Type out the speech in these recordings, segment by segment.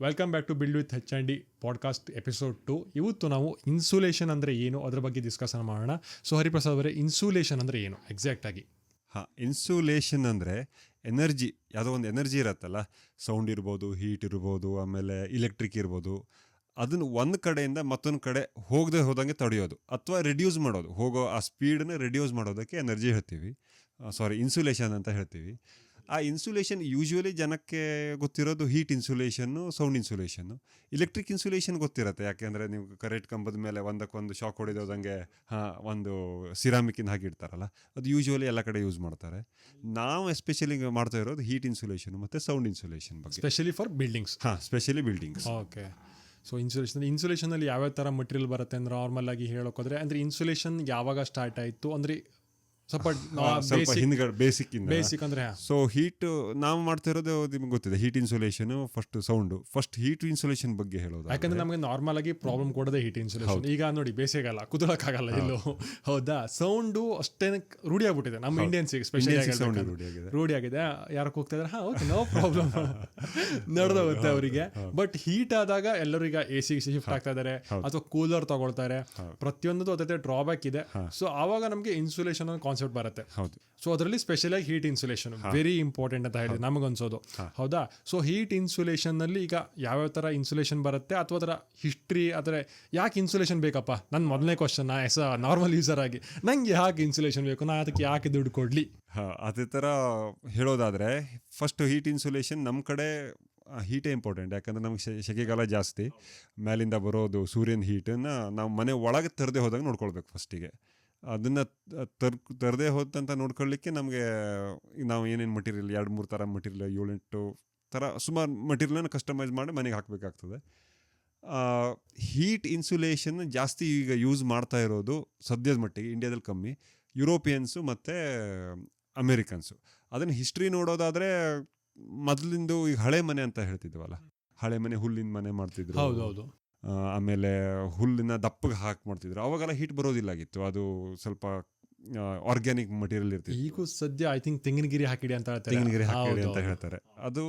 Welcome back to build with H and D podcast episode 2. ಇವತ್ತು ನಾವು insulation ಅಂದರೆ ಏನು ಅದ್ರ ಬಗ್ಗೆ ಡಿಸ್ಕಷನ್ ಮಾಡೋಣ. ಸೊ ಹರಿಪ್ರಸಾದ್ ಅವರೇ, ಇನ್ಸುಲೇಷನ್ ಅಂದರೆ ಏನು ಎಕ್ಸಾಕ್ಟ್ ಆಗಿ? ಇನ್ಸುಲೇಷನ್ ಅಂದರೆ ಎನರ್ಜಿ, ಯಾವುದೋ ಒಂದು ಎನರ್ಜಿ ಇರತ್ತಲ್ಲ, ಸೌಂಡ್ ಇರ್ಬೋದು, ಹೀಟ್ ಇರ್ಬೋದು, ಆಮೇಲೆ ಇಲೆಕ್ಟ್ರಿಕ್ ಇರ್ಬೋದು, ಅದನ್ನು ಒಂದು ಕಡೆಯಿಂದ ಮತ್ತೊಂದು ಕಡೆ ಹೋಗದೆ ಹೋದಂಗೆ ತಡೆಯೋದು ಅಥವಾ ರಿಡ್ಯೂಸ್ ಮಾಡೋದು, ಹೋಗೋ ಆ ಸ್ಪೀಡನ್ನ ರಿಡ್ಯೂಸ್ ಮಾಡೋದಕ್ಕೆ ಎನರ್ಜಿ ಹೇಳ್ತೀವಿ, ಇನ್ಸುಲೇಷನ್ ಅಂತ ಹೇಳ್ತೀವಿ. ಆ ಇನ್ಸುಲೇಷನ್ ಯೂಶ್ವಲಿ ಜನಕ್ಕೆ ಗೊತ್ತಿರೋದು ಹೀಟ್ ಇನ್ಸುಲೇಷನ್ನು, ಸೌಂಡ್ ಇನ್ಸುಲೇಷನ್ನು. ಇಲೆಕ್ಟ್ರಿಕ್ ಇನ್ಸುಲೇಷನ್ ಗೊತ್ತಿರುತ್ತೆ, ಯಾಕೆಂದರೆ ನೀವು ಕರೆಂಟ್ ಕಂಬದ ಮೇಲೆ ಒಂದಕ್ಕೊಂದು ಶಾಕ್ ಹೊಡೆದೋದಂಗೆ ಒಂದು ಸಿರಾಮಿಕ್ಕಿನ ಹಾಕಿಡ್ತಾರಲ್ಲ, ಅದು ಯೂಶ್ವಲಿ ಎಲ್ಲ ಕಡೆ ಯೂಸ್ ಮಾಡ್ತಾರೆ. ನಾವು ಎಸ್ಪೆಷಲಿ ಮಾಡ್ತಾ ಇರೋದು ಹೀಟ್ ಇನ್ಸುಲೇಷನ್ ಮತ್ತು ಸೌಂಡ್ ಇನ್ಸುಲೇಷನ್ ಬಗ್ಗೆ, specially for buildings. Specially buildings. Okay. So ಇನ್ಸುಲೇಷನಲ್ಲಿ ಯಾವ್ಯಾವ ಥರ ಮಟೀರಿಯಲ್ ಬರುತ್ತೆ ಅಂದರೆ, ನಾರ್ಮಲ್ ಆಗಿ ಹೇಳೋಕೋದ್ರೆ ಅಂದರೆ ಇನ್ಸುಲೇಷನ್ ಯಾವಾಗ ಸ್ಟಾರ್ಟ್ ಆಯಿತು ಅಂದರೆ ಸ್ವಲ್ಪ ಹಿಂದ್ಗಡೆ ಬೇಸಿಕ್ ಅಂದ್ರೆ ಸೊ ಹೀಟ್ ನಾವು ಮಾಡ್ತಾ ಇರೋದು ನಿಮ್ಗೆ ಗೊತ್ತಿದೆ, heat insulation first heat insulation ಬಗ್ಗೆ ಹೇಳೋದು. ಯಾಕಂದ್ರೆ ನಮಗೆ ನಾರ್ಮಲ್ ಆಗಿ ಪ್ರಾಬ್ಲಮ್ ಕೊಡೋದೇ ಹೀಟ್ ಇನ್ಸುಲೇಷನ್. ಈಗ ನೋಡಿ, ಬೇಸಿಗೆಲ್ಲ ಕುದುರಕ್ಕಾಗಲ್ಲ ಎಲ್ಲೋ, ಹೌದಾ? ಸೌಂಡು ಅಷ್ಟೇ ರೂಢಿ ಆಗ್ಬಿಟ್ಟಿದೆ ನಮ್ಮ ಇಂಡಿಯನ್ಸಿಗೆ, ಸ್ಪೆಷಲಿ ರೂಢಿ ಆಗಿದೆ. ಯಾರಕ್ಕೆ ಹೋಗ್ತಾ ಇದ್ರೆ ನೋ ಪ್ರಾಬ್ಲಮ್ ನಡೆದೋಗುತ್ತೆ ಅವರಿಗೆ. ಬಟ್ ಹೀಟ್ ಆದಾಗ ಎಲ್ಲರೂ ಈಗ ಎ ಸಿ ಶಿಫ್ಟ್ ಆಗ್ತಾ ಇದಾರೆ ಅಥವಾ ಕೂಲರ್ ತಗೊಳ್ತಾರೆ. ಪ್ರತಿಯೊಂದು ಅದೇ ಡ್ರಾಬ್ಯಾಕ್ ಇದೆ. ಸೊ ಆವಾಗ ನಮಗೆ ಇನ್ಸುಲೇಷನ್ ಕಾನ್ಸೆಪ್ಟ್ ಬರುತ್ತೆ. ಸೊ ಅದರಲ್ಲಿ ಸ್ಪೆಷಲ್ ಆಗಿ ಹೀಟ್ ಇನ್ಸುಲೇಷನ್ ವೆರಿ ಇಂಪಾರ್ಟೆಂಟ್ ಅಂತ ಹೇಳಿ ನಮಗನ್ಸೋದು, ಹೌದಾ? ಸೊ ಹೀಟ್ ಇನ್ಸುಲೇಷನ್ ನಲ್ಲಿ ಈಗ ಯಾವ್ಯಾವ ತರ ಇನ್ಸುಲೇಷನ್ ಬರುತ್ತೆ ಅಥವಾ ಅದರ ಹಿಸ್ಟ್ರಿ, ಆದರೆ ಯಾಕೆ ಇನ್ಸುಲೇಷನ್ ಬೇಕಪ್ಪ? ನನ್ನ ಮೊದಲನೇ ಕ್ವಶನ್, ನಾರ್ಮಲ್ ಯೂಸರ್ ಆಗಿ ನಂಗೆ ಯಾಕೆ ಇನ್ಸುಲೇಷನ್ ಬೇಕು, ನಾ ಅದಕ್ಕೆ ಯಾಕೆ ದುಡ್ಡು ಕೊಡ್ಲಿ? ಅದೇ ಥರ ಹೇಳೋದಾದರೆ, ಫಸ್ಟ್ ಹೀಟ್ ಇನ್ಸುಲೇಷನ್ ನಮ್ಮ ಕಡೆ ಹೀಟೇ ಇಂಪಾರ್ಟೆಂಟ್. ಯಾಕಂದರೆ ನಮಗೆ ಸೆಕೆಗಾಲ ಜಾಸ್ತಿ, ಮೇಲಿಂದ ಬರೋದು ಸೂರ್ಯನ ಹೀಟನ್ನು ನಾವು ಮನೆ ಒಳಗೆ ತರದೆ ಹೋದಾಗ ನೋಡ್ಕೊಳ್ಬೇಕು. ಫಸ್ಟಿಗೆ ಅದನ್ನು ತರದೆ ಹೋದಂತ ನೋಡ್ಕೊಳ್ಳಿಕ್ಕೆ ನಮಗೆ ನಾವು ಏನೇನು ಮಟೀರಿಯಲ್, 2-3 ಥರ ಮಟೀರಿಯಲ್, 7-8 ಥರ ಸುಮಾರು ಮಟೀರಿಯಲನ್ನು ಕಸ್ಟಮೈಸ್ ಮಾಡಿ ಮನೆಗೆ ಹಾಕಬೇಕಾಗ್ತದೆ. ಹೀಟ್ ಇನ್ಸುಲೇಷನ್ ಜಾಸ್ತಿ ಈಗ ಯೂಸ್ ಮಾಡ್ತಾ ಇರೋದು ಸದ್ಯದ ಮಟ್ಟಿಗೆ ಇಂಡಿಯಾದಲ್ಲಿ ಕಮ್ಮಿ, ಯುರೋಪಿಯನ್ಸು ಮತ್ತು ಅಮೇರಿಕನ್ಸು. ಅದನ್ನು ಹಿಸ್ಟ್ರಿ ನೋಡೋದಾದರೆ, ಮೊದಲಿಂದು ಈಗ ಹಳೆ ಮನೆ ಅಂತ ಹೇಳ್ತಿದ್ವಲ್ಲ, ಹಳೆ ಮನೆ ಹುಲ್ಲಿನ ಮನೆ ಮಾಡ್ತಿದ್ರು. ಹೌದೌದು. ಆಮೇಲೆ ಹುಲ್ಲಿನ ದಪ್ಪಗೆ ಹಾಕಿ ಮಾಡ್ತಿದ್ರು. ಅವಾಗೆಲ್ಲ ಹೀಟ್ ಬರೋದಿಲ್ಲಾಗಿತ್ತು, ಅದು ಸ್ವಲ್ಪ ಆರ್ಗ್ಯಾನಿಕ್ ಮಟೀರಿಯಲ್ ಇರ್ತಿತ್ತು. ಈಗ ಸದ್ಯ ಐ ಥಿಂಕ್ ತೆಂಗಿನಗಿರಿ ಹಾಕಿಡಿ ಅಂತ ಹೇಳ್ತಾರೆ. ಅದು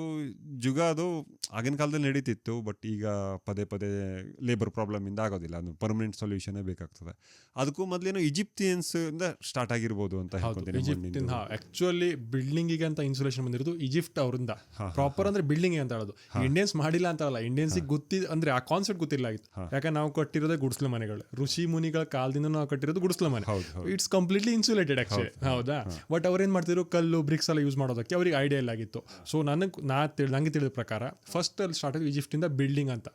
ಜುಗ, ಅದು ಆಗಿನ ಕಾಲದಲ್ಲಿ ನಡೀತಿತ್ತು. ಬಟ್ ಈಗ ಪದೇ ಪದೇ ಲೇಬರ್ ಪ್ರಾಬ್ಲಮ್ ಇಂದ ಆಗೋದಿಲ್ಲ, ಅದು ಪರ್ಮನೆಂಟ್ ಸೊಲ್ಯೂಷನ್ ಬೇಕಾಗ್ತದೆ. ಅದಕ್ಕೂ ಮೊದಲೇನೋ ಈಜಿಪ್ತಿಯನ್ಸ್ ಇಂದ ಸ್ಟಾರ್ಟ್ ಆಗಿರ್ಬೋದು ಅಂತ ಹೇಳ್ತೀನಿ. ಆಕ್ಚುಲಿ ಬಿಲ್ಡಿಂಗಿಗೆ ಅಂತ ಇನ್ಸುಲೇಷನ್ ಬಂದಿರೋದು ಈಜಿಪ್ಟ್ ಅವರಿಂದ, ಪ್ರಾಪರ್ ಅಂದ್ರೆ ಬಿಲ್ಡಿಂಗ್ ಅಂತ ಹೇಳೋದು. ಇಂಡಿಯನ್ಸ್ ಮಾಡಿಲ್ಲ ಅಂತ ಅಲ್ಲ, ಇಂಡಿಯನ್ಸಿಗೆ ಗೊತ್ತಿದೆ ಅಂದ್ರೆ ಆ ಕಾನ್ಸೆಪ್ಟ್ ಗೊತ್ತಿಲ್ಲ ಆಗಿತ್ತು. ಯಾಕಂದ್ರೆ ನಾವು ಕಟ್ಟಿರೋದೇ ಗುಡಿಸ್ಲು ಮನೆಗಳು, ಋಷಿ ಮುನಿಗಳ ಕಾಲದಿಂದ ನಾವು ಕಟ್ಟಿರೋದು ಗುಡಿಸ್ಲು ಮನೆ. ಇಟ್ಸ್ ಕಂಪ್ಲೀಟ್ಲಿ ಇನ್ಸುಲೇಟೆಡ್ ಆಕ್ಚುಲಿ, ಹೌದಾ? ಬಟ್ ಅವ್ರೇನ್ ಮಾಡ್ತಿದ್ರು, ಕಲ್ಲು ಬ್ರಿಕ್ಸ್ ಎಲ್ಲ ಯೂಸ್ ಮಾಡೋದಕ್ಕೆ ಅವ್ರಿಗೆ ಐಡಿಯಾ ಇಲ್ಲ ಆಗಿತ್ತು. ಸೊ ನಂಗೆ ತಿಳಿದ ಪ್ರಕಾರ ಫಸ್ಟ್ ಅಲ್ಲಿ ಸ್ಟಾರ್ಟ್ ಆಗಿ ಈಜಿಪ್ಟ್ ಇಂದ ಬಿಲ್ಡಿಂಗ್ ಅಂತ,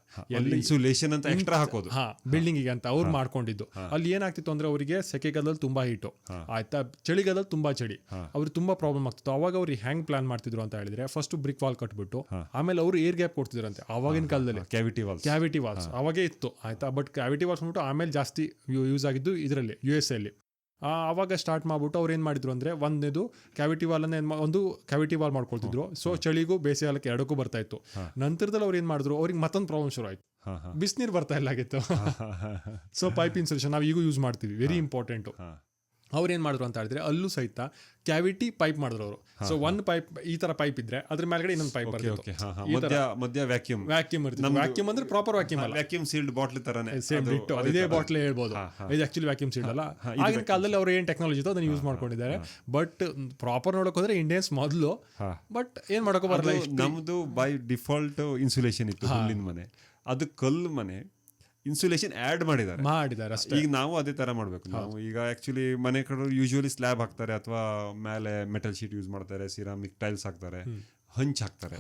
ಇನ್ಸುಲೇಷನ್ ಅಂತ ಎಕ್ಸ್ಟ್ರಾ ಹಾಕೋದು, ಬಿಲ್ಡಿಂಗಿಗೆ ಅಂತ ಅವ್ರು ಮಾಡ್ಕೊಂಡಿದ್ದು. ಅಲ್ಲಿ ಏನಾಗ್ತಿತ್ತು ಅಂದ್ರೆ, ಅವರಿಗೆ ಸೆಕೆಗಾಲದಲ್ಲಿ ತುಂಬಾ ಹೀಟು ಆಯ್ತಾ, ಚಳಿಗಾಲದಲ್ಲಿ ತುಂಬಾ ಚಳಿ, ಅವ್ರಿಗೆ ತುಂಬಾ ಪ್ರಾಬ್ಲಮ್ ಆಗ್ತಿತ್ತು. ಅವಾಗ ಅವ್ರಿಗೆ ಹೆಂಗ್ ಪ್ಲಾನ್ ಮಾಡ್ತಿದ್ರು ಅಂತ ಹೇಳಿದ್ರೆ, ಫಸ್ಟ್ ಬ್ರಿಕ್ ವಾಲ್ ಕಟ್ಬಿಟ್ಟು ಆಮೇಲೆ ಅವರು ಏರ್ ಗ್ಯಾಪ್ ಕೊಡ್ತಿದ್ರಂತೆ. ಅವಾಗಿನ ಕಾಲದಲ್ಲಿ ಕ್ಯಾವಿಟಿ ವಾಲ್ಸ್ ಅವಾಗೇ ಇತ್ತು, ಆಯ್ತಾ? ಬಟ್ ಕ್ಯಾವಿಟಿ ವಾಲ್ಸ್ ಅಂದ್ಬಿಟ್ಟು ಆಮೇಲೆ ಜಾಸ್ತಿ ಯೂಸ್ ಆಗಿದ್ದು ಇದರಲ್ಲಿ, US ಅಲ್ಲಿ. ಆವಾಗ ಸ್ಟಾರ್ಟ್ ಮಾಡ್ಬಿಟ್ಟು ಅವ್ರು ಏನು ಮಾಡಿದ್ರು ಅಂದರೆ, ಒಂದು ಕ್ಯಾವಿಟಿ ವಾಲ್ ಮಾಡ್ಕೊಳ್ತಿದ್ರು. ಸೊ ಚಳಿಗೂ ಬೇಸಿಗೆಗಾಲಕ್ಕೆ ಎರಡಕ್ಕೂ ಬರ್ತಾ ಇತ್ತು. ನಂತರದಲ್ಲಿ ಅವ್ರು ಏನು ಮಾಡಿದ್ರು, ಅವ್ರಿಗೆ ಮತ್ತೊಂದು ಪ್ರಾಬ್ಲಮ್ ಶುರು ಆಯ್ತು, ಬಿಸಿನೀರು ಬರ್ತಾ ಇಲ್ಲ ಆಗಿತ್ತು. ಸೊ ಪೈಪ್ ಇನ್ಸುಲೇಷನ್ ನಾವು ಈಗೂ ಯೂಸ್ ಮಾಡ್ತೀವಿ, ವೆರಿ ಇಂಪಾರ್ಟೆಂಟು. ಅವ್ರು ಏನು ಮಾಡಿದ್ರು ಅಂತ ಹೇಳಿದ್ರೆ, ಅಲ್ಲೂ ಸಹಿತ ಕ್ಯಾವಿಟಿ ಪೈಪ್ ಮಾಡಿದ್ರು ಅವರು. ಸೊ ಒಂದು ಪೈಪ್, ಈ ತರ ಪೈಪ್ ಇದ್ರೆ ಅದ್ರ ಮೇಲ್ಗಡೆ ಇನ್ನೊಂದು ಪೈಪ್ ಬರುತ್ತೆ, ವ್ಯಾಕ್ಯೂಮ್ ಇರುತ್ತೆ. ವ್ಯಾಕ್ಯೂಮ್ ಅಂದ್ರೆ ಪ್ರಾಪರ್ ವ್ಯಾಕ್ಯೂಮ್ ಅಲ್ಲ, ವ್ಯಾಕ್ಯೂಮ್ ಸೀಲ್ಡ್ ಬಾಟ್ಲ್ ತರನೇ, ಇದೇ ಬಾಟ್ಲ್ ಹೇಳ್ಬೋದು. ಇದು ಆಕ್ಚುಲಿ ವ್ಯಾಕ್ಯೂಮ್ ಸೀಲ್ಡ್ ಅಲ್ಲ. ಆಗಿನ ಕಾಲದಲ್ಲಿ ಅವ್ರು ಏನ್ ಟೆಕ್ನಾಲಜಿ ಇತ್ತು ಅದನ್ನ ಯೂಸ್ ಮಾಡ್ಕೊಂಡಿದ್ದಾರೆ. ಬಟ್ ಪ್ರಾಪರ್ ನೋಡಕ್ ಹೋದ್ರೆ ಇಂಡಿಯನ್ಸ್ ಮೊದಲು, ಬಟ್ ಏನ್ ಮಾಡಕ್ ಬರಲ್ಲ. ನಮ್ದು ಬೈ ಡಿಫಾಲ್ಟ್ ಇನ್ಸುಲೇಷನ್ ಇತ್ತು ಹುಲ್ಲಿನ ಮನೆ, ಅದು ಕಲ್ಲು ಮನೆ ಇನ್ಸುಲೇಷನ್ ಆಡ್ ಮಾಡಿದ್ದಾರೆ ಅಷ್ಟೇ. ಈಗ ನಾವು ಅದೇ ತರ ಮಾಡ್ಬೇಕು. ನಾವು ಈಗ ಆಕ್ಚುಲಿ ಮನೆ ಕಡೆ ಯೂಶುವಲಿ ಸ್ಲ್ಯಾಬ್ ಹಾಕ್ತಾರೆ ಅಥವಾ ಮೇಲೆ ಮೆಟಲ್ ಶೀಟ್ ಯೂಸ್ ಮಾಡ್ತಾರೆ, ಸಿರಾಮಿಕ್ ಟೈಲ್ಸ್ ಹಾಕ್ತಾರೆ, ಹಂಚ್ ಹಾಕ್ತಾರೆ.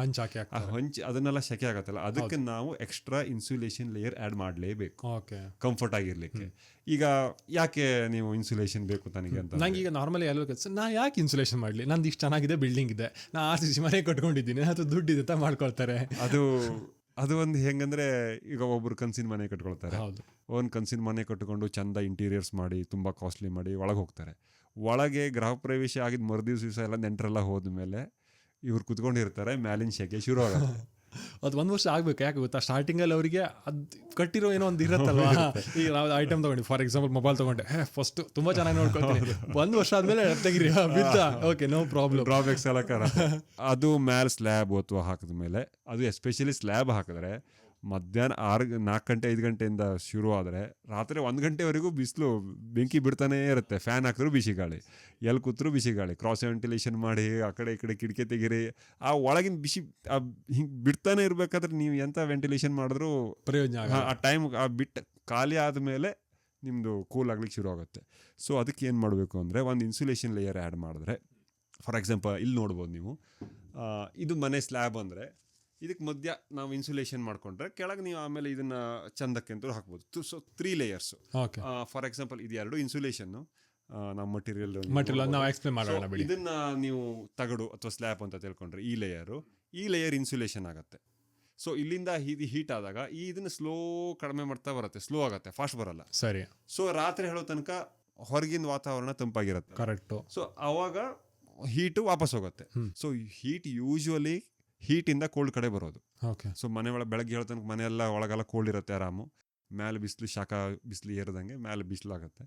ಹಂಚ್ ಅದನ್ನೆಲ್ಲ ಸೆಕೆ ಆಗತ್ತಲ್ಲ, ಅದಕ್ಕೆ ನಾವು ಎಕ್ಸ್ಟ್ರಾ ಇನ್ಸುಲೇಷನ್ ಲೇಯರ್ ಆಡ್ ಮಾಡಲೇಬೇಕು ಕಂಫರ್ಟ್ ಆಗಿರ್ಲಿಕ್ಕೆ. ಈಗ ಯಾಕೆ ನೀವು ಇನ್ಸುಲೇಷನ್ ಬೇಕು ತನಗೆ ಅಂತ ನಂಗೆ ಈಗ ನಾರ್ಮಲಿ ನಾ ಯಾಕೆ ಇನ್ಸುಲೇಷನ್ ಮಾಡಲಿ, ನಂದು ಇಷ್ಟು ಚೆನ್ನಾಗಿದೆ ಬಿಲ್ಡಿಂಗ್ ಇದೆ, ನಾ RCC ಮನೆ ಕಟ್ಕೊಂಡಿದ್ದೀನಿ, ಅದು ದುಡ್ಡಿದೆ ಅಂತ ಮಾಡ್ಕೊಳ್ತಾರೆ. ಅದು ಒಂದು ಹೆಂಗಂದ್ರೆ, ಈಗ ಒಬ್ರು ಕನ್ಸಿನ ಮನೆ ಕಟ್ಕೊಳ್ತಾರೆ, ಒಂದು ಕನ್ಸಿನ ಮನೆ ಕಟ್ಕೊಂಡು ಚಂದ ಇಂಟೀರಿಯರ್ಸ್ ಮಾಡಿ ತುಂಬಾ ಕಾಸ್ಟ್ಲಿ ಮಾಡಿ ಒಳಗೆ ಹೋಗ್ತಾರೆ. ಒಳಗೆ ಗೃಹ ಪ್ರವೇಶ ಆಗಿದ್ದು ಮರುದಿವ್ಸ ಎಲ್ಲ ನೆಂಟರೆಲ್ಲ ಹೋದ್ಮೇಲೆ ಇವ್ರು ಕುತ್ಕೊಂಡಿರ್ತಾರೆ, ಮ್ಯಾಲಿನ ಶೆಕೆ ಶುರು ಆಗುತ್ತೆ. ಅದು 1 ವರ್ಷ ಆಗ್ಬೇಕು. ಯಾಕೆ ಗೊತ್ತಾ, ಸ್ಟಾರ್ಟಿಂಗಲ್ಲಿ ಅವರಿಗೆ ಅದು ಕಟ್ಟಿರೋ ಏನೋ ಒಂದು ಇರುತ್ತಲ್ವಾ. ಈಗ ನಾವು ಐಟಮ್ ತೊಗೊಂಡು ಫಾರ್ ಎಕ್ಸಾಂಪಲ್ ಮೊಬೈಲ್ ತೊಗೊಂಡೆ, ಫಸ್ಟ್ ತುಂಬ ಚೆನ್ನಾಗಿ ನೋಡ್ಕೊಳ್ತೀನಿ, 1 ವರ್ಷ ಆದಮೇಲೆ ತೆಗಿರಿ ಬಿದ್ದ, ಓಕೆ ನೋ ಪ್ರಾಬ್ಲಮ್. ಡ್ರಾಬ್ಯಾಕ್ಸ್ ಎಲ್ಲ ಅದು ಮೇಲೆ ಸ್ಲ್ಯಾಬ್ ಅಥವಾ ಹಾಕಿದ ಮೇಲೆ, ಅದು ಎಸ್ಪೆಷಲಿ ಸ್ಲ್ಯಾಬ್ ಹಾಕಿದ್ರೆ ಮಧ್ಯಾಹ್ನ 4 ಗಂಟೆ 5 ಗಂಟೆಯಿಂದ ಶುರು ಆದರೆ ರಾತ್ರಿ 1 ಗಂಟೆವರೆಗೂ ಬಿಸಿಲು ಬೆಂಕಿ ಬಿಡ್ತಾನೇ ಇರುತ್ತೆ. ಫ್ಯಾನ್ ಹಾಕಿದ್ರು ಬಿಸಿ ಗಾಳಿ, ಎಲ್ಲಿ ಕೂತ್ರು ಬಿಸಿ ಗಾಳಿ, ಕ್ರಾಸ್ ವೆಂಟಿಲೇಷನ್ ಮಾಡಿ ಆ ಕಡೆ ಈ ಕಡೆ ಕಿಟಕಿ ತೆಗೀರಿ, ಆ ಒಳಗಿನ ಬಿಸಿ ಹಿಂಗೆ ಬಿಡ್ತಾನೆ ಇರಬೇಕಾದ್ರೆ ನೀವು ಎಂಥ ವೆಂಟಿಲೇಷನ್ ಮಾಡಿದ್ರು ಪ್ರಯೋಜನ ಆಗಲ್ಲ. ಆ ಟೈಮ್ ಬಿಟ್ಟು ಖಾಲಿ ಆದಮೇಲೆ ನಿಮ್ಮದು ಕೂಲ್ ಆಗ್ಲಿಕ್ಕೆ ಶುರು ಆಗುತ್ತೆ. ಸೊ ಅದಕ್ಕೆ ಏನು ಮಾಡಬೇಕು ಅಂದರೆ ಒಂದು ಇನ್ಸುಲೇಷನ್ ಲೇಯರ್ ಆ್ಯಡ್ ಮಾಡಿದ್ರೆ, ಫಾರ್ ಎಕ್ಸಾಂಪಲ್ ಇಲ್ಲಿ ನೋಡ್ಬೋದು ನೀವು, ಇದು ಮನೆ ಸ್ಲ್ಯಾಬ್ ಅಂದರೆ ಇದಕ್ಕೆ ಮಧ್ಯ ನಾವು ಇನ್ಸುಲೇಷನ್ ಮಾಡ್ಕೊಂಡ್ರೆ ಕೆಳಗೆ ನೀವು ಆಮೇಲೆ ಇದನ್ನು ಚಂದಕ್ಕೆ ಅಂತೂ ಹಾಕ್ಬೋದು. So 3 layers. Okay, for example ಇದು 2 ಇನ್ಸುಲೇಷನ್ನು ನಮ್ಮ ಮಟೀರಿಯಲ್ ನಾವು ಎಕ್ಸ್ಪ್ಲೇನ್ ಮಾಡೋಣ ಬಿಡಿ. ಇದನ್ನು ನೀವು ತಗಡು ಅಥವಾ ಸ್ಲ್ಯಾಬ್ ಅಂತ ತಿಳ್ಕೊಂಡ್ರೆ ಈ ಲೇಯರ್ ಇನ್ಸುಲೇಷನ್ ಆಗುತ್ತೆ. ಸೊ ಇಲ್ಲಿಂದ ಹೀಟ್ ಆದಾಗ ಇದನ್ನು ಸ್ಲೋ ಕಡಿಮೆ ಮಾಡ್ತಾ ಬರುತ್ತೆ, ಸ್ಲೋ ಆಗುತ್ತೆ, ಫಾಸ್ಟ್ ಬರಲ್ಲ. ಸರಿ. ಸೊ ರಾತ್ರಿ ಹೇಳೋ ತನಕ ಹೊರಗಿನ ವಾತಾವರಣ ತಂಪಾಗಿರುತ್ತೆ. ಕರೆಕ್ಟು. ಸೊ ಆವಾಗ ಹೀಟು ವಾಪಸ್ ಹೋಗುತ್ತೆ. ಸೊ ಹೀಟ್ ಯೂಶ್ವಲಿ ಹೀಟಿಂದ ಕೋಲ್ಡ್ ಕಡೆ ಬರೋದು. ಓಕೆ. ಸೊ ಮನೆ ಒಳಗೆ ಬೆಳಗ್ಗೆ ಹೇಳೋ ತನಕ ಮನೆಯೆಲ್ಲ ಒಳಗೆಲ್ಲ ಕೋಲ್ಡ್ ಇರುತ್ತೆ, ಆರಾಮು. ಮೇಲೆ ಬಿಸಿಲು ಬಿಸಿಲು ಏರಿದಂಗೆ ಮೇಲೆ ಬಿಸಿಲಾಗುತ್ತೆ.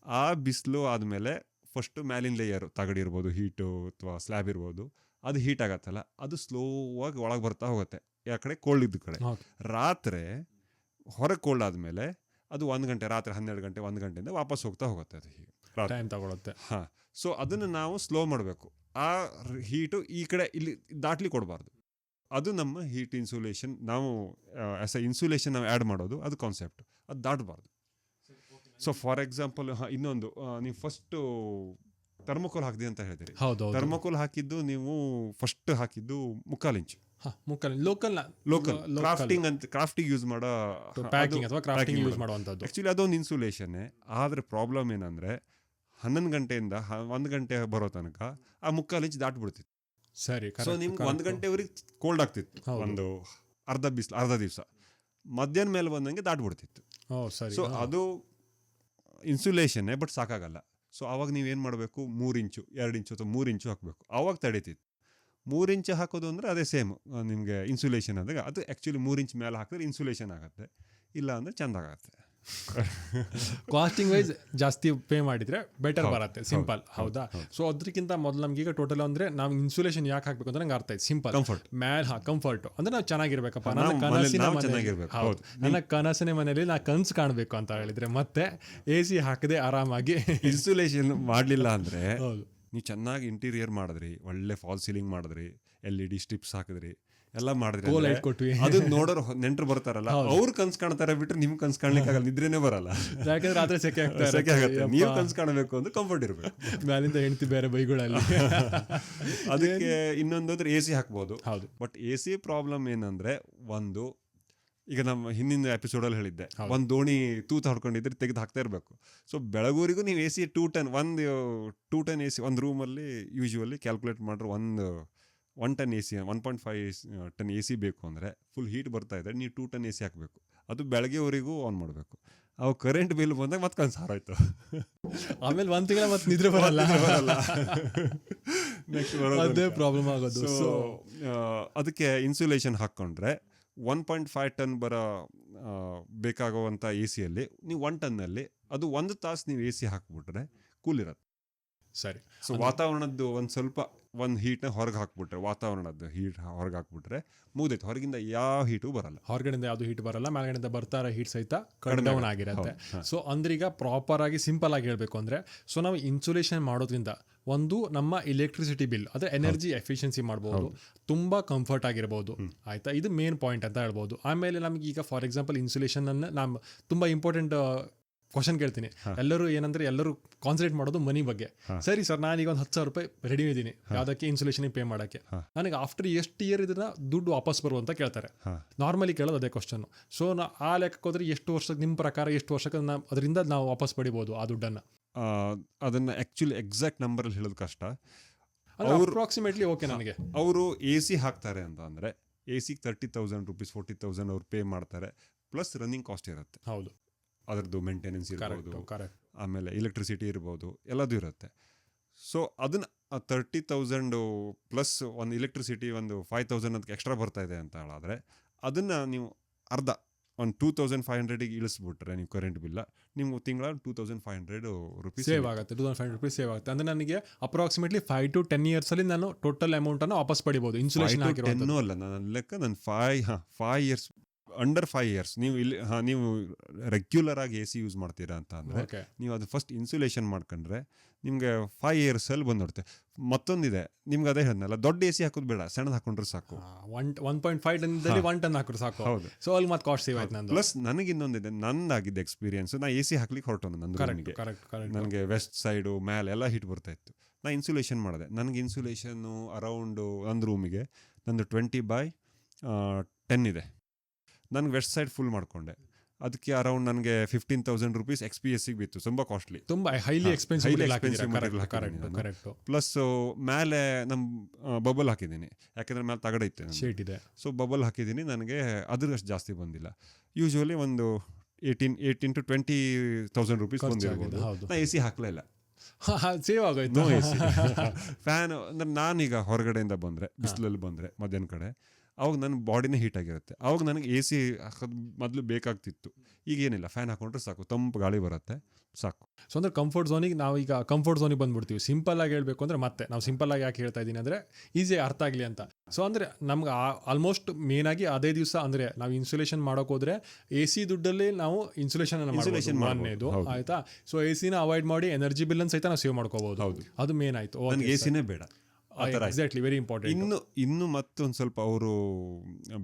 ಆ ಬಿಸಿಲು ಆದಮೇಲೆ ಫಸ್ಟು ಮ್ಯಾಲಿನ ಲೇಯರು ತಗಡಿರ್ಬೋದು, ಹೀಟು ಅಥವಾ ಸ್ಲ್ಯಾಬ್ ಇರ್ಬೋದು, ಅದು ಹೀಟ್ ಆಗತ್ತಲ್ಲ, ಅದು ಸ್ಲೋವಾಗಿ ಒಳಗೆ ಬರ್ತಾ ಹೋಗುತ್ತೆ ಆ ಕಡೆ ಕೋಲ್ಡ್ ಇದ್ದ ಕಡೆ. ರಾತ್ರಿ ಹೊರಗೆ ಕೋಲ್ಡ್ ಆದಮೇಲೆ ಅದು 1 ಗಂಟೆ, ರಾತ್ರಿ 12 ಗಂಟೆ 1 ಗಂಟೆಯಿಂದ ವಾಪಸ್ ಹೋಗ್ತಾ ಹೋಗುತ್ತೆ. ಅದು ಹೀಗೆ ಟೈಮ್ ತಗೊಳುತ್ತೆ. ಹಾಂ. ಸೊ ಅದನ್ನು ನಾವು ಸ್ಲೋ ಮಾಡಬೇಕು. ಆ ಹೀಟು ಈ ಕಡೆ ಇಲ್ಲಿ ದಾಟ್ಲಿ ಕೊಡಬಾರ್ದು. ಅದು ನಮ್ಮ ಹೀಟ್ ಇನ್ಸುಲೇಷನ್, ನಾವು ಆ್ಯಸ್ ಎ ಇನ್ಸುಲೇಷನ್ ನಾವು ಆ್ಯಡ್ ಮಾಡೋದು, ಅದು ಕಾನ್ಸೆಪ್ಟ್. ಅದು ದಾಟಬಾರ್ದು. ಸೊ ಫಾರ್ ಎಕ್ಸಾಂಪಲ್ ಇನ್ನೊಂದು, ನೀವು ಫಸ್ಟು ಥರ್ಮೋಕೋಲ್ ಹಾಕಿದೆ ಅಂತ ಹೇಳ್ತೀರಿ. ಹೌದು. ಥರ್ಮೋಕೋಲ್ ಹಾಕಿದ್ದು ನೀವು ಫಸ್ಟ್ ಹಾಕಿದ್ದು 3/4 ಇಂಚು. ಲೋಕಲ್ ಕ್ರಾಫ್ಟಿಂಗ್ ಯೂಸ್ ಮಾಡೋ ಪ್ಯಾಕಿಂಗ್ ಅಥವಾ ಕ್ರಾಫ್ಟಿಂಗ್ ಯೂಸ್ ಮಾಡುವಂಥದ್ದು. ಆ್ಯಕ್ಚುಲಿ ಅದೊಂದು ಇನ್ಸುಲೇಷನ್ನೇ. ಆದರೆ ಪ್ರಾಬ್ಲಮ್ ಏನಂದರೆ 11 ಗಂಟೆಯಿಂದ 1 ಗಂಟೆ ಬರೋ ತನಕ ಆ 3/4 ಇಂಚ್ ದಾಟ್ಬಿಡ್ತಿತ್ತು. ಸರಿ. ಸೊ ನಿಮ್ಗೆ 1 ಗಂಟೆವರೆಗೆ ಕೋಲ್ಡ್ ಆಗ್ತಿತ್ತು, ಒಂದು ಅರ್ಧ ದಿವಸ. ಮಧ್ಯಾಹ್ನ ಮೇಲೆ ಬಂದಂಗೆ ದಾಟ್ಬಿಡ್ತಿತ್ತು. ಸೊ ಅದು ಇನ್ಸುಲೇಷನ್ನೇ, ಬಟ್ ಸಾಕಾಗಲ್ಲ. ಸೊ ಆವಾಗ ನೀವೇನು ಮಾಡಬೇಕು, 3 ಇಂಚು 2 ಇಂಚು ಅಥವಾ 3 ಇಂಚು ಹಾಕಬೇಕು. ಆವಾಗ ತಡೀತಿತ್ತು. 3 ಇಂಚು ಹಾಕೋದು ಅಂದರೆ ಅದೇ ಸೇಮ್ ನಿಮಗೆ ಇನ್ಸುಲೇಷನ್ ಆದಾಗ. ಅದು ಆ್ಯಕ್ಚುಲಿ 3 ಇಂಚ್ ಮೇಲೆ ಹಾಕಿದ್ರೆ ಇನ್ಸುಲೇಷನ್ ಆಗುತ್ತೆ, ಇಲ್ಲ ಅಂದರೆ ಚೆಂದ ಆಗುತ್ತೆ. ಕಾಸ್ಟಿಂಗ್ ವೈಸ್ ಜಾಸ್ತಿ ಪೇ ಮಾಡಿದ್ರೆ ಬೆಟರ್ ಬರುತ್ತೆ, ಸಿಂಪಲ್. ಹೌದಾ? ಸೊ ಅದಕ್ಕಿಂತ ಮೊದಲು ನಮ್ಗೆ ಈಗ ಟೋಟಲ್ ಅಂದರೆ ನಾವು ಇನ್ಸುಲೇಷನ್ ಯಾಕೆ ಹಾಕ್ಬೇಕು ಅಂದ್ರೆ ನಂಗೆ ಅರ್ಥ ಆಯ್ತು. ಸಿಂಪಲ್ ಕಂಫರ್ಟ್ ಕಂಫರ್ಟ್ ಅಂದ್ರೆ ನಾವು ಚೆನ್ನಾಗಿರ್ಬೇಕಪ್ಪ. ನನ್ನ ಕನಸಿನ ಮನೆಯಲ್ಲಿ ನಾ ಕನ್ಸು ಕಾಣಬೇಕು ಅಂತ ಹೇಳಿದ್ರೆ ಮತ್ತೆ AC ಹಾಕದೆ ಆರಾಮಾಗಿ ಇನ್ಸುಲೇಷನ್ ಮಾಡಲಿಲ್ಲ ಅಂದರೆ ನೀವು ಚೆನ್ನಾಗಿ ಇಂಟೀರಿಯರ್ ಮಾಡಿದ್ರಿ, ಒಳ್ಳೆ ಫಾಲ್ ಸೀಲಿಂಗ್ ಮಾಡಿದ್ರಿ, LED ಸ್ಟ್ರಿಪ್ಸ್ ಹಾಕಿದ್ರಿ, ಎಲ್ಲ ಮಾಡಿದ್ರಿ, ಅದು ನೋಡೋರು ನೆಂಟರು ಬರ್ತಾರಲ್ಲ, ಅವ್ರು ಕನ್ಸು ಕಾಣ್ತಾರೆ ಬಿಟ್ರೆ ನಿಮ್ಗೆ ಕನ್ಸು ಕಾಣ್ಲಿಕ್ಕೆ ಆಗಲ್ಲ, ನಿದ್ರೇನೆ ಬರಲ್ಲ. ಯಾಕಂದ್ರೆ ರಾತ್ರಿ ಸೆಕೆ ಆಗುತ್ತೆ. ನೀವು ಕನ್ಸು ಕಾಣಬೇಕು ಅಂದ್ರೆ ಕಂಫರ್ಟ್ ಇರಬೇಕು. ಮ್ಯಾಲಿಂದ ಹೆಂಡತಿ ಬೇರೆ ಬೈಗಳಲ್ಲಿ. ಅದಕ್ಕೆ ಇನ್ನೊಂದು AC ಹಾಕ್ಬೋದು. ಹೌದು. ಬಟ್ AC ಪ್ರಾಬ್ಲಮ್ ಏನಂದ್ರೆ, ಒಂದು ಈಗ ನಮ್ಮ ಹಿಂದಿನ ಎಪಿಸೋಡಲ್ಲಿ ಹೇಳಿದ್ದೆ, ಒಂದು ದೋಣಿ ತೂತು ಹೊಡ್ಕೊಂಡಿದ್ರೆ ತೆಗೆದು ಹಾಕ್ತಾ ಇರಬೇಕು. ಸೊ ಬೆಳಗೂರಿಗೂ ನೀವು AC 2 ಟನ್ AC ಒಂದು ರೂಮಲ್ಲಿ ಯೂಶ್ವಲಿ ಕ್ಯಾಲ್ಕುಲೇಟ್ ಮಾಡ್ರೆ 1 ಟನ್ AC 1.5 ಟನ್ AC ಬೇಕು ಅಂದರೆ ಫುಲ್ ಹೀಟ್ ಬರ್ತಾ ಇದ್ದರೆ ನೀವು 2 ಟನ್ AC ಹಾಕಬೇಕು. ಅದು ಬೆಳಗ್ಗೆವರೆಗೂ ಆನ್ ಮಾಡಬೇಕು. ಅವು ಕರೆಂಟ್ ಬಿಲ್ ಬಂದಾಗ ಮತ್ತೆ ಕನ್ಸು ಹಾರಾಯ್ತು. ಆಮೇಲೆ 1 ತಿಂಗಳ ಮತ್ತೆ ನಿದ್ರೆ ಬರಲ್ಲ. ನೆಕ್ಸ್ಟ್ ಅದೇ ಪ್ರಾಬ್ಲಮ್ ಆಗೋದು. ಸೊ ಅದಕ್ಕೆ ಇನ್ಸುಲೇಷನ್ ಹಾಕ್ಕೊಂಡ್ರೆ 1.5 ಟನ್ ಬೇಕಾಗುವಂಥ AC-ಯಲ್ಲಿ ನೀವು 1 ಟನ್ನಲ್ಲಿ ಅದು 1 ತಾಸು ನೀವು AC ಹಾಕ್ಬಿಟ್ರೆ ಕೂಲ್ ಇರುತ್ತೆ. ಸರಿ. ಸೊ ವಾತಾವರಣದ್ದು ಒಂದು ಹೀಟ್ನ ಹೊರಗೆ ಹಾಕ್ಬಿಟ್ರೆ, ವಾತಾವರಣದ ಹೀಟ್ ಹೊರಗೆ ಹಾಕ್ಬಿಟ್ರೆ ಮುಗ್ದೈತೆ. ಹೊರಗಿಂದ ಯಾವ ಹೀಟು ಬರಲ್ಲ, ಹೊರಗಡೆಯಿಂದ ಯಾವುದು ಹೀಟ್ ಬರಲ್ಲ, ಮೇಲ್ಗಡೆಯಿಂದ ಬರ್ತಾರ ಹೀಟ್ ಸಹಿತ ಡೌನ್ ಆಗಿರುತ್ತೆ. ಸೊ ಅಂದ್ರೆ ಈಗ ಪ್ರಾಪರ್ ಆಗಿ ಸಿಂಪಲ್ ಆಗಿ ಹೇಳ್ಬೇಕು ಅಂದ್ರೆ, ಸೊ ನಾವು ಇನ್ಸುಲೇಷನ್ ಮಾಡೋದ್ರಿಂದ ಒಂದು ನಮ್ಮ ಎಲೆಕ್ಟ್ರಿಸಿಟಿ ಬಿಲ್ ಅಂದರೆ ಎನರ್ಜಿ ಎಫಿಷಿಯನ್ಸಿ ಮಾಡ್ಬೋದು, ತುಂಬ ಕಂಫರ್ಟ್ ಆಗಿರ್ಬೋದು. ಆಯ್ತಾ? ಇದು ಮೇನ್ ಪಾಯಿಂಟ್ ಅಂತ ಹೇಳ್ಬೋದು. ಆಮೇಲೆ ನಮ್ಗೆ ಈಗ ಫಾರ್ ಎಕ್ಸಾಂಪಲ್ ಇನ್ಸುಲೇಷನ್ ಅನ್ನು ನಾನು ತುಂಬ ಇಂಪಾರ್ಟೆಂಟ್ ಕ್ವಶನ್ ಕೇಳ್ತೀನಿ. ಎಲ್ಲರೂ ಕಾನ್ಸಂಟ್ರೇಟ್ ಮಾಡೋದು ಮನಿ ಬಗ್ಗೆ. ಸರಿ ಸರ್, ನಾನೀಗ ಒಂದು 10,000 ರೂಪಾಯಿ ರೆಡಿ ಇದ್ದೀನಿ ಯಾವುದಕ್ಕೆ, ಇನ್ಸುಲೇಷನ್ ಪೇ ಮಾಡೋಕ್ಕೆ. ನನಗೆ ಆಫ್ಟರ್ ಎಷ್ಟು ಇಯರ್ ಇದನ್ನ ದುಡ್ಡು ವಾಪಸ್ ಬರು ಅಂತ ಕೇಳ್ತಾರೆ. ನಾರ್ಮಲಿ ಕೇಳೋದು ಅದೇ ಕ್ವಶನ್. ಸೊ ಆ ಲೆಕ್ಕಕ್ಕೆ ಹೋದ್ರೆ ಎಷ್ಟು ವರ್ಷಕ್ಕೆ, ನಿಮ್ಮ ಪ್ರಕಾರ ಎಷ್ಟು ವರ್ಷಕ್ಕೆ ಅದರಿಂದ ನಾವು ವಾಪಸ್ ಪಡಿಬೋದು ಆ ದುಡ್ಡನ್ನು? ಅದನ್ನು ಆ್ಯಕ್ಚುಲಿ ಎಕ್ಸಾಕ್ಟ್ ನಂಬರಲ್ಲಿ ಹೇಳೋದು ಕಷ್ಟ. Approximately okay. ನನಗೆ ಅವರು AC ಹಾಕ್ತಾರೆ ಅಂತ ಅಂದರೆ AC 30,000 ರೂಪೀಸ್ 40,000 ಅವ್ರು ಪೇ ಮಾಡ್ತಾರೆ, ಪ್ಲಸ್ ರನ್ನಿಂಗ್ ಕಾಸ್ಟ್ ಇರುತ್ತೆ. ಹೌದು. ಅದರದ್ದು ಮೇಂಟೆನೆನ್ಸ್ ಇರ್ಬೋದು, ಆಮೇಲೆ ಎಲೆಕ್ಟ್ರಿಸಿಟಿ ಇರ್ಬೋದು, ಎಲ್ಲದೂ ಇರುತ್ತೆ. ಸೊ ಅದನ್ನ 30,000 ಪ್ಲಸ್ ಒಂದು ಇಲೆಕ್ಟ್ರಿಸಿಟಿ ಒಂದು 5,000 ಅದಕ್ಕೆ ಎಕ್ಸ್ಟ್ರಾ ಬರ್ತಾ ಇದೆ ಅಂತ ಹೇಳಿದ್ರೆ ಅದನ್ನು ನೀವು ಅರ್ಧ ಒಂದು 2,500 ಇಳಿಸ್ಬಿಟ್ರೆ ನೀವು ಕರೆಂಟ್ ಬಿಲ್ಲ ನಿಮ್ಗೆ ತಿಂಗಳ 2,500 ರುಪೀಸ್ ಸೇವ್ ಆಗುತ್ತೆ. 2,500 ರೂಪೀಸ್ ಸೇವ್ ಆಗುತ್ತೆ. ಅಂದ್ರೆ ನನಗೆ ಅಪ್ರಾಕ್ಸಿಮೇಟ್ಲಿ 5 to 10 years ಅಲ್ಲಿ ನಾನು ಟೋಟಲ್ ಅಮೌಂಟ್ ಅನ್ನು ವಾಪಸ್ ಪಡಿಬಹುದು. ಇನ್ಸುಲೇಷನ್ ಟೆನ್ನೂ ಅಲ್ಲ, ನನ್ನ ಲೆಕ್ಕ ನಾನು 5 years ಅಂಡರ್ 5 years ನೀವು ಇಲ್ಲಿ ನೀವು ರೆಗ್ಯುಲರ್ ಆಗಿ ಎ ಸಿ ಯೂಸ್ ಮಾಡ್ತೀರಾ ಅಂತ ಅಂದರೆ ನೀವು ಅದು ಫಸ್ಟ್ ಇನ್ಸುಲೇಷನ್ ಮಾಡ್ಕೊಂಡ್ರೆ ನಿಮಗೆ 5 years ಅಲ್ಲಿ ಬಂದ್ಬಿಡುತ್ತೆ. ಮತ್ತೊಂದಿದೆ ನಿಮ್ಗೆ ಅದೇ ಹೇಳಿದ್ನಲ್ಲ, ದೊಡ್ಡ ಎ ಸಿ ಹಾಕೋದು ಬೇಡ, ಸಣ್ಣದು ಹಾಕೊಂಡ್ರೆ ಸಾಕು. 1.5 ಟನ್ದಲ್ಲಿ 1 ಟನ್ ಹಾಕಿದ್ರೆ ಸಾಕು. ಹೌದು. ಸೊ ಅಲ್ಲಿ ಮತ್ತೆ ಕಾಸ್ಟ್ ಸೇವ್ ಆಯ್ತು ನಂದು. ಪ್ಲಸ್ ನನಗೆ ಇನ್ನೊಂದಿದೆ, ನಂದಾಗಿದ್ದ ಎಕ್ಸ್ಪೀರಿಯನ್ಸ್, ನಾ ಎ ಸಿ ಹಾಕ್ಲಿಕ್ಕೆ ಹೊರಟೋನು ನಂದು. ನನಗೆ ವೆಸ್ಟ್ ಸೈಡು ಮೇಲೆ ಎಲ್ಲ ಹೀಟ್ ಬರ್ತಾ ಇತ್ತು. ನಾ ಇನ್ಸುಲೇಷನ್ ಮಾಡಿದೆ. ನನಗೆ ಇನ್ಸುಲೇಷನ್ನು ಅರೌಂಡು ಒಂದು ರೂಮಿಗೆ ನಂದು 20/10 ಇದೆ. ನನಗೆ ವೆಸ್ಟ್ ಸೈಡ್ ಫುಲ್ ಮಾಡಿಕೊಂಡೆ. ಅದಕ್ಕೆ ಅರೌಂಡ್ ನನಗೆ 15,000 ರುಪೀಸ್ XPS ಬಿತ್ತು. ತುಂಬ ಕಾಸ್ಟ್ಲಿ, ತುಂಬ ಹೈಲಿ ಎಕ್ಸ್ಪೆನ್ಸಿವ್. ಪ್ಲಸ್ ಮೇಲೆ ನಮ್ಮ ಬಬಲ್ ಹಾಕಿದ್ದೀನಿ, ಯಾಕೆಂದ್ರೆ ಮೇಲೆ ತಗಡ ಇತ್ತು, ಶೇಟ್ ಇದೆ. ಸೊ ಬಬಲ್ ಹಾಕಿದ್ದೀನಿ. ನನಗೆ ಅಷ್ಟು ಜಾಸ್ತಿ ಬಂದಿಲ್ಲ. ಯೂಶ್ವಲಿ ಒಂದು 18 to 20,000 ರುಪೀಸ್ ಬಂದಿರ್ಬೋದು. ನಾ ಎ ಸಿ ಹಾಕಲೇ ಇಲ್ಲ, ಸೇವ್ ಆಗೋಯ್ತು. No A C. ಫ್ಯಾನ್ ಅಂದ್ರೆ ನಾನೀಗ ಹೊರಗಡೆಯಿಂದ ಬಂದರೆ, ಬಿಸಿಲಲ್ಲಿ ಬಂದರೆ ಮಧ್ಯಾಹ್ನ ಕಡೆ, ಅವಾಗ ನನ್ನ ಬಾಡಿನೇ ಹೀಟ್ ಆಗಿರುತ್ತೆ. ಅವಾಗ ನನಗೆ ಎ ಸಿ ಹಾಕೋದು ಮೊದಲು ಬೇಕಾಗ್ತಿತ್ತು. ಈಗೇನಿಲ್ಲ, ಫ್ಯಾನ್ ಹಾಕೊಂಡ್ರೆ ಸಾಕು, ತಂಪು ಗಾಳಿ ಬರುತ್ತೆ, ಸಾಕು. ಸೊ ಅಂದ್ರೆ ಕಂಫರ್ಟ್ ಝೋನಿಗೆ ನಾವು ಈಗ ಕಂಫರ್ಟ್ ಝೋನಿಗೆ ಬಂದ್ಬಿಡ್ತೀವಿ. ಸಿಂಪಲ್ ಆಗಿ ಹೇಳ್ಬೇಕು ಅಂದರೆ, ಮತ್ತೆ ನಾವು ಸಿಂಪಲ್ ಆಗಿ ಯಾಕೆ ಹೇಳ್ತಾ ಇದ್ದೀನಿ ಅಂದರೆ ಈಸಿ ಅರ್ಥ ಆಗಲಿ ಅಂತ. ಸೊ ಅಂದರೆ ನಮ್ಗೆ ಆಲ್ಮೋಸ್ಟ್ ಮೇನ್ ಆಗಿ ಅದೇ ದಿವಸ ಅಂದರೆ ನಾವು ಇನ್ಸುಲೇಷನ್ ಮಾಡೋಕೆ ಹೋದ್ರೆ ಎ ಸಿ ದುಡ್ಡಲ್ಲಿ ನಾವು ಇನ್ಸುಲೇಷನ್ ಮಾಡಬಹುದು, ಆಯ್ತಾ. ಸೊ ಎ ಸಿನ ಅವಾಯ್ಡ್ ಮಾಡಿ ಎನರ್ಜಿ ಬಿಲ್ ಸಹಿತ ನಾವು ಸೇವ್ ಮಾಡ್ಕೋಬಹುದು. ಅದು ಮೇನ್ ಆಯ್ತು. ನನಗೆ ಎ ಸಿನೇ ಬೇಡ. Exactly, very important. ಇನ್ನು ಮತ್ತೊಂದು ಸ್ವಲ್ಪ ಅವರು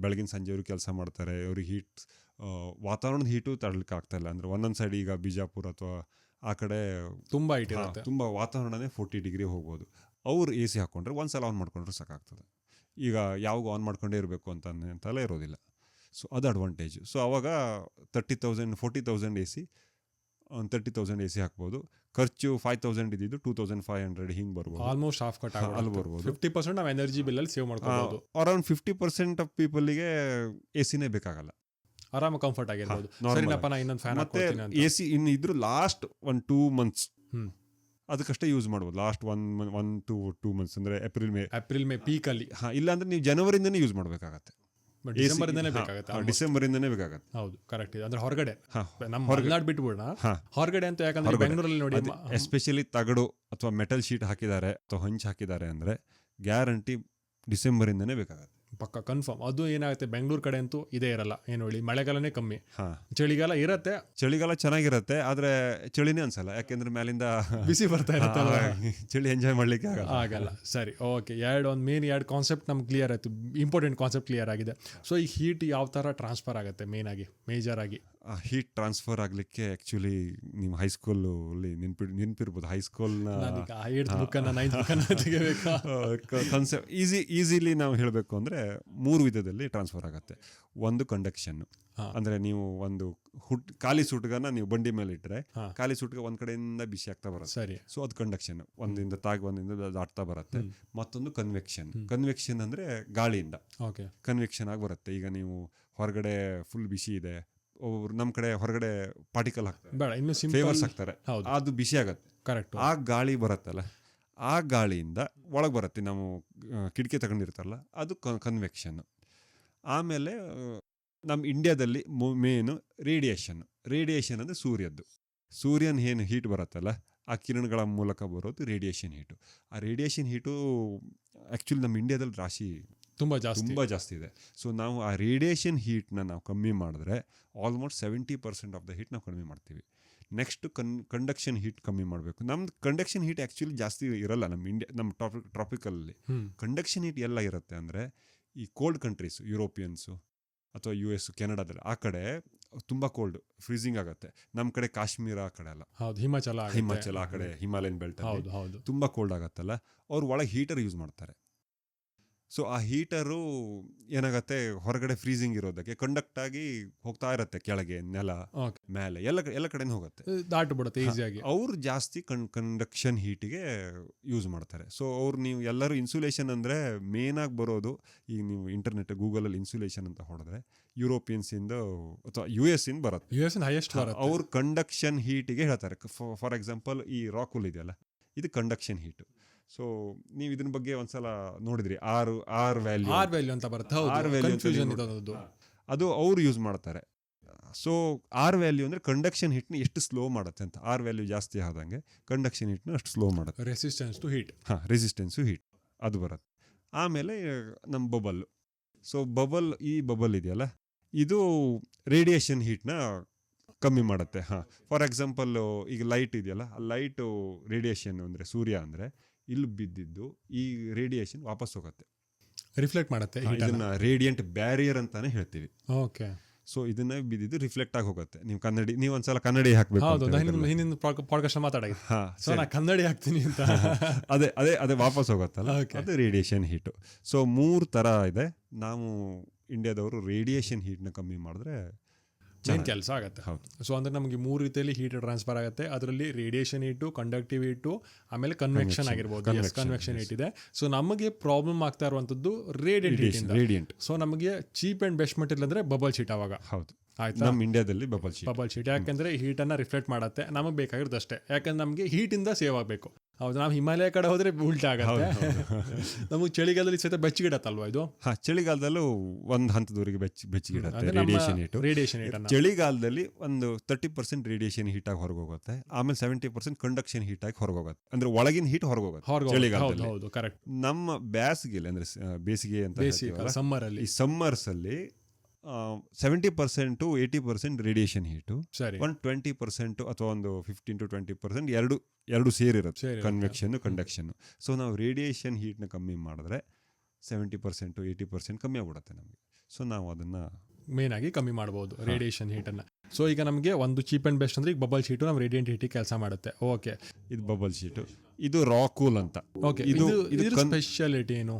ಬೆಳಗಿನ ಸಂಜೆಯವರು ಕೆಲಸ ಮಾಡ್ತಾರೆ, ಅವ್ರಿಗೆ ಹೀಟ್, ವಾತಾವರಣದ ಹೀಟು ತಡಲಿಕ್ಕೆ ಆಗ್ತಾ ಇಲ್ಲ. ಅಂದರೆ ಒಂದೊಂದು ಸೈಡ್ ಈಗ ಬಿಜಾಪುರ ಅಥವಾ ಆ ಕಡೆ ತುಂಬ ಹೀಟ್ ಇರುತ್ತೆ, ತುಂಬ ವಾತಾವರಣನೇ 40 ಡಿಗ್ರಿ ಹೋಗ್ಬೋದು. ಅವ್ರು ಎ ಸಿ ಹಾಕ್ಕೊಂಡ್ರೆ ಒಂದ್ಸಲ ಆನ್ ಮಾಡ್ಕೊಂಡ್ರೆ ಸಾಕಾಗ್ತದೆ. ಈಗ ಯಾವಾಗ ಆನ್ ಮಾಡ್ಕೊಂಡೇ ಇರಬೇಕು ಅಂತೆಲ್ಲ ಇರೋದಿಲ್ಲ. ಸೊ ಅದು ಅಡ್ವಾಂಟೇಜು. ಸೊ ಅವಾಗ 30,000 40,000 ಎ ಸಿ, 30,000 ಎ ಸಿ ಹಾಕ್ಬೋದು. ಖರ್ಚು 5,000 ಇದ್ದಿದ್ದು 2,500 ಹಿಂಗೆ ಬರ್ಬೋದು. ಆಲ್ಮೋಸ್ಟ್ ಹಾಫ್ ಕಟ್ ಅಲ್ಲಿ ಬರ್ಬೋದು. 50% ನಾವು ಎನರ್ಜಿ ಬಿಲ್ಲಲ್ಲಿ ಸೇವ್ ಮಾಡ್ಕೋಬಹುದು. ಅರೌಂಡ್ 50% ಆಫ್ ಪೀಪಲ್ಗೆ ಎ ಸಿನೇ ಬೇಕಾಗಲ್ಲ, ಆರಾಮ ಕಂಫರ್ಟ್ ಆಗಿರ್ಬೋದು. ಸರಿನಪ್ಪ, ನಾ ಇನ್ನೊಂದು ಫ್ಯಾನ್ ಮತ್ತೆ ಎ ಸಿ ಇನ್ನು ಇದ್ರು ಲಾಸ್ಟ್ 1-2 months ಅದಕ್ಕಷ್ಟೇ ಯೂಸ್ ಮಾಡ್ಬೋದು. ಲಾಸ್ಟ್ 1 to 2 months ಅಂದರೆ ಏಪ್ರಿಲ್ ಮೇ ಪೀಕಲ್ಲಿ. ಇಲ್ಲಾಂದ್ರೆ ನೀವು ಜನವರಿಯಿಂದನೇ ಯೂಸ್ ಮಾಡಬೇಕಾಗತ್ತೆ. ಡಿಸೆಂಬರಿಂದನೇ ಬೇಕಾಗುತ್ತೆ. ಹೌದು, ಕರೆಕ್ಟ್ ಇದೆ. ಅಂದ್ರೆ ಹೊರಗಡೆ ನಮ್ಮ ಮಲೆನಾಡು ಬಿಟ್ಬಿಡೋಣ, ಹೊರಗಡೆ ಅಂತ. ಯಾಕಂದ್ರೆ ಬೆಂಗಳೂರಲ್ಲಿ ನೋಡಿ, ಎಸ್ಪೆಷಲಿ ತಗಡು ಅಥವಾ ಮೆಟಲ್ ಶೀಟ್ ಹಾಕಿದ್ದಾರೆ ಅಥವಾ ಹಂಚ್ ಹಾಕಿದ್ದಾರೆ ಅಂದರೆ ಗ್ಯಾರಂಟಿ ಡಿಸೆಂಬರಿಂದನೇ ಬೇಕಾಗುತ್ತೆ, ಪಕ್ಕ ಕನ್ಫರ್ಮ್. ಅದು ಏನಾಗುತ್ತೆ, ಬೆಂಗಳೂರು ಕಡೆ ಅಂತೂ ಇದೇ ಇರಲ್ಲ. ಏನು ಹೇಳಿ, ಮಳೆಗಾಲನೇ ಕಮ್ಮಿ, ಚಳಿಗಾಲ ಇರತ್ತೆ. ಚಳಿಗಾಲ ಚೆನ್ನಾಗಿರುತ್ತೆ, ಆದ್ರೆ ಚಳಿನೇ ಅನ್ಸಲ್ಲ, ಯಾಕೆಂದ್ರೆ ಮೇಲಿಂದ ಬಿಸಿ ಬರ್ತಾ ಇರುತ್ತಲ್ಲ, ಚಳಿ ಎಂಜಾಯ್ ಮಾಡ್ಲಿಕ್ಕೆ ಆಗಲ್ಲ. ಸರಿ, ಓಕೆ. ಎರಡು ಕಾನ್ಸೆಪ್ಟ್ ನಮ್ಗೆ ಕ್ಲಿಯರ್ ಆಯ್ತು, ಇಂಪಾರ್ಟೆಂಟ್ ಕಾನ್ಸೆಪ್ಟ್ ಕ್ಲಿಯರ್ ಆಗಿದೆ. ಸೊ ಈ ಹೀಟ್ ಯಾವ ಥರ ಟ್ರಾನ್ಸ್ಫರ್ ಆಗುತ್ತೆ ಮೇಜರ್ ಆಗಿ? ಹೀಟ್ ಟ್ರಾನ್ಸ್ಫರ್ ಆಗಲಿಕ್ಕೆ ಆ್ಯಕ್ಚುಲಿ ನೀವು ಹೈಸ್ಕೂಲಲ್ಲಿ ನೆನಪಿರ್ಬೋದು. ಹೈಸ್ಕೂಲ್ನ ಕಾನ್ಸೆಪ್ಟ್ ಈಸಿಲಿ ನಾವು ಹೇಳಬೇಕು ಅಂದರೆ 3 ವಿಧದಲ್ಲಿ ಟ್ರಾನ್ಸ್ಫರ್ ಆಗುತ್ತೆ. ಒಂದು ಕಂಡಕ್ಷನ್ನು, ಅಂದರೆ ನೀವು ಒಂದು ಖಾಲಿ ಸುಟ್ಗನ ನೀವು ಬಂಡಿ ಮೇಲೆ ಇಟ್ಟರೆ ಖಾಲಿ ಸುಟ್ಗ ಒಂದ್ ಕಡೆಯಿಂದ ಬಿಸಿ ಆಗ್ತಾ ಬರುತ್ತೆ. ಸರಿ. ಸೊ ಅದು ಕಂಡಕ್ಷನ್, ಒಂದಿಂದ ದಾಟ್ತಾ ಬರುತ್ತೆ. ಮತ್ತೊಂದು ಕನ್ವೆಕ್ಷನ್ ಅಂದರೆ ಗಾಳಿಯಿಂದ ಕನ್ವೆಕ್ಷನ್ ಆಗಿ ಬರುತ್ತೆ. ಈಗ ನೀವು ಹೊರಗಡೆ ಫುಲ್ ಬಿಸಿ ಇದೆ, ನಮ್ಮ ಕಡೆ ಹೊರಗಡೆ ಪಾರ್ಟಿಕಲ್ ಹಾಕ್ತಾರೆ, ಫೇವರ್ಸ್ ಹಾಕ್ತಾರೆ, ಅದು ಬಿಸಿ ಆಗತ್ತೆ. ಕರೆಕ್ಟ್. ಆ ಗಾಳಿ ಬರುತ್ತಲ್ಲ, ಆ ಗಾಳಿಯಿಂದ ಒಳಗೆ ಬರುತ್ತೆ. ನಾವು ಕಿಟಕಿ ತಗೊಂಡಿರ್ತಾರಲ್ಲ, ಅದು ಕನ್ವೆಕ್ಷನ್. ಆಮೇಲೆ ನಮ್ಮ ಇಂಡಿಯಾದಲ್ಲಿ ಮೇನು ರೇಡಿಯೇಷನ್ ಅಂದರೆ ಸೂರ್ಯನ ಏನು ಹೀಟ್ ಬರುತ್ತಲ್ಲ, ಆ ಕಿರಣಗಳ ಮೂಲಕ ಬರೋದು ರೇಡಿಯೇಷನ್ ಹೀಟು. ಆ ರೇಡಿಯೇಷನ್ ಹೀಟು ಆ್ಯಕ್ಚುಲಿ ನಮ್ಮ ಇಂಡಿಯಾದಲ್ಲಿ ರಾಶಿ ತುಂಬ ಜಾಸ್ತಿ ಇದೆ. ಸೊ ನಾವು ಆ ರೇಡಿಯೇಷನ್ ಹೀಟ್ನ ನಾವು ಕಮ್ಮಿ ಮಾಡಿದ್ರೆ ಆಲ್ಮೋಸ್ಟ್ 70% ಆಫ್ ದ ಹೀಟ್ ನಾವು ಕಡಿಮೆ ಮಾಡ್ತೀವಿ. ನೆಕ್ಸ್ಟ್ ಕಂಡಕ್ಷನ್ ಹೀಟ್ ಕಮ್ಮಿ ಮಾಡಬೇಕು. ನಮ್ದು ಕಂಡಕ್ಷನ್ ಹೀಟ್ ಆ್ಯಕ್ಚುಲಿ ಜಾಸ್ತಿ ಇರಲ್ಲ ನಮ್ಮ ಟ್ರಾಪಿಕಲ್ಲಿ. ಕಂಡಕ್ಷನ್ ಹೀಟ್ ಎಲ್ಲ ಇರುತ್ತೆ ಅಂದರೆ ಈ ಕೋಲ್ಡ್ ಕಂಟ್ರೀಸ್, ಯುರೋಪಿಯನ್ಸು ಅಥವಾ US, ಕೆನಡಾದಲ್ಲಿ ಆ ಕಡೆ ತುಂಬ ಕೋಲ್ಡ್, ಫ್ರೀಸಿಂಗ್ ಆಗುತ್ತೆ. ನಮ್ಮ ಕಡೆ ಕಾಶ್ಮೀರ ಆ ಕಡೆ ಅಲ್ಲ, ಹಿಮಾಚಲ ಆ ಕಡೆ ಹಿಮಾಲಯನ್ ಬೆಲ್ಟ್ ತುಂಬ ಕೋಲ್ಡ್ ಆಗುತ್ತಲ್ಲ, ಅವ್ರು ಒಳಗೆ ಹೀಟರ್ ಯೂಸ್ ಮಾಡ್ತಾರೆ. ಸೊ ಆ ಹೀಟರು ಏನಾಗುತ್ತೆ, ಹೊರಗಡೆ ಫ್ರೀಸಿಂಗ್ ಇರೋದಕ್ಕೆ ಕಂಡಕ್ಟ್ ಆಗಿ ಹೋಗ್ತಾ ಇರುತ್ತೆ, ಕೆಳಗೆ ನೆಲ ಮೇಲೆ ಎಲ್ಲ ಕಡೆನೂ ಹೋಗುತ್ತೆ, ದಾಟಬಿಡುತ್ತೆ ಈಸಿಯಾಗಿ. ಅವ್ರು ಜಾಸ್ತಿ ಕಂಡಕ್ಷನ್ ಹೀಟಿಗೆ ಯೂಸ್ ಮಾಡ್ತಾರೆ. ಸೊ ನೀವು ಎಲ್ಲರೂ ಇನ್ಸುಲೇಷನ್ ಅಂದರೆ ಮೇನಾಗಿ ಬರೋದು, ಈಗ ನೀವು ಇಂಟರ್ನೆಟ್ ಗೂಗಲಲ್ಲಿ ಇನ್ಸುಲೇಷನ್ ಅಂತ ಹೊಡೆದ್ರೆ ಯುರೋಪಿಯನ್ಸಿಂದ ಅಥವಾ US ಇಂದ ಬರುತ್ತೆ. ಹೈಯೆಸ್ಟ್ ಅವ್ರು ಕಂಡಕ್ಷನ್ ಹೀಟಿಗೆ ಹೇಳ್ತಾರೆ. ಫಾರ್ ಎಕ್ಸಾಂಪಲ್ ಈ ರಾಕ್ ಉಲ್ ಇದೆಯಲ್ಲ, ಇದು ಕಂಡಕ್ಷನ್ ಹೀಟು. ಸೊ ನೀವು ಇದನ್ನ ಬಗ್ಗೆ ಒಂದ್ಸಲ ನೋಡಿದ್ರಿ, ಆರ್ ವ್ಯಾಲ್ಯೂ ಅಂತ ಬರುತ್ತೆ. ಹೌದು, ಕನ್ಫ್ಯೂಷನ್ ಇದೆ. ಅದು ಅವ್ರು ಯೂಸ್ ಮಾಡ್ತಾರೆ. ಸೊ ಆರ್ ವ್ಯಾಲ್ಯೂ ಅಂದರೆ ಕಂಡಕ್ಷನ್ ಹೀಟ್ನ ಎಷ್ಟು ಸ್ಲೋ ಮಾಡುತ್ತೆ ಅಂತ. ಆರ್ ವ್ಯಾಲ್ಯೂ ಜಾಸ್ತಿ ಆದಂಗೆ ಕಂಡಕ್ಷನ್ ಹೀಟ್ನ ಅಷ್ಟು ಸ್ಲೋ ಮಾಡುತ್ತೆ. Resistance to heat. ಹಾಂ, ರೆಸಿಸ್ಟೆನ್ಸು ಹೀಟ್ ಅದು ಬರುತ್ತೆ. ಆಮೇಲೆ ನಮ್ಮ ಬಬಲ್. ಸೊ ಈ ಬಬಲ್ ಇದೆಯಲ್ಲ, ಇದು ರೇಡಿಯೇಷನ್ ಹೀಟ್ನ ಕಮ್ಮಿ ಮಾಡುತ್ತೆ. ಹಾಂ, ಫಾರ್ ಎಕ್ಸಾಂಪಲ್ ಈಗ ಲೈಟ್ ಇದೆಯಲ್ಲ, ಆ ಲೈಟು ರೇಡಿಯೇಷನ್ ಅಂದರೆ ಸೂರ್ಯ ಅಂದರೆ ಇಲ್ಲಿ ಬಿದ್ದಿದ್ದು ಈ ರೇಡಿಯೇಷನ್ ವಾಪಸ್ ಹೋಗುತ್ತೆ, ರಿಫ್ಲೆಕ್ಟ್ ಮಾಡುತ್ತೆ. ಇದನ್ನ ರೇಡಿಯಂಟ್ ಬ್ಯಾರಿಯರ್ ಅಂತಾನೆ ಹೇಳ್ತೀವಿ. ಓಕೆ. ಸೊ ಇದನ್ನ ಬಿದ್ದಿದ್ದು ರಿಫ್ಲೆಕ್ಟ್ ಆಗಿ ಹೋಗುತ್ತೆ. ನೀವು ಒಂದ್ಸಲ ಕನ್ನಡಿ ಹಾಕ್ಬೇಕು. ಹಿಂದಿನ ಪಾಡ್ಕಾಸ್ಟ್ ಮಾತಾಡಿ, ಸೊ ನಾ ಕನ್ನಡಿ ಹಾಕ್ತೀನಿ ಅಂತ. ಅದೇ ವಾಪಸ್ ಹೋಗುತ್ತಲ್ಲ, ಅದು ರೇಡಿಯೇಷನ್ ಹೀಟು. ಸೊ 3 ಥರ ಇದೆ. ನಾವು ಇಂಡಿಯಾದವರು ರೇಡಿಯೇಷನ್ ಹೀಟ್ನ ಕಮ್ಮಿ ಮಾಡಿದ್ರೆ ಏನು ಕೆಲಸ ಆಗುತ್ತೆ. ಸೊ ಅಂದ್ರೆ ನಮಗೆ 3 ರೀತಿಯಲ್ಲಿ ಹೀಟ್ ಟ್ರಾನ್ಸ್ಫರ್ ಆಗುತ್ತೆ. ಅದರಲ್ಲಿ ರೇಡಿಯೇಷನ್ ಹೀಟು, ಕಂಡಕ್ಟಿವ್ ಹೀಟು, ಆಮೇಲೆ ಕನ್ವೆಕ್ಷನ್ ಆಗಿರ್ಬೋದು. ಕನ್ವೆಕ್ಷನ್ ಹೀಟ್ ಇದೆ. ಸೊ ನಮಗೆ ಪ್ರಾಬ್ಲಮ್ ಆಗ್ತಾ ಇರುವಂತದ್ದು ರೇಡಿಯಂಟ್. ಸೊ ನಮಗೆ ಚೀಪ್ ಅಂಡ್ ಬೆಸ್ಟ್ ಮೆಟೀರಿಯಲ್ ಅಂದ್ರೆ ಬಬಲ್ ಶೀಟ್. ಅವಾಗ ಹೌದು, ಆಯ್ತಾ, ನಮ್ಮ ಇಂಡಿಯಾದಲ್ಲಿ ಬಬಲ್ ಶೀಟ್. ಯಾಕಂದ್ರೆ ಹೀಟ್ ಅನ್ನ ರಿಫ್ಲೆಕ್ಟ್ ಮಾಡುತ್ತೆ. ನಮಗೆ ಬೇಕಾಗಿರೋದು ಅಷ್ಟೇ. ಯಾಕಂದ್ರೆ ನಮಗೆ ಹೀಟ್ ಇಂದ ಸೇವ್ ಆಗಬೇಕು. ಹೌದು, ನಾವು ಹಿಮಾಲಯ ಕಡೆ ಹೋದ್ರೆ ಉಲ್ಟಾ ಆಗುತ್ತೆ. ನಮಗೆ ಚಳಿಗಾಲದಲ್ಲಿ ಸಹಿತ ಬೆಚ್ಚಗಿಡತ್ತಲ್ವಾ ಇದು? ಚಳಿಗಾಲದಲ್ಲೂ ಒಂದು ಹಂತದವರೆಗೆ ಬೆಚ್ಚಗಿಡತ್ತೆ ರೇಡಿಯೇಷನ್ ಹೀಟ್. ಚಳಿಗಾಲದಲ್ಲಿ ಒಂದು 30% ರೇಡಿಯೇಷನ್ ಹೀಟ್ ಆಗಿ ಹೊರಗೆ ಹೋಗುತ್ತೆ. ಆಮೇಲೆ 70% ಕಂಡಕ್ಷನ್ ಹೀಟ್ ಆಗಿ ಹೊರಗೆ ಹೋಗುತ್ತೆ. ಅಂದ್ರೆ ಒಳಗಿನ ಹೀಟ್ ಹೊರಗೆ ಹೋಗುತ್ತೆ ಚಳಿಗಾಲದಲ್ಲಿ. ಕರೆಕ್ಟ್. ನಮ್ಮ ಬೇಸಿಗೆ ಅಂದ್ರೆ ಬೇಸಿಗೆ ಅಂತ ಸಮ್ಮರಲ್ಲಿ, ಈ ಸಮ್ಮರ್ಸ್ ಅಲ್ಲಿ 70% to 80% ರೇಡಿಯೇಷನ್ ಹೀಟು, ಒಂದು 20% ಅಥವಾ ಒಂದು 15 to 20% ಎರಡು ಸೇರಿರುತ್ತೆ, ಕನ್ವೆಕ್ಷನ್ ಕಂಡಕ್ಷನ್. ಸೊ ನಾವು ರೇಡಿಯೇಷನ್ ಹೀಟ್ನ ಕಮ್ಮಿ ಮಾಡಿದ್ರೆ 70% to 80% ಕಮ್ಮಿ ಆಗ್ಬಿಡುತ್ತೆ ನಮಗೆ. ಸೊ ನಾವು ಅದನ್ನ ಮೇನ್ ಆಗಿ ಕಮ್ಮಿ ಮಾಡಬಹುದು ರೇಡಿಯೇಷನ್ ಹೀಟ್ ಅನ್ನ. ಸೊ ಈಗ ನಮಗೆ ಒಂದು ಚೀಪ್ ಅಂಡ್ ಬೆಸ್ಟ್ ಅಂದ್ರೆ ಈಗ ಬಬಲ್ ಶೀಟು ನಮ್ಮ ರೇಡಿಯಂಟ್ ಹೀಟಿಗೆ ಕೆಲಸ ಮಾಡುತ್ತೆ. ಓಕೆ, ಇದು ಬಬಲ್ ಶೀಟು. ಇದು ರಾ ಕೂಲ್ ಅಂತ. ಓಕೆ, ಇದು ಸ್ಪೆಷಾಲಿಟಿ ಏನು?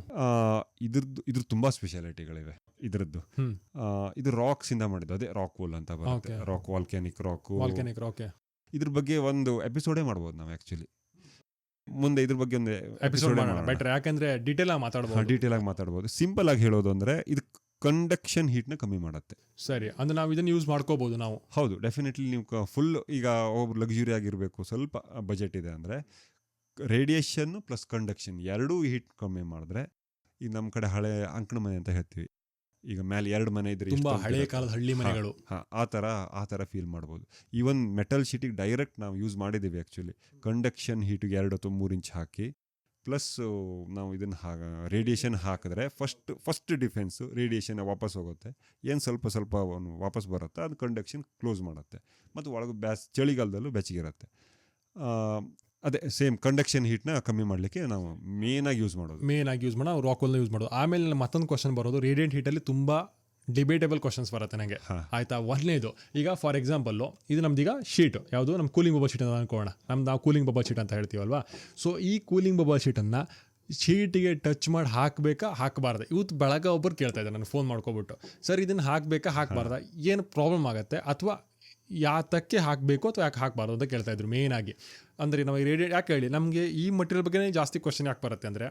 ಇದ್ರ ತುಂಬಾ ಸ್ಪೆಷಾಲಿಟಿಗಳಿವೆ ಇದ್ರದ್ದು. ಇದು ರಾಕ್ಸ್ ಇಂದ ಮಾಡಿದ್ದು, ಅದೇ ರಾಕ್ ಕೂಲ್ ಅಂತ ಬರುತ್ತೆ. Rock volcanic rock. ಇದ್ರ ಬಗ್ಗೆ ಒಂದು ಎಪಿಸೋಡೇ ಮಾಡ್ಬೋದು ನಾವು. ಆಕ್ಚುಲಿ ಮುಂದೆ ಇದ್ರ ಬಗ್ಗೆ ಒಂದು ಎಪಿಸೋಡ್ ಬೆಟರ್, ಯಾಕಂದ್ರೆ ಡೀಟೇಲ್ ಆಗಿ ಮಾತಾಡ್ಬೋದು. ಸಿಂಪಲ್ ಆಗಿ ಹೇಳೋದು ಅಂದ್ರೆ ಇದು ಕಂಡಕ್ಷನ್ ಹೀಟ್ನ ಕಮ್ಮಿ ಮಾಡುತ್ತೆ. ಸರಿ, ಅಂದ್ರೆ ನಾವು ಇದನ್ನ ಯೂಸ್ ಮಾಡ್ಕೋಬಹುದು ನಾವು. ಹೌದು, ಡೆಫಿನೆಟ್ಲಿ. ನೀವು ಫುಲ್ ಈಗ ಲಕ್ಸುರಿ ಆಗಿರಬೇಕು, ಸ್ವಲ್ಪ ಬಜೆಟ್ ಇದೆ ಅಂದರೆ ರೇಡಿಯೇಷನ್ ಪ್ಲಸ್ ಕಂಡಕ್ಷನ್ ಎರಡೂ ಹೀಟ್ ಕಮ್ಮಿ ಮಾಡಿದ್ರೆ, ಈಗ ನಮ್ಮ ಕಡೆ ಹಳೆ ಅಂಕಣ ಮನೆ ಅಂತ ಹೇಳ್ತೀವಿ, ಈಗ ಮೇಲೆ 2 ಮನೆ ಇದ್ರೆ ತುಂಬಾ ಹಳೆ ಕಾಲದ ಹಳ್ಳಿ ಮನೆಗಳು, ಆ ಥರ ಫೀಲ್ ಮಾಡ್ಬೋದು. ಈವನ್ ಮೆಟಲ್ ಶೀಟಿಗೆ ಡೈರೆಕ್ಟ್ ನಾವು ಯೂಸ್ ಮಾಡಿದ್ದೀವಿ ಆ್ಯಕ್ಚುಲಿ. ಕಂಡಕ್ಷನ್ ಹೀಟಿಗೆ 2 ಅಥವಾ 3 ಇಂಚ್ ಹಾಕಿ ಪ್ಲಸ್ ನಾವು ಇದನ್ನು ರೇಡಿಯೇಷನ್ ಹಾಕಿದ್ರೆ ಫಸ್ಟ್ ಡಿಫೆನ್ಸು ರೇಡಿಯೇಷನ್ ವಾಪಸ್ ಹೋಗುತ್ತೆ. ಏನು ಸ್ವಲ್ಪ ವಾಪಸ್ ಬರುತ್ತೆ, ಅದು ಕಂಡಕ್ಷನ್ ಕ್ಲೋಸ್ ಮಾಡುತ್ತೆ. ಮತ್ತು ಒಳಗೆ ಚಳಿಗಾಲದಲ್ಲೂ ಬೆಚ್ಚಗಿರುತ್ತೆ. ಅದೇ ಸೇಮ್ ಕಂಡಕ್ಷನ್ ಹೀಟ್ನ ಕಮ್ಮಿ ಮಾಡಲಿಕ್ಕೆ ನಾವು ಮೇನ್ ಆಗಿ ಯೂಸ್ ಮಾಡೋದು ರಾಕ್ವೆಲ್ನ ಯೂಸ್ ಮಾಡೋದು. ಆಮೇಲೆ ಮತ್ತೊಂದು ಕ್ವಶನ್ ಬರೋದು, ರೇಡಿಯಂಟ್ ಹೀಟಲ್ಲಿ ತುಂಬ ಡಿಬೇಟೇಬಲ್ ಕ್ವಶನ್ಸ್ ಬರುತ್ತೆ ನನಗೆ. ಆಯ್ತಾ, ಒಂದನೇದು, ಈಗ ಫಾರ್ ಎಕ್ಸಾಂಪಲ್ ಇದು ನಮ್ದೀಗ ಶೀಟ್ ಯಾವುದು, ನಮ್ಮ ಕೂಲಿಂಗ್ ಬಬಲ್ ಶೀಟ್ ಅಂತ ಅನ್ಕೋಣ. ನಾವು ಕೂಲಿಂಗ್ ಬಬಲ್ ಶೀಟ್ ಅಂತ ಹೇಳ್ತೀವಲ್ವಾ. ಸೊ ಈ ಕೂಲಿಂಗ್ ಬಬಲ್ ಶೀಟನ್ನು ಶೀಟಿಗೆ ಟಚ್ ಮಾಡಿ ಹಾಕಬಾರ್ದು. ಇವತ್ತು ಬೆಳಗ್ಗೆ ಒಬ್ಬರು ಕೇಳ್ತಾ ಇದ್ದಾರೆ ನನಗೆ ಫೋನ್ ಮಾಡ್ಕೊಬಿಟ್ಟು, ಸರ್ ಇದನ್ನು ಹಾಕಬಾರ್ದ, ಏನು ಪ್ರಾಬ್ಲಮ್ ಆಗುತ್ತೆ, ಅಥವಾ ಯಾತಕ್ಕೆ ಹಾಕಬೇಕು ಅಥವಾ ಯಾಕೆ ಹಾಕಬಾರ್ದು ಅಂತ ಕೇಳ್ತಾ ಇದ್ರು ಮೇನ್ ಆಗಿ. ಅಂದರೆ ನಾವು ರೇಡಿಯೇಟ್ ಯಾಕೆ ಹೇಳಿ, ನಮಗೆ ಈ ಮಟೀರಿಯಲ್ ಬಗ್ಗೆ ಜಾಸ್ತಿ ಕ್ವಶನ್ ಯಾಕೆ ಬರುತ್ತೆ ಅಂದರೆ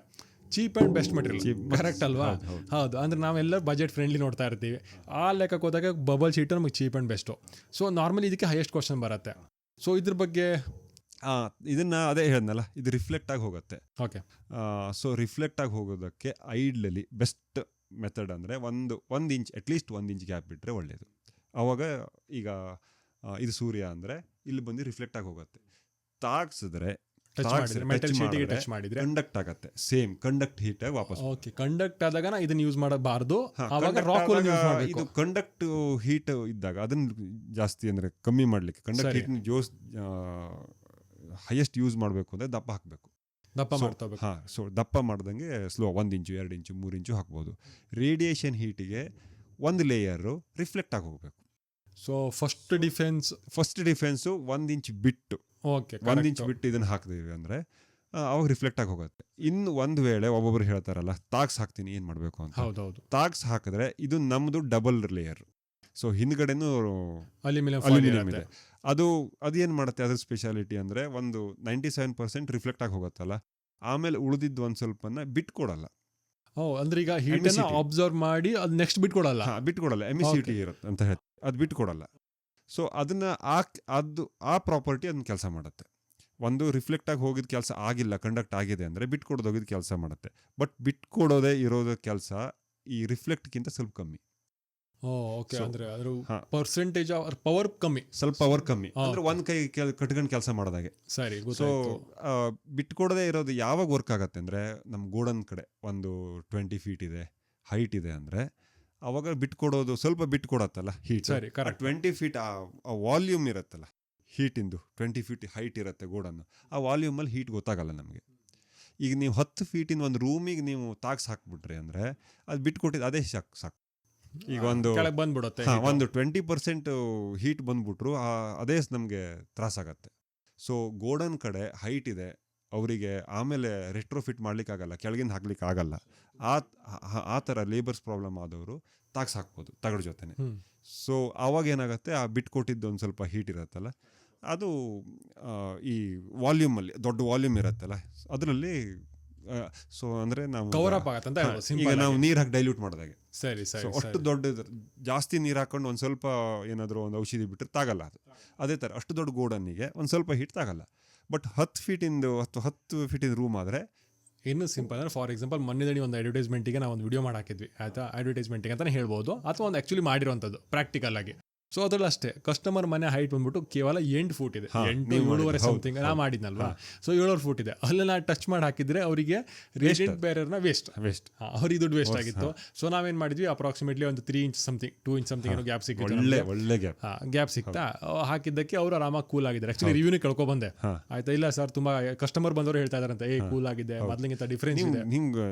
cheap and best material, correct ಅಲ್ವಾ? ಹೌದು, ಅಂದರೆ ನಾವೆಲ್ಲ ಬಜೆಟ್ ಫ್ರೆಂಡ್ಲಿ ನೋಡ್ತಾ ಇರ್ತೀವಿ. ಆ ಲೆಕ್ಕಕ್ಕೆ ಹೋದಾಗ ಬಬಲ್ ಶೀಟು ನಮಗೆ cheap and best. So normally ಇದಕ್ಕೆ ಹೈಯೆಸ್ಟ್ ಕ್ವಶನ್ ಬರುತ್ತೆ. ಸೊ ಇದ್ರ ಬಗ್ಗೆ ಇದನ್ನ ಅದೇ ಹೇಳಿದ್ನಲ್ಲ, ಇದು ರಿಫ್ಲೆಕ್ಟ್ ಆಗಿ ಹೋಗುತ್ತೆ. ಓಕೆ, ಸೊ ರಿಫ್ಲೆಕ್ಟ್ ಆಗಿ ಹೋಗೋದಕ್ಕೆ ಐಡ್ಲಲ್ಲಿ ಬೆಸ್ಟ್ ಮೆಥಡ್ ಅಂದರೆ ಒಂದು ಇಂಚ್, ಅಟ್ಲೀಸ್ಟ್ 1 ಇಂಚ್ ಗ್ಯಾಪ್ ಬಿಟ್ಟರೆ ಒಳ್ಳೆಯದು. ಆವಾಗ ಈಗ ಇದು ಸೂರ್ಯ ಅಂದರೆ ಇಲ್ಲಿ ಬಂದು ರಿಫ್ಲೆಕ್ಟ್ ಆಗಿ ಹೋಗುತ್ತೆ. ತಾಗ್ಸಿದ್ರೆ ಕಂಡಕ್ಟ್ ಆಗುತ್ತೆ, ಸೇಮ್ ಕಂಡಕ್ಟ್ ಹೀಟ್ ಆಗಿ ವಾಪಸ್. ಓಕೆ, ಕಂಡಕ್ಟ್ ಆದಾಗ ಇದನ್ನ ಯೂಸ್ ಮಾಡಬಾರ್ದು. ಇದು ಕಂಡಕ್ಟ್ ಹೀಟ್ ಇದ್ದಾಗ ಅದನ್ನ ಜಾಸ್ತಿ ಅಂದ್ರೆ ಕಮ್ಮಿ ಮಾಡ್ಲಿಕ್ಕೆ ಕಂಡಕ್ಟ್ ಹೀಟ್ ಹೈಯೆಸ್ಟ್ ಯೂಸ್ ಮಾಡಬೇಕು ಅಂದ್ರೆ ದಪ್ಪ ಹಾಕಬೇಕು. ಸೊ ದಪ್ಪ ಮಾಡ್ದಂಗೆ ಸ್ಲೋ 1 ಇಂಚು 2 ಇಂಚು 3 ಇಂಚು ಹಾಕ್ಬೋದು. ರೇಡಿಯೇಷನ್ ಹೀಟಿಗೆ ಒಂದು ಲೇಯರು ರಿಫ್ಲೆಕ್ಟ್ ಆಗಿ ಹೋಗ್ಬೇಕು. ಸೊ ಫಸ್ಟ್ ಡಿಫೆನ್ಸು 1 ಇಂಚ್ ಬಿಟ್ಟು, 1 ಇಂಚ್ ಬಿಟ್ಟು ಇದನ್ನು ಹಾಕಿದೀವಿ ಅಂದರೆ ಅವಾಗ ರಿಫ್ಲೆಕ್ಟ್ ಆಗಿ ಹೋಗುತ್ತೆ. ಇನ್ನು ಒಂದು ವೇಳೆ ಒಬ್ಬೊಬ್ರು ಹೇಳ್ತಾರಲ್ಲ ತಾಗ್ಸ್ ಹಾಕ್ತೀನಿ ಏನು ಮಾಡಬೇಕು ಅಂತ. ಹೌದೌದು, ತಾಗ್ಸ್ ಹಾಕಿದ್ರೆ ಇದು ನಮ್ಮದು ಡಬಲ್ ಲೇಯರ್. ಸೊ ಹಿಂದ್ಗಡೆನೂ ಅಲ್ಯೂಮಿನಿಯಂ ಇದೆ. ಅದು ಏನು ಮಾಡುತ್ತೆ, ಅದ್ರ ಸ್ಪೆಷಾಲಿಟಿ ಅಂದರೆ ಒಂದು 97% ರಿಫ್ಲೆಕ್ಟ್ ಆಗಿ ಹೋಗುತ್ತಲ್ಲ, ಆಮೇಲೆ ಉಳಿದಿದ್ದು ಒಂದು ಸ್ವಲ್ಪನ ಬಿಟ್ಕೊಡಲ್ಲ. ಅಂದ್ರೆ ಈಗ ಹೀಟನ್ನು ಅಬ್ಸರ್ವ್ ಮಾಡಿ ಅದು ನೆಕ್ಸ್ಟ್ ಬಿಟ್ಕೊಡಲ್ಲ. ಎಮಿಸಿಟಿ ಇರುತ್ತೆ ಅಂತ ಹೇಳ್ತೀವಿ, ಅದು ಬಿಟ್ಕೊಡಲ್ಲ. ಸೊ ಅದನ್ನ ಆ ಪ್ರಾಪರ್ಟಿ ಅದನ್ನ ಕೆಲಸ ಮಾಡುತ್ತೆ. ಒಂದು ರಿಫ್ಲೆಕ್ಟ್ ಆಗಿ ಹೋಗಿದ ಕೆಲಸ ಆಗಿಲ್ಲ, ಕಂಡಕ್ಟ್ ಆಗಿದೆ ಅಂದರೆ ಬಿಟ್ಕೊಡೋದು ಹೋಗಿದ ಕೆಲಸ ಮಾಡುತ್ತೆ. ಬಟ್ ಬಿಟ್ಕೊಡೋದೇ ಇರೋದ ಕೆಲಸ ಈ ರಿಫ್ಲೆಕ್ಟ್ಗಿಂತ ಸ್ವಲ್ಪ ಕಮ್ಮಿ. ಓಕೆ, ಅಂದ್ರೆ ಅದ್ರ ಪರ್ಸೆಂಟೇಜ್ ಪವರ್ ಕಮ್ಮಿ, ಸ್ವಲ್ಪ ಪವರ್ ಕಮ್ಮಿ, ಅಂದ್ರೆ ಒಂದ್ ಕೈ ಕಟ್ಕೊಂಡು ಕೆಲಸ ಮಾಡೋದಾಗೆ. ಸರಿ. ಸೊ ಬಿಟ್ಕೊಡದೇ ಇರೋದು ಯಾವಾಗ ವರ್ಕ್ ಆಗತ್ತೆ ಅಂದ್ರೆ ನಮ್ಮ ಗೋಡನ್ ಕಡೆ ಒಂದು 20 ಫೀಟ್ ಇದೆ, ಹೈಟ್ ಇದೆ ಅಂದ್ರೆ ಅವಾಗ ಬಿಟ್ಕೊಡೋದು ಸ್ವಲ್ಪ ಬಿಟ್ಕೊಡತ್ತಲ್ಲ ಹೀಟ್. 20 ಫೀಟ್ ಆ ವಾಲ್ಯೂಮ್ ಇರತ್ತಲ್ಲ ಹೀಟಿಂದು, 20 ಫೀಟ್ ಹೈಟ್ ಇರುತ್ತೆ ಗೋಡನ್ನು, ಆ ವಾಲ್ಯೂಮಲ್ಲಿ ಹೀಟ್ ಗೊತ್ತಾಗಲ್ಲ ನಮಗೆ. ಈಗ ನೀವು 10 ಫೀಟಿನ ಒಂದು ರೂಮಿಗೆ ನೀವು ತಾಗ್ಸ್ ಹಾಕ್ಬಿಟ್ರಿ ಅಂದರೆ ಅದು ಬಿಟ್ಕೊಟ್ಟಿದ್ದು ಅದೇ ಸಾಕು. ಈಗ ಒಂದು 20% ಹೀಟ್ ಬಂದ್ಬಿಟ್ರು ಅದೇ ನಮಗೆ ತ್ರಾಸಾಗತ್ತೆ. ಸೊ ಗೋಡನ್ ಕಡೆ ಹೈಟ್ ಇದೆ ಅವರಿಗೆ, ಆಮೇಲೆ ರೆಟ್ರೋಫಿಟ್ ಮಾಡ್ಲಿಕ್ಕಾಗಲ್ಲ, ಕೆಳಗಿಂದ ಹಾಕ್ಲಿಕ್ಕೆ ಆಗಲ್ಲ, ಆ ಥರ ಲೇಬರ್ಸ್ ಪ್ರಾಬ್ಲಮ್ ಆದವರು ತಾಗ್ಸ್ ಹಾಕ್ಬೋದು ತಗಡ ಜೊತೆನೆ. ಸೊ ಆವಾಗ ಏನಾಗುತ್ತೆ, ಆ ಬಿಟ್ಕೊಟ್ಟಿದ್ದು ಒಂದು ಸ್ವಲ್ಪ ಹೀಟ್ ಇರುತ್ತಲ್ಲ ಅದು ಈ ವಾಲ್ಯೂಮಲ್ಲಿ ದೊಡ್ಡ ವಾಲ್ಯೂಮ್ ಇರುತ್ತಲ್ಲ ಅದರಲ್ಲಿ ಸೊ ಅಂದರೆ ನಾವು ಈಗ ನಾವು ನೀರು ಹಾಕಿ ಡೈಲ್ಯೂಟ್ ಮಾಡಿದಾಗೆ. ಸರಿ ಸರಿ. ಅಷ್ಟು ದೊಡ್ಡ ಜಾಸ್ತಿ ನೀರು ಹಾಕೊಂಡು ಒಂದು ಸ್ವಲ್ಪ ಏನಾದರೂ ಒಂದು ಔಷಧಿ ಬಿಟ್ಟರೆ ತಾಗಲ್ಲ ಅದು. ಅದೇ ಥರ ಅಷ್ಟು ದೊಡ್ಡ ಗೋಡನ್ನಿಗೆ ಒಂದು ಸ್ವಲ್ಪ ಹೀಟ್ ತಾಗಲ್ಲ. ಬಟ್ 10 ಫೀಟಿಂದು ರೂಮ್ ಆದರೆ ಇನ್ನು ಸಿಂಪಲ್. ಅಂದರೆ ಫಾರ್ ಎಕ್ಸಾಂಪಲ್ ಮೊನ್ನೆ ಒಂದು ಅಡ್ವರ್ಟೈಸ್ಮೆಂಟಿಗೆ ನಾವು ಒಂದು ವಿಡಿಯೋ ಮಾಡಾಕಿದ್ವಿ ಆಯಿತಾ, ಅಡ್ವರ್ಟೈಸ್ಮೆಂಟಿಗೆ ಅಂತಲೇ ಹೇಳ್ಬೋದು, ಅಥವಾ ಒಂದು ಆ್ಯಕ್ಚುಲಿ ಮಾಡಿರೋವಂಥದ್ದು ಪ್ರಾಕ್ಟಿಕಲ್ ಆಗಿ. ಸೊ ಅದ್ರಲ್ಲಿ ಅಷ್ಟೇ ಕಸ್ಟಮರ್ ಮನೆ ಹೈಟ್ ಬಂದ್ಬಿಟ್ಟು ಕೇವಲ 8 ಫೂಟ್ ಇದೆ, 7.5 ಸಮಥಿಂಗ್ ನಾ ಮಾಡಿದ್ನಲ್ವಾ. ಸೊ 7 ಫೂಟ್ ಇದೆ, ಅಲ್ಲಿ ನಾ ಟಚ್ ಮಾಡಿ ಹಾಕಿದ್ರೆ ಅವರಿಗೆ ರೇಡಿಯಂಟ್ ಬ್ಯಾರಿಯರ್ನ ವೇಸ್ಟ್ ಅವ್ರಿಗೆ ದುಡ್ಡು ವೇಸ್ಟ್ ಆಗಿತ್ತು. ಸೊ ನಾವೇನು ಮಾಡಿದ್ವಿ, ಅಪ್ರಾಕ್ಸಿಮೇಟ್ಲಿ ಒಂದು 3 ಇಂಚ್ ಸಮಥಿಂಗ್ 2 ಇಂಚ್ ಸಮಥಿಂಗ್ ಏನೋ ಗ್ಯಾಪ್ ಸಿಕ್ಕಿತ್ತು, ಒಳ್ಳೆ ಗ್ಯಾಪ್ ಸಿಕ್ತಾ ಹಾಕಿದ್ದಕ್ಕೆ ಅವರು ಆರಾಮಾಗಿ ಕೂಲ್ ಆಗಿದ್ದಾರೆ. ಆಕ್ಚುಲಿ ರಿವ್ಯೂನೇ ಕೇಳ್ಕೊಬಂದೆ, ಆಯ್ತಾ, ಇಲ್ಲ ಸರ್ ತುಂಬಾ ಕಸ್ಟಮರ್ ಬಂದವರು ಹೇಳ್ತಾ ಇದಾರಂತೆ ಕೂಲ್ ಆಗಿದೆ, ಮೊದಲಿಗಿಂತ ಡಿಫ್ರೆನ್ಸ್ ಇದೆ. ಹಿಂಗೆ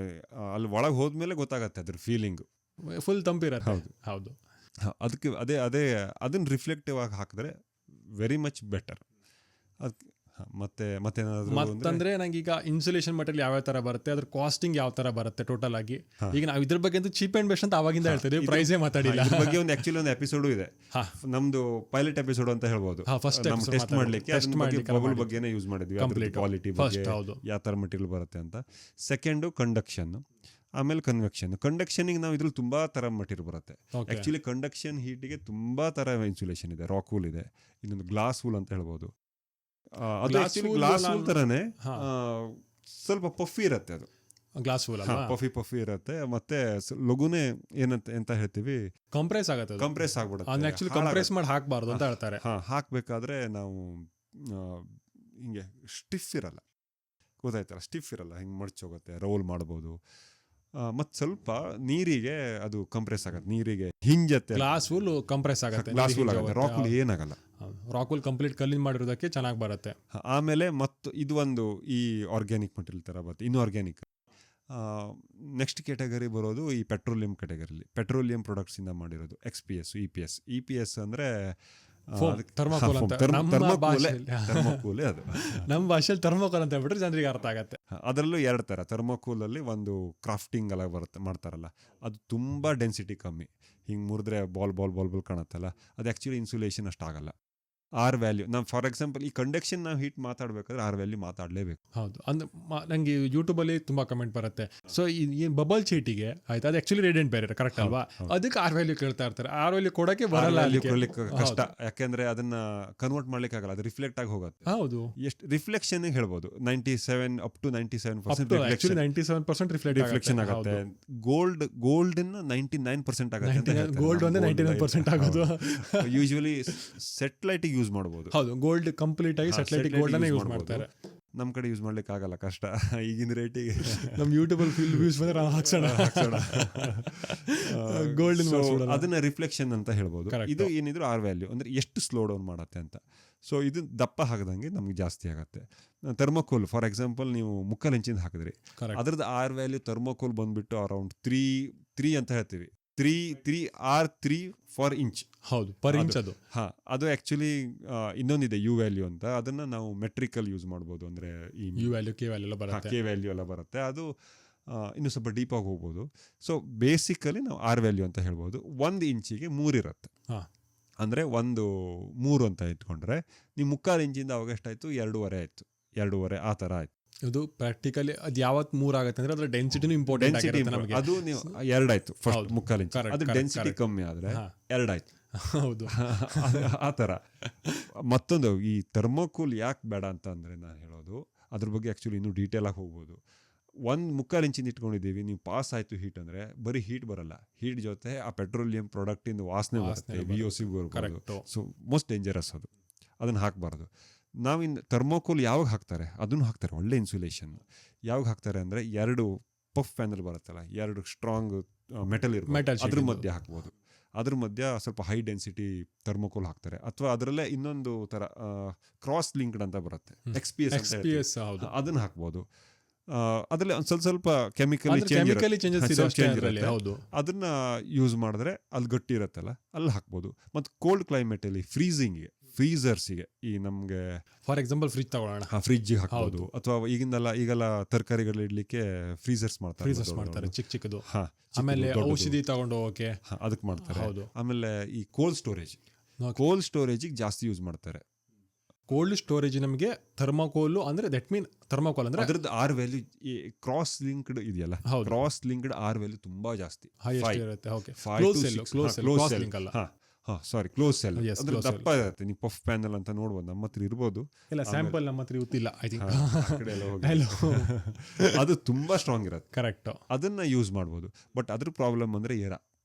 ಅಲ್ಲಿ ಒಳಗೆ ಹೋದ್ಮೇಲೆ ಗೊತ್ತಾಗತ್ತೆ ಅದ್ರ ಫೀಲಿಂಗ್, ಫುಲ್ ತಂಪಿರತ್ತೆ. ಹೌದು, ಅದಕ್ಕೆ ಅದನ್ನ ರಿಫ್ಲೆಕ್ಟಿವ್ ಆಗಿ ಹಾಕಿದ್ರೆ ವೆರಿ ಮಚ್ ಬೆಟರ್. ಮತ್ತಂದ್ರೆ ನಂಗೆ ಈಗ ಇನ್ಸುಲೇಷನ್ ಮಟೀರಿಯಲ್ ಯಾವ ತರ ಬರುತ್ತೆ, ಅದ್ರ ಕಾಸ್ಟಿಂಗ್ ಯಾವ ತರ ಬರುತ್ತೆ ಟೋಟಲ್ ಆಗಿ. ಈಗ ನಾವು ಇದ್ರ ಬಗ್ಗೆ ಅಂತೂ ಚೀಪ್ ಅಂಡ್ ಬೆಸ್ಟ್ ಅಂತ ಅವಾಗಿಂದ ಹೇಳ್ತೀವಿ, ಪ್ರೈಸೇ ಮಾತಾಡಿಲ್ಲ. ಇದ್ರ ಬಗ್ಗೆ ಆಕ್ಚುಲಿ ಒಂದು ಎಪಿಸೋಡು ಇದೆ, ನಮ್ದು ಪೈಲಟ್ ಎಪಿಸೋಡ್ ಅಂತ ಹೇಳ್ಬೋದು. ಟೆಸ್ಟ್ ಮಾಡ್ಲಿಕ್ಕೆ ಬಬಲ್ ಬಗ್ಗೆನೇ ಯೂಸ್ ಮಾಡಿದ್ವಿ, ಕ್ವಾಲಿಟಿ ಬಗ್ಗೆ ಯಾವ ತರ ಮಟೀರಿಯಲ್ ಬರುತ್ತೆ ಅಂತ. ಸೆಕೆಂಡು ಕಂಡಕ್ಷನ್, ಆಮೇಲೆ ಕಂಡಕ್ಷನ್ಗೆ ನಾವು ಇದ್ರಲ್ಲಿ ತುಂಬಾ ತರ ಮಟೀರಿಯಲ್ ಬರುತ್ತೆ. ಆಕ್ಚುಲಿ ಕಂಡಕ್ಷನ್ ಹೀಟಿಗೆ ತುಂಬಾ ತರ ಇನ್ಸುಲೇಷನ್ ಇದೆ. ರಾಕ್ ವೂಲ್ ಇದೆ, ಇನ್ನೊಂದು ಗ್ಲಾಸ್ ವೂಲ್ ಅಂತ ಹೇಳ್ಬೋದು. ಅದು ಆಕ್ಚುಲಿ ಗ್ಲಾಸ್ ವೂಲ್ ತರನೇ ಸ್ವಲ್ಪ ಪಫಿ ಇರುತ್ತೆ, ಅದು ಗ್ಲಾಸ್ ವೂಲ್ ಪಫಿ ಇರುತ್ತೆ. ಮತ್ತೆ ಲಘುನೇ ಎಂತ ಹೇಳ್ತೀವಿ, ಕಂಪ್ರೆಸ್ ಆಗ್ಬಿಡುತ್ತೆ. ಆಕ್ಚುಲಿ ಕಂಪ್ರೆಸ್ ಮಾಡಿ ಹಾಕಬಾರ್ದು ಅಂತ ಹೇಳ್ತಾರೆ. ಹಾಕ್ಬೇಕಾದ್ರೆ ನಾವು ಹಿಂಗೆ ಸ್ಟಿಫ್ ಇರಲ್ಲ, ಗೊತ್ತಾಯ್ತಲ್ಲ, ಸ್ಟಿಫ್ ಇರಲ್ಲ, ಹಿಂಗೆ ಮಡ್ಚೋಗುತ್ತೆ, ರೋಲ್ ಮಾಡ್ಬೋದು. ಮತ್ತು ಸ್ವಲ್ಪ ನೀರಿಗೆ ಅದು ಕಂಪ್ರೆಸ್ ಆಗುತ್ತೆ, ನೀರಿಗೆ ಹಿಂಜತ್ತೆ. ಗ್ಲಾಸ್ ವೂಲ್ ಕಂಪ್ರೆಸ್ ಆಗುತ್ತೆ, ರಾಕ್ ವೂಲ್ ಏನಾಗಲ್ಲ. ರಾಕ್ ವೂಲ್ ಕಂಪ್ಲೀಟ್ ಕಲ್ಲಿಂದ ಮಾಡಿರೋದಕ್ಕೆ ಚೆನ್ನಾಗಿ ಬರುತ್ತೆ. ಆಮೇಲೆ ಮತ್ತು ಇದು ಒಂದು ಈ ಆರ್ಗ್ಯಾನಿಕ್ ಮಟೀರಿಯಲ್ ಥರ ಬರುತ್ತೆ, ಇನ್ಆರ್ಗ್ಯಾನಿಕ್. ನೆಕ್ಸ್ಟ್ ಕ್ಯಾಟಗರಿ ಬರೋದು ಈ ಪೆಟ್ರೋಲಿಯಂ ಕ್ಯಾಟಗರಿಲಿ, ಪೆಟ್ರೋಲಿಯಂ ಪ್ರಾಡಕ್ಟ್ಸಿಂದ ಮಾಡಿರೋದು XPS, EPS ಅಂದರೆ ಥರ್ಮೋಕೋಲ್ ಅಂತ ನಮ್ಮ ಭಾಷೆಯಲ್ಲಿ ಥರ್ಮೋಕೋಲ್ ಅಂತ ಹೇಳ್ಬಿಟ್ರೆ ಜನರಿಗೆ ಅರ್ಥ ಆಗತ್ತೆ. ಅದರಲ್ಲೂ 2 ಥರ. ಥರ್ಮೋಕೋಲಲ್ಲಿ ಒಂದು ಕ್ರಾಫ್ಟಿಂಗ್ ಎಲ್ಲ ಮಾಡ್ತಾರಲ್ಲ, ಅದು ತುಂಬ ಡೆನ್ಸಿಟಿ ಕಮ್ಮಿ, ಹಿಂಗೆ ಮುರಿದ್ರೆ ಬಾಲ್ ಕಾಣತ್ತಲ್ಲ, ಅದು ಆ್ಯಕ್ಚುಲಿ ಇನ್ಸುಲೇಷನ್ ಅಷ್ಟಾಗಲ್ಲ. R ವ್ಯಾಲ್ಯೂ ನಾವು ಫಾರ್ ಎಕ್ಸಾಂಪಲ್ ಈ ಕಂಡಕ್ಷನ್ ನಾವು ಹೀಟ್ ಮಾತಾಡ್ಬೇಕಾದ್ರೆ R ವ್ಯಾಲ್ಯೂ ಮಾತಾಡಲೇಬೇಕು. ಹೌದು, ಅಂದ್ರೆ ನಂಗೆ ಯೂಟ್ಯೂಬಲ್ಲಿ ತುಂಬ ಕಮೆಂಟ್ ಬರುತ್ತೆ. ಸೊ ಈ ಬಬಲ್ ಚೀಟಿಗೆ ಆಯ್ತು, ಅದು ಆಕ್ಚುಲಿ ರೇಡಿಯಂಟ್ ಬೇರೆ ಕರೆಕ್ಟ್ ಅಲ್ವಾ, ಅದಕ್ಕೆ R ವ್ಯಾಲ್ಯೂ ಕೇಳ್ತಾ ಇರ್ತಾರೆ. R ವ್ಯಾಲ್ಯೂ ಕೊಡೋಕೆ ಬರಲ್ಲ, ಕಷ್ಟ, ಯಾಕೆಂದ್ರೆ ಅದನ್ನ ಕನ್ವರ್ಟ್ ಮಾಡ್ಲಿಕ್ಕೆ ಆಗಲ್ಲ, ಅದು ರಿಫ್ಲೆಕ್ಟ್ ಆಗಿ ಹೋಗುತ್ತೆ. ಹೌದು, ಎಷ್ಟು ರಿಫ್ಲೆಕ್ಷನ್ ಹೇಳ್ಬೋದು, 97 ಅಪ್ ಟು 97% ರಿಫ್ಲೆಕ್ಷನ್ ಆಗುತ್ತೆ. ಗೋಲ್ಡ್ 99% ಆಗುತ್ತೆ, ಗೋಲ್ಡ್ ಒಂದೇ 99% ಆಗೋದು. ಯೂಶುವಲಿ ಸೆಟಲೈಟ್ ಯೂಸ್ ಮಾಡಬಹುದು. ಹೌದು, ಗೋಲ್ಡ್ ಕಂಪ್ಲೀಟ್ ಆಗಿ ಸ್ಯಾಟಲೈಟ್ ಗೋಲ್ಡ್ ಅನ್ನು ಯೂಸ್ ಮಾಡ್ತಾರೆ. ನಮ್ಮ ಕಡೆ ಯೂಸ್ ಮಾಡ್ಲಿಕ್ಕೆ ಆಗಲ್ಲ, ಕಷ್ಟ ಈಗಿನ ರೇಟಿಗೆ. ನಮ್ಮ ಯೂಟ್ಯೂಬಲ್ಲಿ ಫಿಲ್ ವ್ಯೂಸ್ ಬಂದ್ರೆ ಹಾಕ್ಸೋಣ ಗೋಲ್ಡ್. ಅದನ್ನ ರಿಫ್ಲೆಕ್ಷನ್ ಅಂತ ಹೇಳ್ಬೋದು. ಇದು ಏನಿದ್ರು R ವ್ಯಾಲ್ಯೂ ಅಂದ್ರೆ ಎಷ್ಟು ಸ್ಲೋ ಡೌನ್ ಮಾಡುತ್ತೆ ಅಂತ. ಸೊ ಇದು ದಪ್ಪ ಹಾಕದಂಗೆ ನಮ್ಗೆ ಜಾಸ್ತಿ ಆಗುತ್ತೆ. ಥರ್ಮೋಕೋಲ್ ಫಾರ್ ಎಕ್ಸಾಂಪಲ್ ನೀವು 3 ಇಂಚಿಂದ ಹಾಕಿದ್ರಿ, ಅದ್ರದ್ದು R ವ್ಯಾಲ್ಯೂ ಥರ್ಮೋಕೋಲ್ ಬಂದ್ಬಿಟ್ಟು ಅರೌಂಡ್ 3 ಅಂತ ಹೇಳ್ತೀವಿ. 3 ಫಾರ್ ಇಂಚ್. ಹೌದು, ಪರ್ ಇಂಚ್. ಅದು ಆಕ್ಚುಲಿ ಇನ್ನೊಂದಿದೆ U ವ್ಯಾಲ್ಯೂ ಅಂತ, ಅದನ್ನ ನಾವು ಮೆಟ್ರಿಕಲ್ ಯೂಸ್ ಮಾಡ್ಬೋದು. ಅಂದ್ರೆ ಈ U ವ್ಯಾಲ್ಯೂ, K ವ್ಯಾಲ್ಯೂ ಎಲ್ಲ ಬರುತ್ತೆ. ಅದು ಇನ್ನು ಸ್ವಲ್ಪ ಡೀಪ್ ಆಗಿ ಹೋಗ್ಬೋದು. ಸೊ ಬೇಸಿಕಲಿ ನಾವು R ವ್ಯಾಲ್ಯೂ ಅಂತ ಹೇಳ್ಬೋದು. 1 ಇಂಚಿಗೆ 3 ಇರುತ್ತೆ. ಅಂದ್ರೆ 3 ಅಂತ ಇಟ್ಕೊಂಡ್ರೆ ನೀವು 3/4 ಇಂಚಿಂದ ಅವಾಗ ಎಷ್ಟಾಯ್ತು, 2.5 ಆಯ್ತು, 2.5 ಆ ತರ ಆಯ್ತು. ಇದು ಪ್ರಾಕ್ಟಿಕಲಿ ಅದು ಯಾವತ್ತು 3 ಆಗುತ್ತೆ ಅಂದ್ರೆ ಅದರ ಡೆನ್ಸಿಟಿನೂ ಇಂಪಾರ್ಟೆಂಟ್ ಆಗಿರುತ್ತೆ ನಮಗೆ. ಅದು ನೀವು 2 ಆಯ್ತು ಫಸ್ಟ್ 3/4 ಇಂಚ್, ಅದು ಡೆನ್ಸಿಟಿ ಕಮ್ಮಿ ಆದ್ರೆ 2 ಆಯ್ತು. ಹೌದು. ಆ ಥರ. ಮತ್ತೊಂದು ಈ ಥರ್ಮೋಕೂಲ್ ಯಾಕೆ ಬೇಡ ಅಂತ ಅಂದರೆ ನಾನು ಹೇಳೋದು, ಅದ್ರ ಬಗ್ಗೆ ಆ್ಯಕ್ಚುಲಿ ಇನ್ನೂ ಡೀಟೇಲಾಗಿ ಹೋಗ್ಬೋದು. 1.25 ಇಂಚಿಂದ ಇಟ್ಕೊಂಡಿದ್ದೀವಿ, ನೀವು ಪಾಸ್ ಆಯಿತು ಹೀಟ್ ಅಂದರೆ ಬರೀ ಹೀಟ್ ಬರಲ್ಲ, ಹೀಟ್ ಜೊತೆ ಆ ಪೆಟ್ರೋಲಿಯಂ ಪ್ರಾಡಕ್ಟಿಂದ ವಾಸನೆ ಬರುತ್ತೆ, VOC ಬರ್ಬೋದು. ಸೊ ಮೋಸ್ಟ್ ಡೇಂಜರಸ್ ಅದು, ಅದನ್ನು ಹಾಕಬಾರ್ದು. ನಾವಿನ್ನು ಥರ್ಮೋಕೋಲ್ ಯಾವಾಗ ಹಾಕ್ತಾರೆ, ಅದನ್ನು ಹಾಕ್ತಾರೆ, ಒಳ್ಳೆ ಇನ್ಸುಲೇಷನ್. ಯಾವಾಗ ಹಾಕ್ತಾರೆ ಅಂದರೆ 2 ಪಫ್ ಪ್ಯಾನಲ್ ಬರುತ್ತಲ್ಲ, 2 ಸ್ಟ್ರಾಂಗ್ ಮೆಟಲ್ ಇರ್ಬೋದು, ಅದ್ರ ಮಧ್ಯೆ ಹಾಕ್ಬೋದು. ಅದ್ರ ಮಧ್ಯ ಸ್ವಲ್ಪ ಹೈ ಡೆನ್ಸಿಟಿ ಥರ್ಮೋಕೋಲ್ ಹಾಕ್ತಾರೆ. ಅಥವಾ ಅದರಲ್ಲೇ ಇನ್ನೊಂದು ಥರ ಕ್ರಾಸ್ ಲಿಂಕ್ಡ್ ಅಂತ ಬರುತ್ತೆ, XPS ಅದನ್ನು ಹಾಕ್ಬೋದು. ಅದರಲ್ಲಿ ಒಂದು ಸ್ವಲ್ಪ ಕೆಮಿಕಲಿ ಚೇಂಜಸ್ ಇರುತ್ತೆ, ಅದನ್ನ ಯೂಸ್ ಮಾಡಿದ್ರೆ ಅಲ್ಲಿ ಗಟ್ಟಿ ಇರುತ್ತಲ್ಲ ಅಲ್ಲಿ ಹಾಕ್ಬೋದು. ಮತ್ತು ಕೋಲ್ಡ್ ಕ್ಲೈಮೇಟಲ್ಲಿ ಫ್ರೀಸರ್ಸಿಗೆ ಈ ನಮಗೆ ಫಾರ್ ಎಕ್ಸಾಂಪಲ್ ಫ್ರಿಜ್ ತಗೊಳ್ಳೋಣ, ಫ್ರಿಜ್ಜಿಗೆ ಹಾಕ್ಬೋದು. ಅಥವಾ ಈಗೆಲ್ಲ ತರಕಾರಿಗಳು ಇಡ್ಲಿಕ್ಕೆ ಫ್ರೀಸರ್ಸ್ ಮಾಡ್ತಾರೆ ಚಿಕ್ಕದು. ಆಮೇಲೆ ಔಷಧಿ ತಗೊಂಡು ಹೋಗೋಕೆ ಅದಕ್ಕೆ ಮಾಡ್ತಾರೆ. ಆಮೇಲೆ ಈ ಕೋಲ್ಡ್ ಸ್ಟೋರೇಜಿಗೆ ಜಾಸ್ತಿ ಯೂಸ್ ಮಾಡ್ತಾರೆ. ಕೋಲ್ಡ್ ಸ್ಟೋರೇಜ್ ನಮಗೆ ಥರ್ಮೋಕೋಲ್ ಅಂದ್ರೆ ದಟ್ ಮೀನ್ ಥರ್ಮೋಕೋಲ್ ಅಂದ್ರೆ ಅದ್ರದ್ದು R ವ್ಯಾಲ್ಯೂ ಕ್ರಾಸ್ ಲಿಂಕ್ಡ್ ಇದೆಯಲ್ಲ, ಕ್ರಾಸ್ ಲಿಂಕ್ಡ್ R ವ್ಯಾಲ್ಯೂ ತುಂಬಾ ಜಾಸ್ತಿ ಇರುತ್ತೆ. ಓಕೆ, ಕ್ಲೋಸ್ ಸೆಲ್ ಅಂದ್ರೆ ದಪ್ಪ ಇರುತ್ತೆ. ನೀವು ಪಫ್ ಪ್ಯಾನಲ್ ಅಂತ ನೋಡ್ಬೋದು, ನಮ್ಮ ಹತ್ರ ಇರ್ಬೋದು, ಇಲ್ಲ ಸ್ಯಾಂಪಲ್ ನಮ್ಮ ಹತ್ರ ಗೊತ್ತಿಲ್ಲ, ಐ ಥಿಂಕ್ ಅದು ತುಂಬಾ ಸ್ಟ್ರಾಂಗ್ ಇರುತ್ತೆ. ಕರೆಕ್ಟ್, ಅದನ್ನ ಯೂಸ್ ಮಾಡ್ಬೋದು. ಬಟ್ ಅದ್ರ ಪ್ರಾಬ್ಲಮ್ ಅಂದ್ರೆ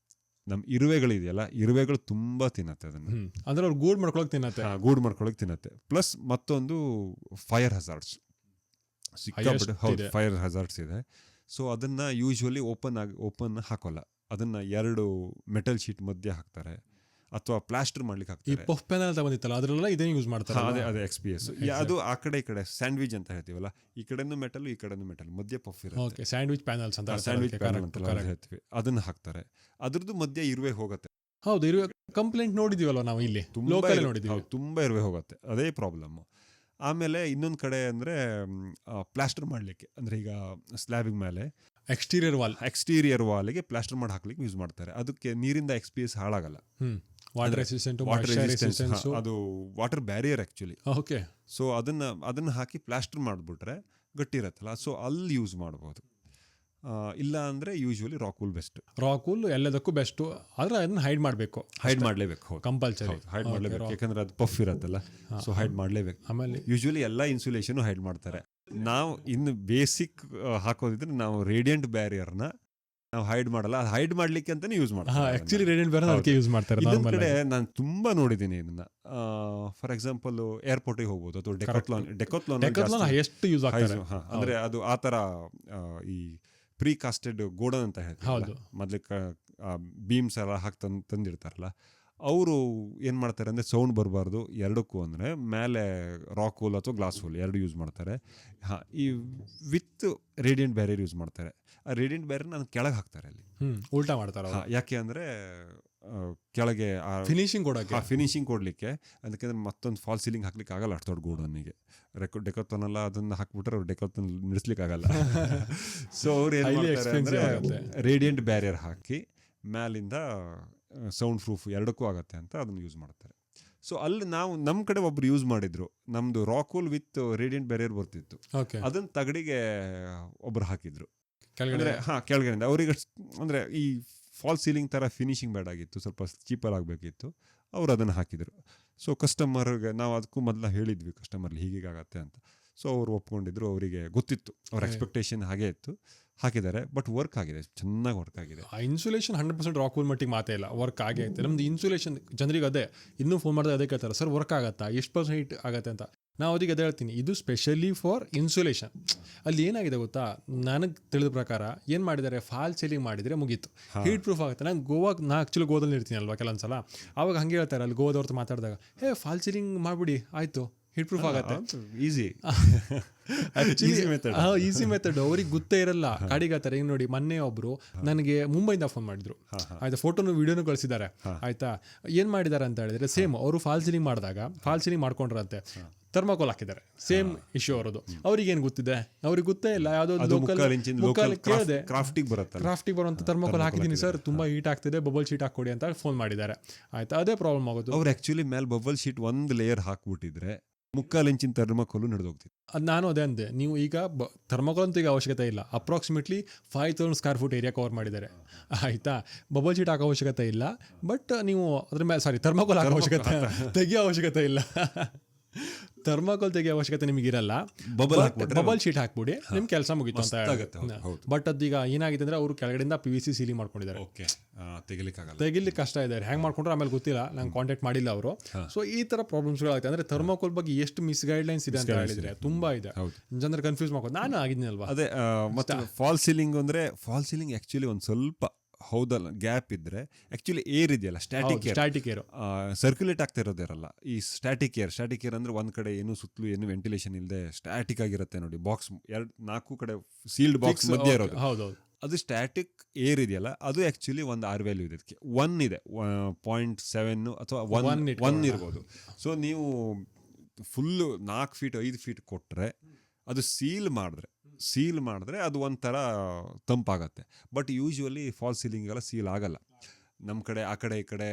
ನಮ್ಮ ಇರುವೆಗಳಿದೆಯಲ್ಲ, ಇರುವೆಗಳು ತುಂಬಾ ತಿನ್ನತ್ತೆ ಅದನ್ನ, ಅಂದ್ರೆ ಅವ್ರು ಗೂಡ್ ಮಾಡ್ಕೊಳಕ್ ತಿನ್ನತ್ತೆ. ಪ್ಲಸ್ ಮತ್ತೊಂದು ಫೈರ್ ಹಜಾರ್ಡ್ಸ್, ಸಿಕ್ಕಾಪಟ್ಟೆ ಫೈರ್ ಹಜಾರ್ಡ್ಸ್ ಇದೆ. ಸೊ ಅದನ್ನ ಯೂಶುವಲಿ ಓಪನ್ ಹಾಕೋಲ್ಲ, ಅದನ್ನ 2 ಮೆಟಲ್ ಶೀಟ್ ಮಧ್ಯೆ ಹಾಕ್ತಾರೆ, ಅಥವಾ ಪ್ಲಾಸ್ಟರ್ ಮಾಡ್ಲಿಕ್ಕೆ ಹಾಕ್ತಾರೆ. ಈ ಪಫ್ ಪ್ಯಾನಲ್ ಬಂದಿತ್ತಲ್ಲ ಅದರಲ್ಲ ಇದೇ ಯೂಸ್ ಮಾಡ್ತಾರೆ. ಅದೇ XPS. ಅದು ಆ ಕಡೆ ಈ ಕಡೆ ಸ್ಯಾಂಡ್ವಿಚ್ ಅಂತ ಹೇಳ್ತೀವಲ್ಲ, ಈ ಕಡೆನೂ ಮೆಟಲ್ ಈ ಕಡೆನೂ ಮೆಟಲ್, ಮಧ್ಯೆ ಪಫ್ ಇರುತ್ತೆ, ಸ್ಯಾಂಡ್ವಿಚ್ ಪ್ಯಾನಲ್ಸ್ ಅಂತ ಹೇಳ್ತೀವಿ. ಅದನ್ನ ಹಾಕ್ತಾರೆ, ಅದ್ರದ್ದು ಮಧ್ಯೆ ಇರುವೆ ಹೋಗುತ್ತೆ. ಹೌದು, ಇರುವೆ ಕಂಪ್ಲೇಂಟ್ ನೋಡಿದೀವಲ್ಲ ನಾವು ಇಲ್ಲಿ, ತುಂಬಾ ಇರುವೆ ಹೋಗುತ್ತೆ, ಅದೇ ಪ್ರಾಬ್ಲಮ್. ಆಮೇಲೆ ಇನ್ನೊಂದು ಕಡೆ ಅಂದ್ರೆ ಪ್ಲಾಸ್ಟರ್ ಮಾಡ್ಲಿಕ್ಕೆ, ಅಂದ್ರೆ ಈಗ ಸ್ಲ್ಯಾಬಿಂಗ್ ಮೇಲೆ ಎಕ್ಸ್ಟೀರಿಯರ್ ವಾಲ್ಗೆ ಪ್ಲಾಸ್ಟರ್ ಮಾಡಿ ಹಾಕ್ಲಿಕ್ಕೆ ಯೂಸ್ ಮಾಡ್ತಾರೆ. ಅದಕ್ಕೆ ನೀರಿಂದ XPS ಹಾಳಾಗಲ್ಲ, ವಾಟರ್ ರೆಸಿಸ್ಟೆಂಟ್, ಅದು water barrier actually. Okay, so ಅದನ್ನ ಹಾಕಿ ಪ್ಲಾಸ್ಟರ್ ಮಾಡಿಬಿಟ್ರೆ ಗಟ್ಟಿ ಇರತ್ತಲ್ಲ, ಸೊ ಅಲ್ಲಿ ಯೂಸ್ ಮಾಡ್ಬೋದು. ಇಲ್ಲ ಅಂದ್ರೆ ಯೂಶುವಲಿ ರಾಕೂಲ್ ಬೆಸ್ಟ್. ರಾಕೂಲ್ ಎಲ್ಲದಕ್ಕೂ ಬೆಸ್ಟ್, ಆದ್ರೆ ಅದನ್ನ ಹೈಡ್ ಮಾಡಲೇಬೇಕು, ಕಂಪಲ್ಸರಿ ಹೈಡ್ ಮಾಡಲೇಬೇಕು, ಯಾಕಂದ್ರೆ ಅದು ಪಫ್ ಇರತ್ತಲ್ಲ, ಸೊ ಹೈಡ್ ಮಾಡಲೇಬೇಕು. ಆಮೇಲೆ ಯೂಶುವಲಿ ಎಲ್ಲ ಇನ್ಸುಲೇಷನ್ ಹೈಡ್ ಮಾಡ್ತಾರೆ. ನಾವು ಇನ್ನು ಬೇಸಿಕ್ ಹಾಕೋದಿದ್ರೆ ನಾವು ರೇಡಿಯಂಟ್ ಬ್ಯಾರಿಯರ್ನ ನಾವು ಹೈಡ್ ಮಾಡಲ್ಲ, ಅದು ಹೈಡ್ ಮಾಡ್ಲಿಕ್ಕೆ ಅಂತಾನೆ ಯೂಸ್ ಮಾಡ್ತಾರೆ. ಆಕ್ಚುಲಿ ರೇಡಿಯಂಟ್ ಬ್ಯಾರಿಯರ್ ಅದಕ್ಕೆ ಯೂಸ್ ಮಾಡ್ತಾರೆ. ಇನ್ನೊಂದು ಕಡೆ ನಾನು ತುಂಬಾ ನೋಡಿದ್ದೀನಿ ಇದನ್ನ. ಫಾರ್ ಎಕ್ಸಾಂಪಲ್ ಏರ್ಪೋರ್ಟಿಗೆ ಹೋಗ್ಬೋದು, ಅಥವಾ ಡೆಕೋತ್ಲಾನ್ ಎಷ್ಟು ಯೂಸ್ ಆಗ್ತಾರೆ. ಅಂದ್ರೆ ಅದು ಆ ತರ ಈ ಪ್ರೀಕಾಸ್ಟೆಡ್ ಗೋಡನ್ ಅಂತ ಹೇಳ್ತಾರೆ, ಮೊದಲೇ ಬೀಮ್ಸ್ ಎಲ್ಲ ಹಾಕಿ ತಂದಿರ್ತಾರಲ್ಲ, ಅವರು ಏನು ಮಾಡ್ತಾರೆ ಅಂದರೆ ಸೌಂಡ್ ಬರಬಾರ್ದು ಎರಡಕ್ಕೂ, ಅಂದರೆ ಮೇಲೆ ರಾಕ್ ಹೋಲ್ ಅಥವಾ ಗ್ಲಾಸ್ ಹೋಲ್ 2 ಯೂಸ್ ಮಾಡ್ತಾರೆ. ಈ ವಿತ್ ರೇಡಿಯಂಟ್ ಬ್ಯಾರಿಯರ್ ಯೂಸ್ ಮಾಡ್ತಾರೆ. ಆ ರೇಡಿಯಂಟ್ ಬ್ಯಾರಿಯರ್ ನಾನು ಕೆಳಗೆ ಹಾಕ್ತಾರೆ, ಅಲ್ಲಿ ಉಲ್ಟಾ ಮಾಡ್ತಾರೆ. ಯಾಕೆ ಅಂದರೆ ಕೆಳಗೆ ಫಿನಿಶಿಂಗ್ ಕೊಡಲಿಕ್ಕೆ, ಅದಕ್ಕೆ ಮತ್ತೊಂದು ಫಾಲ್ ಸೀಲಿಂಗ್ ಹಾಕ್ಲಿಕ್ಕೆ ಆಗಲ್ಲ ಅಷ್ಟು ದೊಡ್ಡ ಗೋಡನಿಗೆ. ಡೆಕೋಥಾನೆಲ್ಲ ಅದನ್ನು ಹಾಕ್ಬಿಟ್ರೆ ಅವ್ರು ಡೆಕೋಥಾನ್ ನಡೆಸ್ಲಿಕ್ಕೆ ಆಗಲ್ಲ. ಸೊ ಅವ್ರು ಏನು ಮಾಡ್ತಾರೆ ಅಂದರೆ ರೇಡಿಯಂಟ್ ಬ್ಯಾರಿಯರ್ ಹಾಕಿ ಮ್ಯಾಲಿಂದ ಸೌಂಡ್ ಪ್ರೂಫ್ ಎರಡಕ್ಕೂ ಆಗತ್ತೆ ಅಂತ ಅದನ್ನು ಯೂಸ್ ಮಾಡ್ತಾರೆ. ಸೊ ಅಲ್ಲಿ ನಮ್ಮ ಕಡೆ ಒಬ್ರು ಯೂಸ್ ಮಾಡಿದ್ರು, ನಮ್ದು ರಾಕೂಲ್ ವಿತ್ ರೇಡಿಯಂಟ್ ಬ್ಯಾರಿಯರ್ ಬರ್ತಿತ್ತು, ಅದನ್ನ ತಗಡಿಗೆ ಒಬ್ರು ಹಾಕಿದ್ರು ಕೆಳಗಡೆಯಿಂದ. ಅವ್ರಿಗೆ ಅಂದ್ರೆ ಈ ಫಾಲ್ ಸೀಲಿಂಗ್ ತರ ಫಿನಿಶಿಂಗ್ ಬೇಡ ಆಗಿತ್ತು, ಸ್ವಲ್ಪ ಚೀಪರ್ ಆಗಬೇಕಿತ್ತು, ಅವ್ರು ಅದನ್ನು ಹಾಕಿದ್ರು. ಸೊ ಕಸ್ಟಮರ್ಗೆ ನಾವು ಅದಕ್ಕೂ ಮೊದಲ ಹೇಳಿದ್ವಿ, ಕಸ್ಟಮರ್ಲಿ ಹೀಗೀಗಾಗತ್ತೆ ಅಂತ. ಸೊ ಅವ್ರು ಒಪ್ಕೊಂಡಿದ್ರು, ಅವರಿಗೆ ಗೊತ್ತಿತ್ತು, ಅವ್ರ ಎಕ್ಸ್ಪೆಕ್ಟೇಷನ್ ಹಾಗೆ ಇತ್ತು, ಹಾಕಿದ್ದಾರೆ. ಬಟ್ ವರ್ಕ್ ಆಗಿದೆ, ಚೆನ್ನಾಗಿ ವರ್ಕ್ ಆಗಿದೆ. ಇನ್ಸುಲೇಷನ್ 100% ರಾಕೂಲ್ ಮಟ್ಟಿಗೆ ಮಾತೇ ಇಲ್ಲ, ವರ್ಕ್ ಆಗೇ ಐತೆ. ನಮ್ದು ಇನ್ಸುಲೇಷನ್ ಜನರಿಗೆ ಅದೇ ಇನ್ನೂ ಫೋನ್ ಮಾಡಿದ್ರೆ ಅದೇ ಕೇಳ್ತಾರೆ, ಸರ್ ವರ್ಕ್ ಆಗುತ್ತಾ, ಎಷ್ಟು % ಆಗತ್ತೆ ಅಂತ. ನಾವು ಅದಕ್ಕೆ ಅದೇ ಹೇಳ್ತೀನಿ, ಇದು ಸ್ಪೆಷಲಿ ಫಾರ್ ಇನ್ಸುಲೇಷನ್. ಅಲ್ಲಿ ಏನಾಗಿದೆ ಗೊತ್ತಾ, ನನಗೆ ತಿಳಿದ ಪ್ರಕಾರ ಏನು ಮಾಡಿದ್ದಾರೆ, ಫಾಲ್ ಸೀಲಿಂಗ್ ಮಾಡಿದರೆ ಮುಗೀತು, ಹೀಟ್ ಪ್ರೂಫ್ ಆಗುತ್ತೆ. ನಾನು ಆ್ಯಕ್ಚುಲಿ ಗೋದಲ್ಲಿ ಇರ್ತೀನಿ ಅಲ್ವಾ ಕೆಲವೊಂದ್ಸಲ, ಆವಾಗ ಹಂಗೆ ಹೇಳ್ತಾರೆ ಅಲ್ಲಿ ಗೋದವ್ರದ್ದು ಮಾತಾಡಿದಾಗ, ಫಾಲ್ ಸೀಲಿಂಗ್ ಮಾಡಿಬಿಡಿ ಆಯಿತು, ಹಿಟ್ ಪ್ರೂಫ್ ಆಗತ್ತೆ. Easy easy method. ಅವ್ರಿಗೆ ಗೊತ್ತೇ ಇರಲ್ಲ, ಕಾಡಿಗಾತಾರೆ. ಈಗ ನೋಡಿ, ಮೊನ್ನೆ ಒಬ್ರು ನನಗೆ ಮುಂಬೈಯಿಂದ ಫೋನ್ ಮಾಡಿದ್ರು, ಆಯ್ತಾ, ಫೋಟೋನು ವಿಡಿಯೋನು ಕಳಿಸಿದ್ದಾರೆ, ಆಯ್ತಾ. ಏನ್ ಮಾಡಿದ್ದಾರೆ ಅಂತ ಹೇಳಿದ್ರೆ, ಸೇಮ್ ಅವರು ಫಾಲ್ ಸೀಲಿಂಗ್ ಮಾಡಿದಾಗ ಫಾಲ್ ಸೀಲಿಂಗ್ ಮಾಡ್ಕೊಂಡ್ರಂತೆ, ಥರ್ಮಾಕೋಲ್ ಹಾಕಿದ್ದಾರೆ, ಸೇಮ್ ಇಶ್ಯೂ ಅವರದು. ಅವ್ರಿಗೆ ಏನು ಗೊತ್ತಿದೆ, ಅವ್ರಿಗೆ ಗೊತ್ತೇ ಇಲ್ಲ. ಯಾವುದೋ ಕೇಳಿದೆ, ಕ್ರಾಫ್ಟಿಗೆ ಬರುವಂತ ಥರ್ಮಾಕೋಲ್ ಹಾಕಿದ್ದೀನಿ ಸರ್, ತುಂಬಾ ಹೀಟ್ ಆಗ್ತಿದೆ, ಬಬಲ್ ಶೀಟ್ ಹಾಕೊಡಿ ಅಂತ ಫೋನ್ ಮಾಡಿದ್ದಾರೆ, ಆಯ್ತಾ. ಅದೇ ಪ್ರಾಬ್ಲಮ್ ಆಗೋದು. ಅವ್ರು ಆಕ್ಚುಲಿ ಮೇಲೆ ಬಬಲ್ ಶೀಟ್ ಒಂದು ಲೇಯರ್ ಹಾಕ್ಬಿಟ್ಟಿದ್ರೆ 3/4 ಇಂಚಿನ ಥರ್ಮಾಕೋಲು ನಡೆದೋಗ್ತಿತ್ತು. ಅದು ನಾನು ಅದೇ ಅಂದೆ, ನೀವು ಈಗ ಥರ್ಮಾಕೋಲ್ ಅಂತೂ ಈಗ ಅವಶ್ಯಕತೆ ಇಲ್ಲ. Approximately 5,000 square foot area cover ಮಾಡಿದ್ದಾರೆ, ಆಯಿತಾ. ಬಬಲ್ ಶೀಟ್ ಹಾಕೋ ಅವಶ್ಯಕತೆ ಇಲ್ಲ, ಬಟ್ ನೀವು ಅದ್ರ ಮೇಲೆ ಥರ್ಮಾಕೋಲ್ ಹಾಕೋ ಅವಶ್ಯಕತೆ ತೆಗಿಯೋ ಅವಶ್ಯಕತೆ ಇಲ್ಲ. ಥರ್ಮಾಕೋಲ್ ತೆಗಿಯೋ ಅವಶ್ಯಕತೆ ನಿಮಗಿರಲ್ಲ, ಬಬಲ್ ಶೀಟ್ ಹಾಕ್ಬಿಡಿ, ನಿಮ್ ಕೆಲಸ ಮುಗಿತು ಅಂತ ಹೇಳಿ. ಬಟ್ ಅದೀಗ ಏನಾಗಿದೆ ಅಂದ್ರೆ ಅವರು ಕೆಳಗಡೆಯಿಂದ PVC ಸೀಲಿಂಗ್ ಮಾಡ್ಕೊಂಡಿದ್ದಾರೆ. ತೆಗಿಲಿಕ್ಕೆ ಕಷ್ಟ ಇದೆ, ಹ್ಯಾಂಗ್ ಮಾಡ್ಕೊಂಡ್ರೆ ಆಮೇಲೆ ಗೊತ್ತಿಲ್ಲ, ನಂಗೆ ಕಾಂಟ್ಯಾಕ್ಟ್ ಮಾಡಿಲ್ಲ ಅವರು. ಸೊ ಈ ತರ ಪ್ರಾಬ್ಲಮ್ಸ್ಗಳಾಗುತ್ತೆ. ಅಂದ್ರೆ ಥರ್ಮಾಕೋಲ್ ಬಗ್ಗೆ ಎಷ್ಟು ಮಿಸ್ ಗೈಡ್ಲೈನ್ಸ್ ಇದೆ ಅಂತ ಹೇಳಿದ್ರೆ ತುಂಬಾ ಇದೆ, ಜನರು ಕನ್ಫ್ಯೂಸ್ ಮಾಡ್ಕೊಂಡು. ನಾನು ಆಗಿದ್ನಲ್ವಾ ಅದೇ. ಮತ್ತೆ ಫಾಲ್ ಸೀಲಿಂಗ್ ಅಂದ್ರೆ, ಫಾಲ್ ಸೀಲಿಂಗ್ ಆಕ್ಚುಲಿ ಒಂದು ಸ್ವಲ್ಪ ಹೌದಲ್ಲ ಗ್ಯಾಪ್ ಇದ್ರೆ ಆಕ್ಚುಲಿ ಏರ್ ಇದೆಯಲ್ಲ, ಸ್ಟ್ಯಾಟಿಕ್ ಏರ್ ಸರ್ಕ್ಯುಲೇಟ್ ಆಗ್ತಾ ಇರೋದಿರಲ್ಲ. ಈ ಸ್ಟ್ಯಾಟಿಕ್ ಏರ್ ಅಂದ್ರೆ ಒಂದ್ ಕಡೆ ಏನು ಸುತ್ತಲೂ ಏನು ವೆಂಟಿಲೇಷನ್ ಇಲ್ಲದೆ ಸ್ಟ್ಯಾಟಿಕ್ ಆಗಿರುತ್ತೆ ನೋಡಿ. ಬಾಕ್ಸ್ 4 ಕಡೆ ಸೀಲ್ಡ್ ಬಾಕ್ಸ್ ಮಧ್ಯೆ ಇರೋದು, ಅದು ಸ್ಟ್ಯಾಟಿಕ್ ಏರ್ ಇದೆಯಲ್ಲ, ಅದು ಆಕ್ಚುಲಿ ಒಂದು ಆರ್ ವ್ಯಾಲ್ಯೂ ಇದೆ, ಇದಕ್ಕೆ 1 ಇದೆ, 0.7 ಅಥವಾ 1 ಇರ್ಬೋದು. ಸೊ ನೀವು ಫುಲ್ಲು 4 ಫೀಟ್ 5 ಫೀಟ್ ಕೊಟ್ರೆ ಅದು ಸೀಲ್ ಮಾಡಿದ್ರೆ ಅದು ಒಂಥರ ತಂಪಾಗತ್ತೆ. ಬಟ್ ಯೂಶ್ವಲಿ ಫಾಲ್ ಸೀಲಿಂಗ್ ಎಲ್ಲ ಸೀಲ್ ಆಗಲ್ಲ. ನಮ್ಮ ಕಡೆ ಆ ಕಡೆ ಈ ಕಡೆ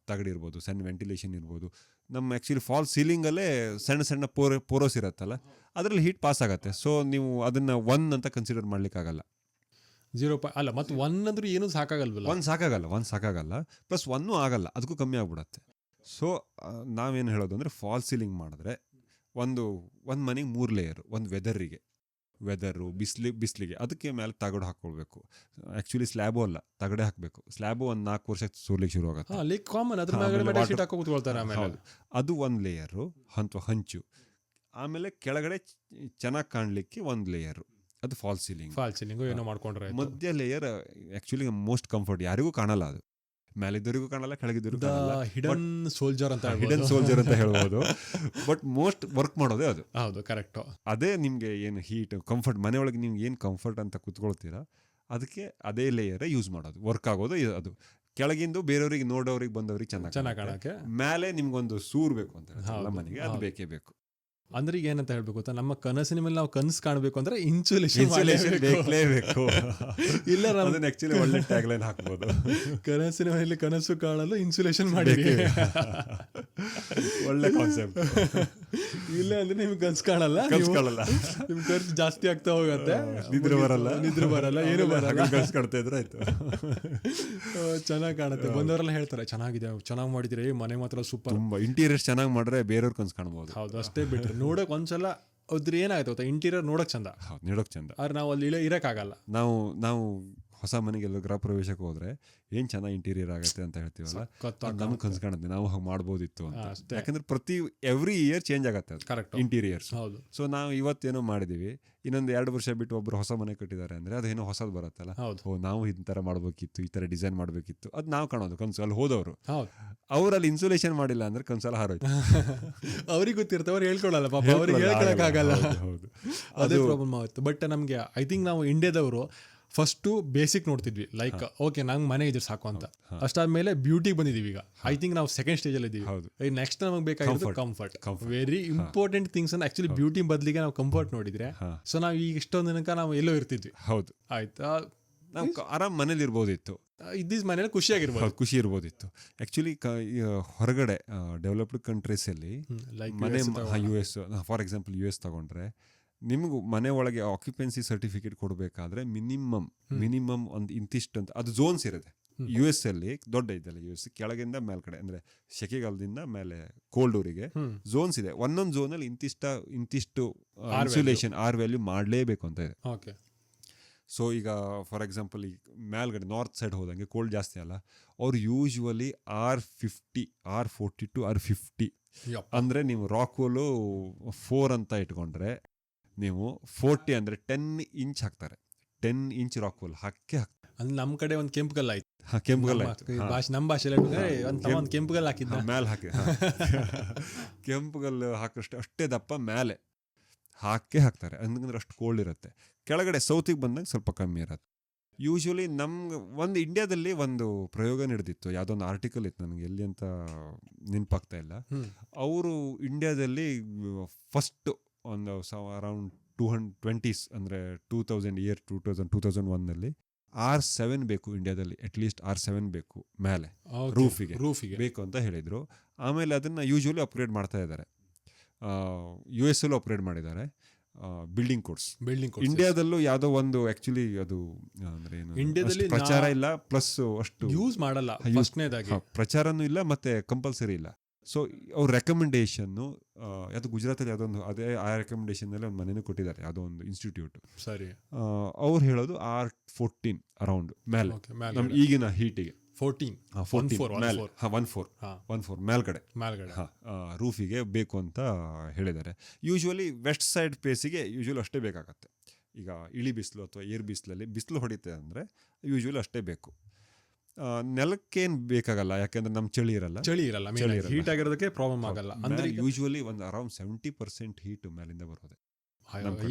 ತಗಡಿರ್ಬೋದು, ಸಣ್ಣ ವೆಂಟಿಲೇಷನ್ ಇರ್ಬೋದು. ನಮ್ಮ ಆ್ಯಕ್ಚುಲಿ ಫಾಲ್ ಸೀಲಿಂಗಲ್ಲೇ ಸಣ್ಣ ಪೋರೋಸ್ ಇರುತ್ತಲ್ಲ, ಅದರಲ್ಲಿ ಹೀಟ್ ಪಾಸ್ ಆಗುತ್ತೆ. ಸೊ ನೀವು ಅದನ್ನು 1 ಅಂತ ಕನ್ಸಿಡರ್ ಮಾಡ್ಲಿಕ್ಕಾಗಲ್ಲ. 0 ಅಲ್ಲ, ಮತ್ತು 1 ಅಂದ್ರೂ ಏನೂ ಸಾಕಾಗಲ್ವಲ್ಲ. 1 ಸಾಕಾಗಲ್ಲ, ಪ್ಲಸ್ 1 ಆಗಲ್ಲ, ಅದಕ್ಕೂ ಕಮ್ಮಿ ಆಗ್ಬಿಡತ್ತೆ. ಸೊ ನಾವೇನು ಹೇಳೋದು ಅಂದರೆ, ಫಾಲ್ ಸೀಲಿಂಗ್ ಮಾಡಿದ್ರೆ ಒಂದು ಮನೆಗೆ 3 ಲೇಯರು. ಒಂದು ವೆದರು ಬಿಸಿಲಿಗೆ ಅದಕ್ಕೆ ಮೇಲೆ ತಗಡು ಹಾಕ್ಕೊಳ್ಬೇಕು. ಆ್ಯಕ್ಚುಲಿ ಸ್ಲ್ಯಾಬು ಅಲ್ಲ, ತಗಡೆ ಹಾಕಬೇಕು. ಸ್ಲ್ಯಾಬು ಒಂದು 4 ವರ್ಷ ಸೋರ್ಲಿಕ್ಕೆ ಶುರು ಆಗುತ್ತೆ. ಅದು 1 ಲೇಯರು ಹಂಚು. ಆಮೇಲೆ ಕೆಳಗಡೆ ಚೆನ್ನಾಗಿ ಕಾಣಲಿಕ್ಕೆ 1 ಲೇಯರು, ಅದು ಫಾಲ್ ಸೀಲಿಂಗ್ ಏನೋ ಮಾಡ್ಕೊಂಡ್ರೆ. ಮಧ್ಯ ಲೇಯರ್ ಆ್ಯಕ್ಚುಲಿ ಮೋಸ್ಟ್ ಕಂಫರ್ಟ್, ಯಾರಿಗೂ ಕಾಣಲ್ಲ. ಅದು ಮೇಲಿದ್ದರಿಗೂ ಕಾಣಲ್ಲ, ಕೆಳಗಿದ್ದರಿಗೂ ಕಾಣಲ್ಲ. ಹಿಡನ್ ಸೋಲ್ಜರ್ ಅಂತ ಹೇಳ್ಬೋದು. ಬಟ್ ಮೋಸ್ಟ್ ವರ್ಕ್ ಮಾಡೋದೇ ಅದು. ಹೌದು, ಕರೆಕ್ಟ್. ಅದೇ ನಿಮ್ಗೆ ಏನು ಹೀಟ್ ಕಂಫರ್ಟ್, ಮನೆಯೊಳಗೆ ನಿಮ್ಗೆ ಏನು ಕಂಫರ್ಟ್ ಅಂತ ಕುತ್ಕೊಳ್ತೀರಾ, ಅದಕ್ಕೆ ಅದೇ ಲೇಯರೇ ಯೂಸ್ ಮಾಡೋದು, ವರ್ಕ್ ಆಗೋದು ಅದು. ಕೆಳಗಿಂದು ಬೇರೆಯವ್ರಿಗೆ ನೋಡೋರಿಗೆ ಬಂದವ್ರಿಗೆ ಚೆನ್ನಾಗಿ ಕಾಣಕ್ಕೆ, ಮೇಲೆ ನಿಮ್ಗೊಂದು ಸೂರ್ ಬೇಕು ಅಂತ ಹೇಳಿ ಮನೆಗೆ, ಅದು ಬೇಕೇ ಬೇಕು. ಅಂದ್ರೆ ಈಗ ಏನಂತ ಹೇಳ್ಬೇಕು ಗೊತ್ತಾ, ನಮ್ಮ ಕನಸಿನ ಮೇಲೆ ನಾವು ಕನಸು ಕಾಣಬೇಕು ಅಂದ್ರೆ ಇನ್ಸುಲೇಷನ್ ಬೇಕಲೇಬೇಕು. ಇಲ್ಲ ಅದನ್ನ ಆಕ್ಚುಲಿ ಒಳ್ಳೆ ಟ್ಯಾಗ್ಲೈನ್ ಹಾಕ್ಬೋದು, ಕನಸಿನ ಮೇಲೆ ಕನಸು ಕಾಣಲು ಇನ್ಸುಲೇಷನ್ ಮಾಡಿ. ಒಳ್ಳೆ ಕಾನ್ಸೆಪ್ಟ್. ಇಲ್ಲ ಅಂದ್ರೆ ನಿಮ್ಗೆ ಕನಸು ಕಾಣಲ್ಲ, ನಿಮ್ ಖರ್ಚು ಜಾಸ್ತಿ ಆಗ್ತಾ ಹೋಗತ್ತೆ, ನಿದ್ರೆ ಬರಲ್ಲ, ಏನು ಬರಲ್ಲ, ಕನಸು ಕಾಣ್ತಾ ಇದ್ರೆ ಆಯ್ತು. ಚೆನ್ನಾಗಿ ಕಾಣುತ್ತೆ. ಬಂದವರೆಲ್ಲ ಹೇಳ್ತಾರೆ ಚೆನ್ನಾಗಿ ಮಾಡಿದಿರಿ, ಮನೆ ಮಾತ್ರ ಸೂಪರ್. ತುಂಬಾ ಇಂಟೀರಿಯರ್ಸ್ ಚೆನ್ನಾಗಿ ಮಾಡಿದ್ರೆ ಬೇರೆಯವ್ರ ಕನಸು ಕಾಣ್ಬೋದು. ಹೌದು, ಅಷ್ಟೇ ಬಿಟ್ರೆ ನೋಡಕ್ ಒಂದ್ಸಲ ಅದ್ರ ಏನಾಗುತ್ತೆ ಗೊತ್ತಾ, ಇಂಟೀರಿಯರ್ ನೋಡಕ್ ಚಂದ, ಆದ್ರೆ ನಾವು ಅಲ್ಲಿ ಇರಕ್ಕಾಗಲ್ಲ. ನಾವು ಹೊಸ ಮನೆಗೆಲ್ಲ ಗೃಹ ಪ್ರವೇಶಕ್ಕೆ ಹೋದ್ರೆ ಏನ್ ಚೆನ್ನಾಗಿ ಇಂಟೀರಿಯರ್ ಆಗುತ್ತೆ ಅಂತ ಹೇಳ್ತೀವಲ್ಲ, ನಮ್ಗೆ ಕನ್ಸು ಕಾಣುತ್ತೆ ನಾವು ಹಾಗೆ ಮಾಡ್ಬೋದಿತ್ತು ಅಂತ. ಯಾಕಂದ್ರೆ ಎವ್ರಿ ಇಯರ್ ಚೇಂಜ್ ಆಗತ್ತೆ ಅದು ಇಂಟೀರಿಯರ್ಸ್. ಸೊ ನಾವು ಇವತ್ತೇನೋ ಮಾಡಿದೀವಿ, ಇನ್ನೊಂದು 2 ವರ್ಷ ಬಿಟ್ಟು ಒಬ್ರು ಹೊಸ ಮನೆ ಕಟ್ಟಿದ್ದಾರೆ ಅಂದ್ರೆ ಅದೇನೋ ಹೊಸದು ಬರುತ್ತಲ್ಲ, ನಾವು ಈ ತರ ಮಾಡ್ಬೇಕಿತ್ತು, ಈ ತರ ಡಿಸೈನ್ ಮಾಡ್ಬೇಕಿತ್ತು, ಅದು ನಾವು ಕಾಣೋದು ಕನ್ಸು. ಅಲ್ಲಿ ಹೋದವರು ಅವ್ರಲ್ಲಿ ಇನ್ಸುಲೇಷನ್ ಮಾಡಿಲ್ಲ ಅಂದ್ರೆ ಕನ್ಸಲ್ಲ ಹಾರೋಯ್ತು. ಅವ್ರಿಗೆ ಗೊತ್ತಿರುತ್ತೆ, ಅವ್ರು ಹೇಳ್ಕೊಳಲ್ಲ ಪಾಪ, ಅವ್ರಿಗೆ ಹೇಳ್ಕೊಳಕ್ಕಾಗಲ್ಲ. ಅದೇ ಪ್ರಾಬ್ಲಮ್ ಆಗುತ್ತೆ. ಬಟ್ ನಮ್ಗೆ ಐ ಥಿಂಕ್ ನಾವು ಇಂಡಿಯಾದವರು ಫಸ್ಟು ಬೇಸಿಕ್ ನೋಡ್ತಿದ್ವಿ, ಲೈಕ್ ಓಕೆ ನಂಗೆ ಮನೆ ಇದ್ರೆ ಸಾಕು ಅಂತ. ಅಷ್ಟಾದ್ಮೇಲೆ ಬ್ಯೂಟಿಗೆ ಬಂದಿದ್ದೀವಿ. ಈಗ ಐ ಥಿಂಕ್ ನಾವು ಸೆಕೆಂಡ್ ಸ್ಟೇಜಲ್ಲಿ ಇದ್ದೀವಿ. ನೆಕ್ಸ್ಟ್ ನಮಗೆ ಬೇಕಾಗಿರೋದು ಕಂಫರ್ಟ್. ವೆರಿ ಇಂಪಾರ್ಟೆಂಟ್ ಥಿಂಗ್ಸ್ ಅನ್ನ ಆಕ್ಚುಲಿ ಬ್ಯೂಟಿ ಬದಲಿಗೆ ನಾವು ಕಂಫರ್ಟ್ ನೋಡಿದ್ರೆ, ಸೊ ನಾವು ಈಗ ಇಷ್ಟೊಂದು ದಿನಕ ನಾವು ಎಲ್ಲೋ ಇರ್ತಿದ್ವಿ. ಹೌದು, ಆಯ್ತಾ, ನಾವು ಆರಾಮ್ ಮನೇಲಿ ಇರ್ಬೋದಿತ್ತು, ಇದ್ದಿದ್ದ ಮನೇಲಿ ಖುಷಿ ಇರ್ಬೋದಿತ್ತು. ಆಕ್ಚುಲಿ ಹೊರಗಡೆ ಡೆವಲಪ್ಡ್ ಕಂಟ್ರೀಸಲ್ಲಿ ಮನೆ, US ಫಾರ್ ಎಕ್ಸಾಂಪಲ್ US ತಗೊಂಡ್ರೆ, ನಿಮಗೂ ಮನೆ ಒಳಗೆ ಆಕ್ಯುಪೆನ್ಸಿ ಸರ್ಟಿಫಿಕೇಟ್ ಕೊಡಬೇಕಾದ್ರೆ ಮಿನಿಮಮ್ ಒಂದು ಇಂತಿಷ್ಟು ಅಂತ ಅದು ಝೋನ್ಸ್ ಇರುತ್ತೆ. US ಅಲ್ಲಿ ದೊಡ್ಡ ಇದೆಲ್ಲ, US ಕೆಳಗಿಂದ ಮೇಲ್ಗಡೆ ಅಂದ್ರೆ ಸೆಕೆಗಾಲದಿಂದ ಮೇಲೆ ಕೋಲ್ಡ್ ಊರಿಗೆ ಝೋನ್ಸ್ ಇದೆ. ಒಂದೊಂದು ಝೋನಲ್ಲಿ ಇಂತಿಷ್ಟು ಇನ್ಸುಲೇಷನ್ ಆರ್ ವ್ಯಾಲ್ಯೂ ಮಾಡಲೇಬೇಕು ಅಂತ ಇದೆ. ಸೊ ಈಗ ಫಾರ್ ಎಕ್ಸಾಂಪಲ್ ಈ ಮೇಲ್ಗಡೆ ನಾರ್ತ್ ಸೈಡ್ ಹೋದಂಗೆ ಕೋಲ್ಡ್ ಜಾಸ್ತಿ ಅಲ್ಲ, ಅವ್ರು ಯೂಶ್ವಲಿ R50 R42 R50 ಅಂದರೆ ನೀವು ರಾಕ್ವೋಲು 4 ಅಂತ ಇಟ್ಕೊಂಡ್ರೆ, ನೀವು 40 ಅಂದರೆ 10 ಇಂಚ್ ಹಾಕ್ತಾರೆ. 10 ಇಂಚ್ ರಾಕ್ವೋಲ್ ಹಾಕಿ ಅಂದ್ರೆ ನಮ್ಮ ಕಡೆ ಒಂದು ಕೆಂಪುಗಲ್ಲ ಆಯ್ತು, ಕೆಂಪುಗಲ್ಲ ನಮ್ಮ ಭಾಷೆಯಲ್ಲಿ ಕೆಂಪುಗಲ್ಲ ಹಾಕಿದ್ದ ಮೇಲೆ ಹಾಕಿ ಕೆಂಪುಗಲ್ಲು ಹಾಕಷ್ಟು ಅಷ್ಟೇ ದಪ್ಪ ಮೇಲೆ ಹಾಕ್ತಾರೆ. ಅಂದ್ರೆ ಅಷ್ಟು ಕೋಲ್ಡ್ ಇರುತ್ತೆ. ಕೆಳಗಡೆ ಸೌತಿಗೆ ಬಂದಾಗ ಸ್ವಲ್ಪ ಕಮ್ಮಿ ಇರುತ್ತೆ. ಯೂಶ್ವಲಿ ನಮ್ಗೆ ಒಂದು ಇಂಡಿಯಾದಲ್ಲಿ ಒಂದು ಪ್ರಯೋಗ ನಡೆದಿತ್ತು, ಯಾವುದೊಂದು ಆರ್ಟಿಕಲ್ ಇತ್ತು, ನನಗೆ ಎಲ್ಲಿ ಅಂತ ನೆನಪಾಗ್ತಾ ಇಲ್ಲ. ಅವರು ಇಂಡಿಯಾದಲ್ಲಿ ಫಸ್ಟ್ ಒಂದು ಅರೌಂಡ್ 220s ಅಂದರೆ 2001 R7 ಬೇಕು ಇಂಡಿಯಾದಲ್ಲಿ, ಅಟ್ಲೀಸ್ಟ್ R7 ಬೇಕು ಮೇಲೆ ರೂಫಿಗೆ ಬೇಕು ಅಂತ ಹೇಳಿದ್ರು. ಆಮೇಲೆ ಅದನ್ನ ಯೂಶ್ವಲಿ ಅಪ್ಗ್ರೇಡ್ ಮಾಡ್ತಾ ಇದ್ದಾರೆ. ಯು ಎಸ್ ಅಲ್ಲೂ ಆಪರೇಟ್ ಮಾಡಿದ್ದಾರೆ ಬಿಲ್ಡಿಂಗ್ ಕೋರ್ಸ್. ಬಿಲ್ಡಿಂಗ್ ಇಂಡಿಯಾದಲ್ಲೂ ಯಾವುದೋ ಒಂದು ಆಕ್ಚುಲಿ ಅದು ಅಂದ್ರೆ ಏನು ಇಂಡಿಯಾದಲ್ಲಿ ಅಷ್ಟು ಪ್ರಚಾರ ಇಲ್ಲ, ಪ್ಲಸ್ ಅಷ್ಟು ಯೂಸ್ ಮಾಡಲ್ಲ ಫಸ್ಟ್ನೇದಾಗಿ, ಪ್ರಚಾರನೂ ಇಲ್ಲ ಮತ್ತೆ ಕಂಪಲ್ಸರಿ ಇಲ್ಲ. ಸೊ ಅವ್ರ ರೆಕಮೆಂಡೇಶನ್ನು ಯಾವುದು ಗುಜರಾತಲ್ಲಿ ಯಾವುದೊಂದು ಅದೇ ಆ ರೆಕಮೆಂಡೇಶನ್ನಲ್ಲಿ ಒಂದು ಮನೇನೂ ಕೊಟ್ಟಿದ್ದಾರೆ, ಯಾವುದೋ ಒಂದು ಇನ್ಸ್ಟಿಟ್ಯೂಟ್. ಸರಿ, ಅವ್ರು ಹೇಳೋದು R14 ಅರೌಂಡ್ ಮೇಲೆ ನಮ್ ಈಗಿನ ಹೀಟಿಗೆ 14 ಮೇಲ್ಗಡೆ ರೂಫಿಗೆ ಬೇಕು ಅಂತ ಹೇಳಿದ್ದಾರೆ. ಯೂಶ್ವಲಿ ವೆಸ್ಟ್ ಸೈಡ್ ಫೇಸಿಗೆ ಯೂಶ್ವಲಿ ಅಷ್ಟೇ ಬೇಕಾಗತ್ತೆ. ಈಗ ಇಳಿ ಬಿಸಿಲು ಅಥವಾ ಏರ್ ಬಿಸಿಲಲ್ಲಿ ಬಿಸಿಲು ಹೊಡಿತೆ ಅಂದರೆ ಯೂಶ್ವಲಿ ಅಷ್ಟೇ ಬೇಕು. ನೆಲಕ್ಕೇನು ಬೇಕಾಗಲ್ಲ, ಯಾಕೆಂದ್ರೆ ನಮ್ಮ ಚಳಿ ಇರಲ್ಲ, ಹೀಟ್ ಆಗಿರೋದಕ್ಕೆ ಪ್ರಾಬ್ಲಮ್ ಆಗಲ್ಲ. ಅಂದ್ರೆ ಯೂಶ್ವಲಿ ಒಂದು ಅರೌಂಡ್ 70% ಹೀಟ್ ಮೇಲಿಂದ ಬರೋದೆ,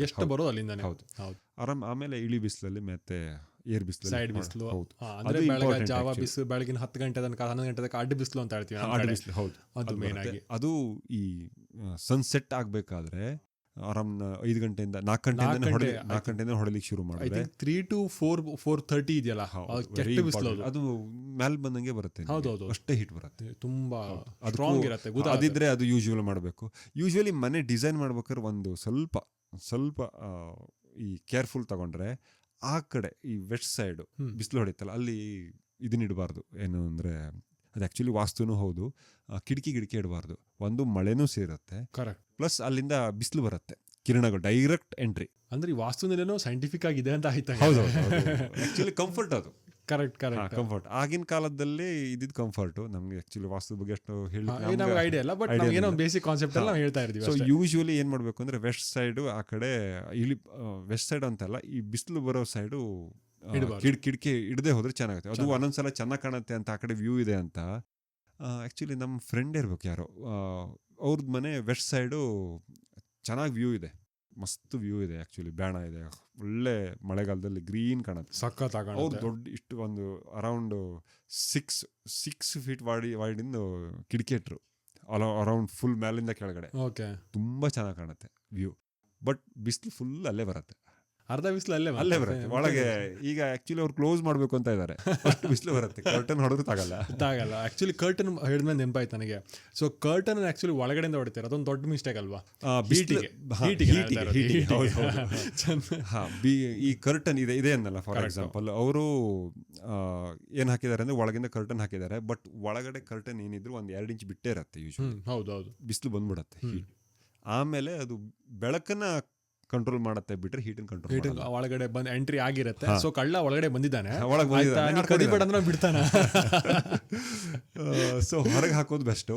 ಎಷ್ಟು ಬರೋದು ಅಲ್ಲಿಂದ. ಹೌದು, ಆರಾಮ್. ಆಮೇಲೆ ಇಳಿ ಬಿಸಿಲಲ್ಲಿ ಮತ್ತೆ ಏರ್ ಬಿಸಿಲು, ಸೈಡ್ ಬಿಸಿಲು, ಅಂದ್ರೆ ಜಾವ ಬಿಸಿಲು ಬೆಳಗಿನ 10 ಗಂಟೆ ತನಕ 11 ಗಂಟೆ ತನಕ ಅಡ್ಡ ಬಿಸಿಲು ಅಂತ ಹೇಳ್ತೀವಿ. ಅಡ್ಡ ಬಿಸಿಲು, ಹೌದು, ಅದು ಮೇನ್ ಆಗಿ. ಅದು ಈ ಸನ್ಸೆಟ್ ಆಗ್ಬೇಕಾದ್ರೆ ಆರಾಮ್ 5 ಗಂಟೆಯಿಂದ 4 ಗಂಟೆಯಿಂದ ಹೊಡಲಿಕ್ಕೆ ಶುರು ಮಾಡಿದ್ರೆ 3 to 4:30 ಇದೆಯಲ್ಲ, ಅದು ಮ್ಯಾಲ್ ಬಂದಂಗೆ ಬರುತ್ತೆ. ಹೌದೌದು, ಅಷ್ಟೇ ಹೀಟ್ ಬರುತ್ತೆ, ತುಂಬಾ ಸ್ಟ್ರಾಂಗ್ ಇರುತ್ತೆ. ಅದಿದ್ರೆ ಅದು ಯೂಶುವಲ್ ಮಾಡಬೇಕು. ಯೂಶುವಲಿ ಮನೆ ಡಿಸೈನ್ ಮಾಡ್ಬೇಕಾದ್ರೆ ಒಂದು ಸ್ವಲ್ಪ ಈ ಕೇರ್ಫುಲ್ ತಗೊಂಡ್ರೆ ಆ ಕಡೆ ಈ ವೆಸ್ಟ್ ಸೈಡ್ ಬಿಸಿಲು ಹೊಡಿತಲ್ಲ, ಅಲ್ಲಿ ಇದನ್ನಿಡಬಾರ್ದು. ಏನು ಅಂದ್ರೆ ಅದು ಆ್ಯಕ್ಚುಲಿ ವಾಸ್ತುನೂ ಹೌದು, ಕಿಟಕಿ ಇಡಬಾರ್ದು. ಒಂದು ಮಳೆನೂ ಸೇರುತ್ತೆ, ಪ್ಲಸ್ ಅಲ್ಲಿಂದ ಬಿಸಿಲು ಬರುತ್ತೆ, ಕಿರಣಗಳು ಡೈರೆಕ್ಟ್ ಎಂಟ್ರಿ. ಅಂದ್ರೆ ಈ ವಾಸ್ತುನಲ್ಲೇನೋ ಸೈಂಟಿಫಿಕ್ ಆಗಿದೆ ಅಂತ ಆಯ್ತಾ? ಹೌದು, ಆಕ್ಚುಲಿ ಕಂಫರ್ಟ್ ಅದು. ಕರೆಕ್ಟ್ ಕಂಫರ್ಟ್ ಆಗಿನ ಕಾಲದಲ್ಲಿ ಇದ್ದಿದ್ದು ಕಂಫರ್ಟ್. ನಮ್ಗೆ ಆಕ್ಚುಲಿ ವಾಸ್ತು ಬಗ್ಗೆ ಅಷ್ಟು ಐಡಿಯಾ ಇಲ್ಲ, ಬಟ್ ಏನೋ ಬೇಸಿಕ್ ಕಾನ್ಸೆಪ್ಟ್ ಎಲ್ಲ ಹೇಳ್ತಾ ಇರ್ತೀವಿ. ಸೊ ಯೂಶುವಲಿ ಏನ್ ಮಾಡ್ಬೇಕು ಅಂದ್ರೆ ವೆಸ್ಟ್ ಸೈಡ್ ಆ ಕಡೆ ವೆಸ್ಟ್ ಸೈಡ್ ಅಂತಲ್ಲ, ಈ ಬಿಸಿಲು ಬರೋ ಸೈಡು ಕಿಟಕಿ ಇಡದೆ ಹೋದ್ರೆ ಚೆನ್ನಾಗುತ್ತೆ. ಅದು ಒಂದೊಂದ್ಸಲ ಚೆನ್ನಾಗಿ ಕಾಣುತ್ತೆ ಅಂತ ಆ ಕಡೆ ವ್ಯೂ ಇದೆ ಅಂತ. ಆಕ್ಚುಲಿ ನಮ್ಮ ಫ್ರೆಂಡ್ ಇರ್ಬೇಕು ಯಾರೋ, ಅವ್ರದ್ದು ಮನೆ ವೆಸ್ಟ್ ಸೈಡು ಚೆನ್ನಾಗಿ ವ್ಯೂ ಇದೆ, ಮಸ್ತ್ ವ್ಯೂ ಇದೆ. ಆಕ್ಚುಲಿ ಬ್ಯಾಣ ಇದೆ, ಒಳ್ಳೆ ಮಳೆಗಾಲದಲ್ಲಿ ಗ್ರೀನ್ ಕಾಣುತ್ತೆ, ಸಖತ್. ಅವ್ರು ದೊಡ್ಡ ಇಷ್ಟು ಒಂದು ಅರೌಂಡ್ 6 ಫೀಟ್ ವೈಡಿಂದು ಕಿಟಕಿ ಇಟ್ರು, ಅರೌಂಡ್ ಫುಲ್ ಮೇಲಿಂದ ಕೆಳಗಡೆ. ತುಂಬಾ ಚೆನ್ನಾಗಿ ಕಾಣುತ್ತೆ ವ್ಯೂ. ಬಟ್ ಬಿಸಿಲು ಫುಲ್ ಅಲ್ಲೇ ಬರುತ್ತೆ, ಅರ್ಧ ಬಿಸಿಲು ಅಲ್ಲೇ ಬರುತ್ತೆ ಒಳಗೆ. ಈಗ ಆಕ್ಚುಲಿ ಅವ್ರು ಕ್ಲೋಸ್ ಮಾಡ್ಬೇಕು ಅಂತ ಇದ್ದಾರೆ, ಅಷ್ಟು ಬಿಸಿಲು ಬರುತ್ತೆ. ಕರ್ಟನ್ ಹೊಡೆದ್ರೆ ತಾಗಲ್ಲ. ಆಕ್ಚುಲಿ ಕರ್ಟನ್ ಹೇಳಿದ್ಮೇಲೆ ನೆನಪಾಯ್ತು ನನಗೆ. ಸೊ ಕರ್ಟನ್ ಆಕ್ಚುಲಿ ಒಳಗಡೆಯಿಂದ ಹೊಡಿತಾರೆ, ಅದೊಂದು ದೊಡ್ಡ ಮಿಸ್ಟೇಕ್ ಅಲ್ವಾ? ಈ ಕರ್ಟನ್ ಇದೆ ಅನ್ನಲ್ಲ, ಫಾರ್ ಎಕ್ಸಾಂಪಲ್ ಅವರು ಏನ್ ಹಾಕಿದ್ದಾರೆ ಅಂದ್ರೆ ಒಳಗಿಂದ ಕರ್ಟನ್ ಹಾಕಿದ್ದಾರೆ, ಬಟ್ ಒಳಗಡೆ ಕರ್ಟನ್ ಏನಿದ್ರು ಒಂದ್ 2 ಇಂಚ್ ಬಿಟ್ಟೇ ಇರುತ್ತೆ ಯೂಶುವಲಿ. ಹೌದೌದು, ಬಿಸಿಲು ಬಂದ್ಬಿಡತ್ತೆ, ಹೀಟ್. ಆಮೇಲೆ ಅದು ಬೆಳಕನ್ನ ಕಂಟ್ರೋಲ್ ಮಾಡುತ್ತೆ, ಬಿಟ್ರೆ ಹೀಟನ್ ಕಂಟ್ರೋಲ್ ಒಳಗಡೆ ಬಂದು ಎಂಟ್ರಿ ಆಗಿರುತ್ತೆ. ಸೊ ಕಳ್ಳ ಒಳಗಡೆ ಬಂದಿದ್ದಾನೆ, ಬಿಡ್ತಾನೆ. ಸೊ ಹೊರಗೆ ಹಾಕೋದು ಬೆಸ್ಟ್.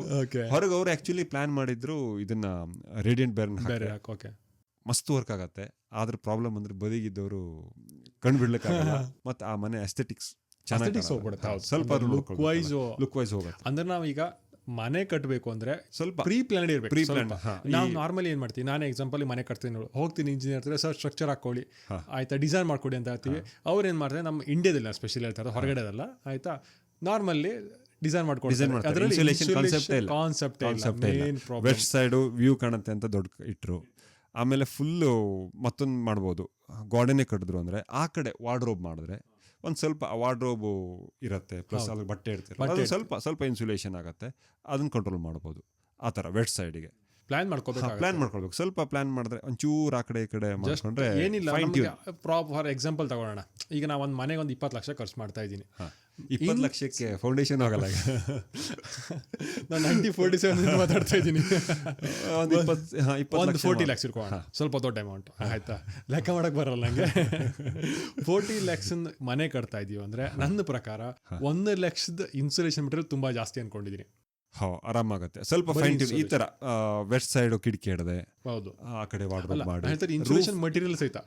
ಹೊರಗೆ ಅವ್ರು ಆಕ್ಚುಲಿ ಪ್ಲಾನ್ ಮಾಡಿದ್ರು ಇದನ್ನ ರೇಡಿಯಂಟ್ ಬೇರೆ ಮಸ್ತ್ ವರ್ಕ್ ಆಗತ್ತೆ. ಆದ್ರೆ ಪ್ರಾಬ್ಲಮ್ ಅಂದ್ರೆ ಬದಿಗಿದ್ದವರು ಕಣ್ ಬಿಡ್ಲಿಕ್ಕಾಗಲ್ಲ, ಮತ್ತೆ ಆ ಮನೆ ಅಸ್ಥೆಟಿಕ್ಸ್ ಚೆನ್ನಾಗಿ ಸ್ವಲ್ಪ ಲುಕ್ ವೈಸ್ ಹೋಗುತ್ತೆ. ಅಂದ್ರೆ ನಾವೀಗ ಮನೆ ಕಟ್ಟಬೇಕು ಅಂದ್ರೆ ಸ್ವಲ್ಪ ಪ್ರೀ ಪ್ಲಾನ್ ಇರ್ಬೇಕು. ನಾವು ನಾರ್ಮಲಿ ಏನ್ ಮಾಡ್ತೀವಿ, ನಾನೇ ಎಕ್ಸಾಂಪಲ್ ಮನೆ ಕಟ್ತೀನಿ, ಹೋಗ್ತೀನಿ ಇಂಜಿನಿಯರ್ ಹತ್ರ, ಸರ್ ಸ್ಟ್ರಕ್ಚರ್ ಹಾಕೊಳ್ಳಿ ಆಯ್ತಾ, ಡಿಸೈನ್ ಮಾಡ್ಕೊಡಿ ಅಂತ ಹೇಳ್ತೀವಿ. ಅವ್ರು ಏನ್ ಮಾಡ್ತಾರೆ, ನಮ್ಮ ಇಂಡಿಯಾದಲ್ಲಿ ಸ್ಪೆಷಲ್ ಹೇಳ್ತಾರೆ, ಹೊರಗಡೆದಲ್ಲ ಆಯ್ತಾ, ನಾರ್ಮಲಿ ಡಿಸೈನ್ ಮಾಡ್ಕೊಡ್ತಾರೆ. ವೆಸ್ಟ್ ಸೈಡ್ ವ್ಯೂ ಕಾಣುತ್ತೆ ಅಂತ ದೊಡ್ಡ ಇಟ್ರು. ಆಮೇಲೆ ಫುಲ್ಲು ಮತ್ತೊಂದು ಮಾಡ್ಬೋದು, ಗಾರ್ಡನೇ ಕಟ್ಟಿದ್ರು ಅಂದ್ರೆ ಆ ಕಡೆ ವಾರ್ಡ್ರೋಬ್ ಮಾಡಿದ್ರೆ ಒಂದು ಸ್ವಲ್ಪ ವಾರ್ಡ್ರೋಬ್ ಇರುತ್ತೆ, ಪ್ಲಸ್ ಅಲ್ಲಿ ಬಟ್ಟೆ ಇರ್ತಾರೆ, ಸ್ವಲ್ಪ ಇನ್ಸುಲೇಷನ್ ಆಗುತ್ತೆ, ಅದನ್ನ ಕಂಟ್ರೋಲ್ ಮಾಡ್ಬೋದು. ಆ ಥರ ವೆಸ್ಟ್ ಸೈಡಿಗೆ ಪ್ಲಾನ್ ಮಾಡ್ಕೊಳ್ಬೇಕು. ಸ್ವಲ್ಪ ಪ್ಲಾನ್ ಮಾಡಿದ್ರೆ ಒಂಚೂರು ಆ ಕಡೆ ಈ ಕಡೆ ಮಾಡ್ಕೊಂಡ್ರೆ ಏನಿಲ್ಲ. ಫಾರ್ ಎಕ್ಸಾಂಪಲ್ ತಗೊಳ್ಳೋಣ, ಈಗ ನಾ ಒಂದು ಮನೆಗೆ ಒಂದು 20 ಲಕ್ಷ ಖರ್ಚು ಮಾಡ್ತಾ ಇದ್ದೀನಿ. 20 ಲಕ್ಷಕ್ಕೆ ಫೌಂಡೇಶನ್ ಆಗಲ್ಲ. ನಾನು 1947 ಮಾತಾಡ್ತಾ ಇದ್ದೀನಿ. ಒಂದು 40 ಲಕ್ಷ ಇಟ್ಕೊಳ್ಳೋಣ, ಸ್ವಲ್ಪ ದೊಡ್ಡ ಅಮೌಂಟ್ ಆಯ್ತಾ, ಲೆಕ್ಕ ಮಾಡಕ್ ಬರಲ್ಲ ನಂಗೆ. 40 ಲಕ್ಷ ಮನೆ ಕಟ್ತಾ ಇದೀವಿ ಅಂದ್ರೆ ನನ್ನ ಪ್ರಕಾರ 1 ಲಕ್ಷದ ಇನ್ಸುಲೇಷನ್ ಮೆಟೀರಿಯಲ್ ತುಂಬಾ ಜಾಸ್ತಿ ಅನ್ಕೊಂಡಿದ್ದೀನಿ. ಆರಾಮಾಗತ್ತೆ. ಸ್ವಲ್ಪ ಫೈನ್ ಟ್ಯೂನ್ ಈ ತರ ವೆಸ್ಟ್ ಸೈಡ್ ಕಿಟಕಿ ಹಿಡದೆ, ಹೌದು, ಆ ಕಡೆ ವಾರ್ಡ್ರೋಬ್ ಮಾಡಿ ಇನ್ಸುಲೇಷನ್ ಮಟೀರಿಯಲ್ ಸಹಿತ.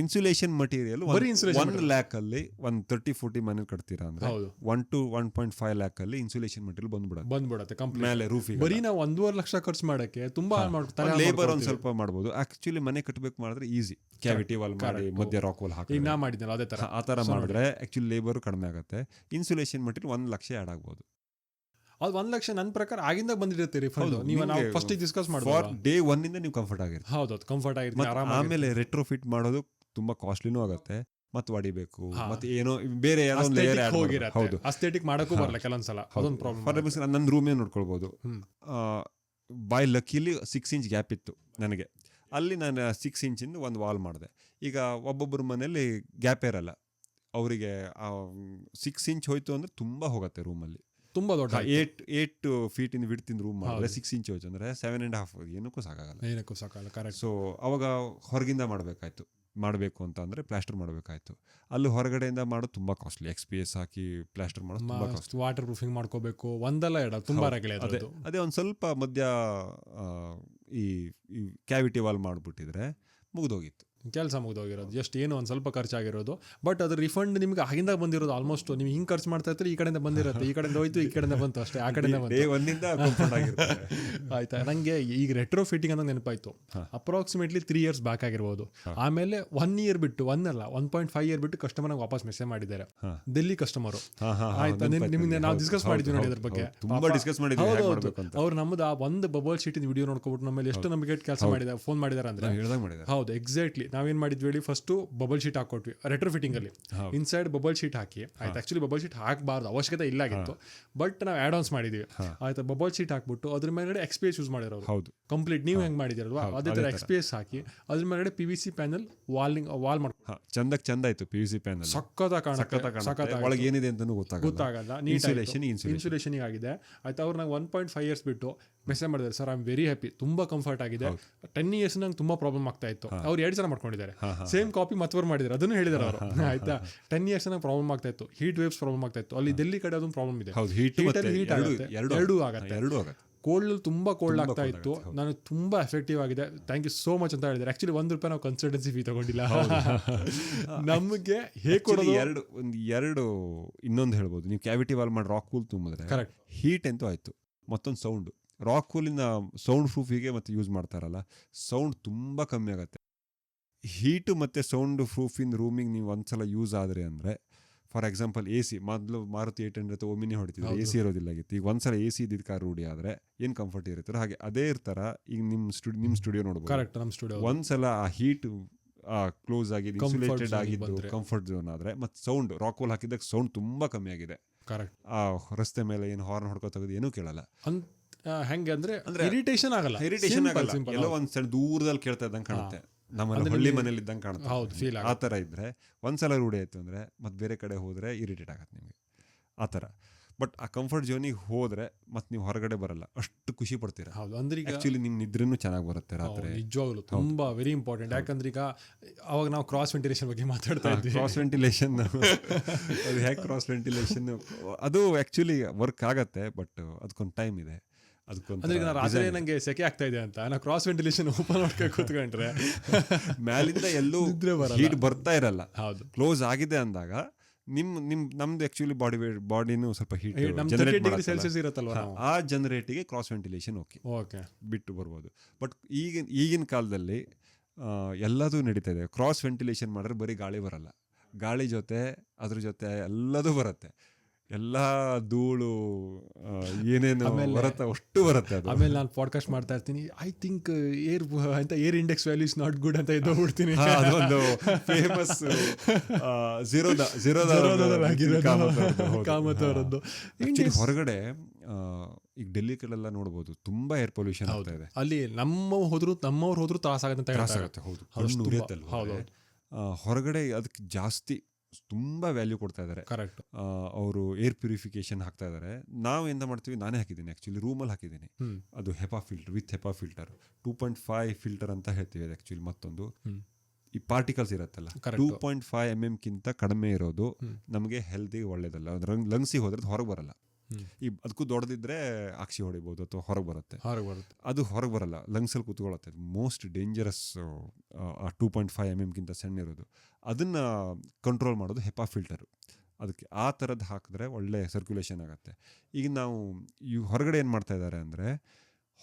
ಇನ್ಸುಲೇಷನ್ ಮಟೀರಿಯಲ್ 1 lakh ಅಲ್ಲಿ ಒಂದು 30-40 ಮನೆ ಕಟ್ತೀರಾ ಅಂದ್ರೆ 1 to 1.5 lakh ಅಲ್ಲಿ ಇನ್ಸುಲೇಷನ್ ಮಟೀರಿಯಲ್ ಬಂದ್ಬಿಡುತ್ತೆ ಮೇಲೆ ರೂಫ್. ಬರೀ ನಾವು 1.5 ಲಕ್ಷ ಖರ್ಚು ಮಾಡಕ್ಕೆ ತುಂಬಾ ಲೇಬರ್ ಒಂದ್ ಸ್ವಲ್ಪ ಮಾಡ್ಬೋದು. ಆಕ್ಚುಲಿ ಮನೆ ಕಟ್ಟಬೇಕು ಮಾಡಿದ್ರೆ ಈಸಿ, ಕ್ಯಾವಿಟಿ ವಾಲ್ ಮಾಡಿ ಮಧ್ಯ ರಾಕ್ ವಾಲ್ ಹಾಕಿ ನಾ ಮಾಡಿದ್ನಲ್ಲ ಅದೇ ತರ, ಆ ತರ ಮಾಡಿದ್ರೆ ಆಕ್ಚುಲಿ ಲೇಬರ್ ಕಡಿಮೆ ಆಗುತ್ತೆ. ಇನ್ಸುಲೇಷನ್ ಮಟೀರಿಯಲ್ 1 ಲಕ್ಷ ಆಡ್ ಆಗ್ಬೋದು. ಅದು 1 ಲಕ್ಷ ನನ್ನ ಪ್ರಕಾರ ಆಗಿಂದ ಬಂದಿರುತ್ತೆ ರಿಫಂಡ್. ನಾವು ಫಸ್ಟ್ ಡಿಸ್ಕಸ್ ಮಾಡೋದು ಡೇ 1 ಇಂದ ನೀವು ಕಂಫರ್ಟ್ ಆಗಿರುತ್ತೆ. ಹೌದು, ಕಂಫರ್ಟ್ ಆಗಿರುತ್ತೆ. ಆಮೇಲೆ ರೆಟ್ರೋ ಫಿಟ್ ಮಾಡೋದು ತುಂಬಾ ಕಾಸ್ಟ್ಲಿನೂ ಆಗುತ್ತೆ, ಮತ್ತೆ ಹೊಡಿಬೇಕು, ಮತ್ತೆ ಏನೋ ಬೇರೆ ಅಸ್ಥೆಟಿಕ್ ಮಾಡಕ್ಕೂ ಬರಲ್ಲ ಕೆಲವೊಂದ್ಸಲ, ಅದೊಂದು ಪ್ರಾಬ್ಲಮ್. ಫಾರ್ ಎಕ್ಸಾಂಪಲ್ ನನ್ನ ರೂಮೇ ನೋಡ್ಕೊಳ್ಬಹುದು. ಬೈ ಲಕ್ಕಿಲಿ 6 ಇಂಚ್ ಗ್ಯಾಪ್ ಇತ್ತು ನನಗೆ. ಅಲ್ಲಿ ನಾನು 6 ಇಂಚಿಂದ ಒಂದು ವಾಲ್ ಮಾಡಿದೆ. ಈಗ ಒಬ್ಬೊಬ್ಬರ ಮನೇಲಿ ಗ್ಯಾಪ್ ಇರಲ್ಲ, ಅವರಿಗೆ 6 ಇಂಚ್ ಹೋಯ್ತು ಅಂದರೆ ತುಂಬ ಹೋಗುತ್ತೆ ರೂಮಲ್ಲಿ. ತುಂಬ ದೊಡ್ಡ 8 ಫೀಟಿಂದ ವಿಡ್ತಿಂದ ರೂಮ್ ಮಾಡಿದ್ರೆ 6 ಇಂಚ್ ಹೋಯ್ತು ಅಂದರೆ 7.5 ಏನಕ್ಕೂ ಸಾಕಾಗಲ್ಲ. ಕರೆಕ್ಟ್. ಸೊ ಅವಾಗ ಹೊರಗಿಂದ ಮಾಡಬೇಕು ಅಂತ ಅಂದರೆ ಪ್ಲಾಸ್ಟರ್ ಮಾಡಬೇಕಾಯ್ತು. ಅಲ್ಲಿ ಹೊರಗಡೆಯಿಂದ ಮಾಡೋದು ತುಂಬ ಕಾಸ್ಟ್ಲಿ. XPS ಹಾಕಿ ಪ್ಲಾಸ್ಟರ್ ಮಾಡೋದು ತುಂಬ ಕಾಸ್ಟ್ಲಿ. ವಾಟರ್ ಪ್ರೂಫಿಂಗ್ ಮಾಡ್ಕೋಬೇಕು, ಒಂದಲ್ಲ ಎರಡು ತುಂಬ ಅದೇ ಒಂದು ಸ್ವಲ್ಪ ಮಧ್ಯ ಈ ಕ್ಯಾವಿಟಿ ವಾಲ್ ಮಾಡಿಬಿಟ್ಟಿದ್ರೆ ಮುಗಿದೋಗಿತ್ತು, ಕೆಲಸ ಮುಗಿದೋಗಿರೋದು. ಜಸ್ಟ್ ಏನು ಒಂದು ಸ್ವಲ್ಪ ಖರ್ಚಾಗಿರೋದು. ಬಟ್ ಅದು ರಿಫಂಡ್ ನಿಮ್ಗೆ ಆಗಿಂದ ಬಂದಿರೋದು. ಆಲ್ಮೋಸ್ಟ್ ನೀವು ಹಿಂಗೆ ಖರ್ಚು ಮಾಡ್ತಾ ಇರ್ತೀರಿ, ಈ ಕಡೆಯಿಂದ ಬಂದಿರುತ್ತೆ, ಈ ಕಡೆಯಿಂದ ಹೋಯ್ತು, ಈ ಕಡೆಯಿಂದ ಬಂತು ಅಷ್ಟೇ, ಆ ಕಡೆಯಿಂದ ಬಂತು. ಆಯ್ತಾ, ನನಗೆ ಈಗ ರೆಟ್ರೋ ಫಿಟ್ಟಿಂಗ್ ಅಂತ ನೆನಪಾಯ್ತು. ಅಪ್ರಾಕ್ಸಿಮೇಟ್ಲಿ 3 years ಬ್ಯಾಕ್ ಆಗಿರ್ಬೋದು. ಆಮೇಲೆ 1 year ಬಿಟ್ಟು 1.5 year ಬಿಟ್ಟು ಕಸ್ಟಮರ್ ವಾಪಸ್ ಮೆಸೇಜ್ ಮಾಡಿದ್ದಾರೆ, ಡೆಲ್ಲಿ ಕಸ್ಟಮರು. ಆಯ್ತಾ, ನಿಮ್ಗೆ ನಾವು ಡಿಸ್ಕಸ್ ಮಾಡಿದ್ವಿ ನೋಡಿ ಅದ್ರ ಬಗ್ಗೆ. ಅವ್ರು ನಮ್ಮದು ಆ ಒಂದು ಬಬಲ್ ಶೀಟ್ ವಿಡಿಯೋ ನೋಡ್ಕೊಬಿಟ್ಟು ನಮ್ಮಲ್ಲಿ ಎಷ್ಟು ನಮಗೆ ಕೆಲಸ ಮಾಡಿದ್ದಾರೆ, ಫೋನ್ ಮಾಡಿದಾರೆ ಅಂದ್ರೆ. ಹೌದು, ಎಕ್ಸಾಕ್ಟ್ಲಿ. ನಾವೇನ್ ಮಾಡಿದ್ವಿ ಹೇಳಿ, ಫಸ್ಟ್ ಬಬಲ್ ಶೀಟ್ ಹಾಕೊಟ್ವಿ ರೆಟ್ರೋ ಫಿಟ್ಟಿಂಗ್ ಅಲ್ಲಿ. ಇನ್ಸೈಡ್ ಬಬಲ್ ಶೀಟ್ ಹಾಕಿ ಆಯ್ತು. ಆಕ್ಚುಲಿ ಬಬಲ್ ಶೀಟ್ ಹಾಕಬಾರ್ದು, ಅವಶ್ಯಕತೆ ಇಲ್ಲ ಆಗಿತ್ತು, ಬಟ್ ನಾವು ಆಡ್ ಆನ್ಸ್ ಮಾಡಿದ್ವಿ. ಆಯ್ತಾ, ಬಬಲ್ ಶೀಟ್ ಹಾಕ್ಬಿಟ್ಟು ಅದ್ರ ಮೇಲೆ XPS ಯೂಸ್ ಮಾಡಿರೋರು. ಹೌದು, ಕಂಪ್ಲೀಟ್ ನೀವು ಹೆಂಗ್ ಮಾಡಿದಿರಲ್ವಾ ಅದೇ ತರ XPS ಹಾಕಿ ಅದ್ರ ಮೇಲೆ PVC ಪ್ಯಾನಲ್ ವಾಲ್ ಮಾಡ್ಕೊಂಡು ಚಂದ ಆಯ್ತು. PVC ಪ್ಯಾನಲ್ ಸಖತ್ತಾಗಿ ಕಾಣುತ್ತೆ, ಒಳಗೆ ಏನಿದೆ ಅಂತ ಗೊತ್ತಾಗಲ್ಲ. ಇನ್ಸುಲೇಷನ್ ಆಗಿದೆ. ಆಯ್ತಾ, ಅವ್ರು ನಂಗೆ 1.5 years ಬಿಟ್ಟು ಮೆಸೇಜ್ ಮಾಡಿದ್ದಾರೆ, sir I am very happy, ತುಂಬಾ ಕಂಫರ್ಟ್ ಆಗಿದೆ. 10 years ನಂಗೆ ತುಂಬಾ ಪ್ರಾಬ್ಲಮ್ ಆಗ್ತಾ ಇತ್ತು. ಅವ್ರು 2 ಜನ ಮಾಡ್ಕೊಂಡಿದ್ದಾರೆ, ಸೇಮ್ ಕಾಪಿ ಮತ್ತವ್ರು ಮಾಡಿದ್ದಾರೆ, ಅದನ್ನು ಹೇಳಿದಾರೆ ಅವರು. ಆಯ್ತಾ, 10 years ನಂಗೆ ಪ್ರಾಬ್ಲಮ್ ಆಗ್ತಾ ಇತ್ತು, ಹೀಟ್ ವೇವ್ಸ್ ಪ್ರಾಬ್ಲಮ್ ಆಗ್ತಾ ಇತ್ತು. ಅಲ್ಲಿ ಡೆಲ್ಲಿ ಕಡೆ ಅದೊಂದು ಪ್ರಾಬ್ಲಮ್ ಇದೆ, ಎರಡೂ ಆಗುತ್ತೆ. ಕೋಲ್ಡ್ ತುಂಬಾ ಕೋಲ್ಡ್ ಆಗ್ತಾ ಇತ್ತು. ನಾನು ತುಂಬಾ ಎಫೆಕ್ಟಿವ್ ಆಗಿದೆ, ಥ್ಯಾಂಕ್ ಯು ಸೋ ಮಚ್ ಅಂತ ಹೇಳಿದ್ದಾರೆ. ಆಕ್ಚುಲಿ ₹1 ನಾವು ಕನ್ಸಲ್ಟೆನ್ಸಿ ಫೀ ತಗೊಂಡಿಲ್ಲ. ನಮಗೆ ಹೇಗೆ ಕೊಡೋದು ಎರಡು ಇನ್ನೊಂದು ಹೇಳ್ಬೋದು. ನೀವು ಕ್ಯಾವಿಟಿ ವಾಲ್ ಮಾಡಿ ರಾಕ್ ಕೂಲ್ ತುಂಬಿದ್ರೆ ಕರೆಕ್ಟ್, ಹೀಟ್ ಅಂತೂ ಆಯ್ತು. ಮತ್ತೊಂದು ಸೌಂಡ್, ರಾಕ್ ಕೂಲಿನ ಸೌಂಡ್ ಪ್ರೂಫಿಗೆ ಮತ್ತೆ ಯೂಸ್ ಮಾಡ್ತಾರಲ್ಲ, ಸೌಂಡ್ ತುಂಬ ಕಮ್ಮಿ ಆಗುತ್ತೆ. ಹೀಟು ಮತ್ತು ಸೌಂಡ್ ಪ್ರೂಫಿನ ರೂಮಿಗೆ ನೀವು ಒಂದ್ಸಲ ಯೂಸ್ ಆದರೆ ಅಂದರೆ, ಫಾರ್ ಎಕ್ಸಾಂಪಲ್ AC ಮೊದಲು ಮಾರುತಿ 800 ಒಮ್ಮಿನೇ ಹೊಡಿತಿದ್ರು, AC ಇರೋದಿಲ್ಲಾಗಿತ್ತು. ಈಗ ಒಂದ್ಸಲ AC ಇದ್ದಿದ್ದು ಕಾರ್ ರೂಢಿ ಆದರೆ ಏನು ಕಂಫರ್ಟ್ ಇರುತ್ತೋ ಹಾಗೆ ಅದೇ ಇರ್ತಾರ. ಈಗ ನಿಮ್ಮ ಸ್ಟುಡಿಯೋ ನೋಡ್ಬೋದು. ಕರೆಕ್ಟ್, ನಮ್ಮ ಸ್ಟುಡಿಯೋ ಒಂದ್ಸಲ ಆ ಹೀಟ್ ಕ್ಲೋಸ್ ಆಗಿದ್ದು, ಇನ್ಸುಲೇಟೆಡ್ ಆಗಿದ್ದು, ಕಂಫರ್ಟ್ ಝೋನ್ ಆದರೆ, ಮತ್ತು ಸೌಂಡ್ ರಾಕ್ ವಾಲ್ ಹಾಕಿದಾಗ ಸೌಂಡ್ ತುಂಬ ಕಮ್ಮಿ ಆಗಿದೆ. ಕರೆಕ್ಟ್, ಆ ರಸ್ತೆ ಮೇಲೆ ಏನು ಹಾರ್ನ್ ಹೊಡ್ಕೋ ತೆಗೆದು ಏನೂ ಕೇಳಲ್ಲ. ಹೆಂಗೆ ಅಂದ್ರೆ ಇರಿಟೇಷನ್ ಆಗಲ್ಲ. ಎಲ್ಲೋ ಒಂದ್ ಸಲ ದೂರದಲ್ಲಿ ಕೇಳ್ತಾ ಇದ್ದಂಗೆ ಕಾಣುತ್ತೆ, ನಮ್ಮಲ್ಲಿ ಹಳ್ಳಿ ಮನೇಲಿ ಇದ್ದಂಗೆ ಕಾಣುತ್ತೆ. ಹೌದು, ಫೀಲ್ ಆ ಥರ ಇದ್ರೆ ಒಂದ್ಸಲ ರೂಢಿ ಆಯ್ತು ಅಂದ್ರೆ ಮತ್ತೆ ಬೇರೆ ಕಡೆ ಹೋದ್ರೆ ಇರಿಟೇಟ್ ಆಗತ್ತೆ ನಿಮಗೆ ಆ ಥರ. ಬಟ್ ಆ ಕಂಫರ್ಟ್ ಝೋನಿಗೆ ಹೋದ್ರೆ ಮತ್ತೆ ನೀವು ಹೊರಗಡೆ ಬರಲ್ಲ, ಅಷ್ಟು ಖುಷಿ ಪಡ್ತೀರಾ. ಹೌದು, ಅಂದ್ರೆ ಆಕ್ಚುಲಿ ನಿಮ್ ನಿದ್ರೆನೂ ಚೆನ್ನಾಗಿ ಬರುತ್ತೆ ರಾತ್ರಿ. ನಿಜವಾಗ್ಲು ತುಂಬಾ ವೆರಿ ಇಂಪಾರ್ಟೆಂಟ್. ಯಾಕಂದ್ರೆ ಈಗ ಅವಾಗ ನಾವು ಕ್ರಾಸ್ ವೆಂಟಿಲೇಷನ್ ಬಗ್ಗೆ ಮಾತಾಡ್ತಾ ಇದ್ವಿ. ಕ್ರಾಸ್ ವೆಂಟಿಲೇಷನ್ ಅದು ಹೇಗೆ ಕ್ರಾಸ್ ವೆಂಟಿಲೇಷನ್ ಅದು ಆಕ್ಚುಲಿ ವರ್ಕ್ ಆಗತ್ತೆ, ಬಟ್ ಅದಕ್ಕೊಂದು ಟೈಮ್ ಇದೆ. ಅಂದ್ರೆ ರಾತ್ರಿ ನಂಗೆ ಸೆಕೆ ಆಗ್ತಾ ಇದೆ ಅಂತ ನಾವು ಕ್ರಾಸ್ ವೆಂಟಿಲೇಷನ್ ಓಪನ್ ಮಾಡ್ಕೊಂಡು ಕೂತ್ಕೊಂಡ್ರೆ ಮ್ಯಾಲಿಂದ ಎಲ್ಲೂ ಹೀಟ್ ಬರ್ತಾ ಇರಲ್ಲ. ಹೌದು, ಕ್ಲೋಸ್ ಕ್ಲೋಸ್ ಆಗಿದೆ ಅಂದಾಗ ನಮ್ದು ಆಕ್ಚುಲಿ ಬಾಡಿನೂ ಸ್ವಲ್ಪ ಹೀಟ್ ಇರುತ್ತಲ್ವ, ಆ ಜನರೇಟಿಗೆ ಕ್ರಾಸ್ ವೆಂಟಿಲೇಷನ್ ಓಕೆ ಬಿಟ್ಟು ಬರ್ಬೋದು. ಬಟ್ ಈಗಿನ ಕಾಲದಲ್ಲಿ ಎಲ್ಲದೂ ನಡೀತಾ ಇದೆ. ಕ್ರಾಸ್ ವೆಂಟಿಲೇಷನ್ ಮಾಡಿದ್ರೆ ಬರೀ ಗಾಳಿ ಬರಲ್ಲ, ಗಾಳಿ ಜೊತೆ ಅದ್ರ ಜೊತೆ ಎಲ್ಲದೂ ಬರುತ್ತೆ. ಎಲ್ಲ ಧೂಳು ಏನೇನು ಬರುತ್ತೆ ಅಷ್ಟು ಬರುತ್ತೆ. ಆಮೇಲೆ ನಾನು ಪಾಡ್ಕಾಸ್ಟ್ ಮಾಡ್ತಾ ಇರ್ತೀನಿ, I think air index value is not good ಅಂತ ಇದ್ಬಿಡ್ತೀನಿ. ಅದೊಂದು ಫೇಮಸ್ ಕಾಮತ್ ಅವರದ್ದು. ಹೊರಗಡೆ ಈಗ ಡೆಲ್ಲಿ ಕಡೆಲ್ಲ ನೋಡ್ಬೋದು, ತುಂಬಾ ಏರ್ ಪೊಲ್ಯೂಷನ್ ಆಗ್ತಾ ಇದೆ. ಅಲ್ಲಿ ನಮ್ಮವ್ರು ಹೋದ್ರು ತ್ರಾಸಾಗುತ್ತೆ. ಹೌದು, ಹೊರಗಡೆ ಅದಕ್ಕೆ ಜಾಸ್ತಿ ತುಂಬಾ ವ್ಯಾಲ್ಯೂ ಕೊಡ್ತಾ ಇದ್ದಾರೆ. ಕರೆಕ್ಟ್, ಅವರು ಏರ್ ಪ್ಯೂರಿಫಿಕೇಶನ್ ಹಾಕ್ತಾ ಇದ್ದಾರೆ. ನಾವು ಎಂತ ಮಾಡ್ತೀವಿ, ನಾನೇ ಹಾಕಿದ್ದೀನಿ ಆಕ್ಚುಲಿ, ರೂಮಲ್ಲಿ ಹಾಕಿದ್ದೀನಿ. ಅದು ಹೆಪಾ ಫಿಲ್ಟರ್, ವಿತ್ ಹೆಪಾ ಫಿಲ್ಟರ್ 2.5 ಫಿಲ್ಟರ್ ಅಂತ ಹೇಳ್ತೀವಿ. ಅದು ಆಕ್ಚುಲಿ ಮತ್ತೊಂದು ಈ ಪಾರ್ಟಿಕಲ್ಸ್ ಇರುತ್ತಲ್ಲ, 2.5 mm ಕಡಿಮೆ ಇರೋದು ನಮಗೆ ಹೆಲ್ತಿಗೆ ಒಳ್ಳೇದಲ್ಲ. ಲಂಗ್ಸಿಗೆ ಹೋದ್ರೆ ಹೊರಗೆ ಬರಲ್ಲ. ಈ ಅದಕ್ಕೂ ದೊಡ್ಡದಿದ್ರೆ ಆಕ್ಸಿ ಹೊಡಿಬೋದು ಅಥವಾ ಹೊರಗೆ ಬರುತ್ತೆ. ಅದು ಹೊರಗೆ ಬರಲ್ಲ, ಲಂಗ್ಸಲ್ಲಿ ಕೂತ್ಕೊಳ್ಳುತ್ತೆ. ಮೋಸ್ಟ್ ಡೇಂಜರಸ್ 2.5 mm ಸಣ್ಣ ಇರೋದು. ಅದನ್ನು ಕಂಟ್ರೋಲ್ ಮಾಡೋದು ಹೆಪಾ ಫಿಲ್ಟರು. ಅದಕ್ಕೆ ಆ ಥರದ್ದು ಹಾಕಿದ್ರೆ ಒಳ್ಳೆ ಸರ್ಕ್ಯುಲೇಷನ್ ಆಗುತ್ತೆ. ಈಗ ನಾವು ಹೊರಗಡೆ ಏನು ಮಾಡ್ತಾ ಇದ್ದಾರೆ ಅಂದರೆ,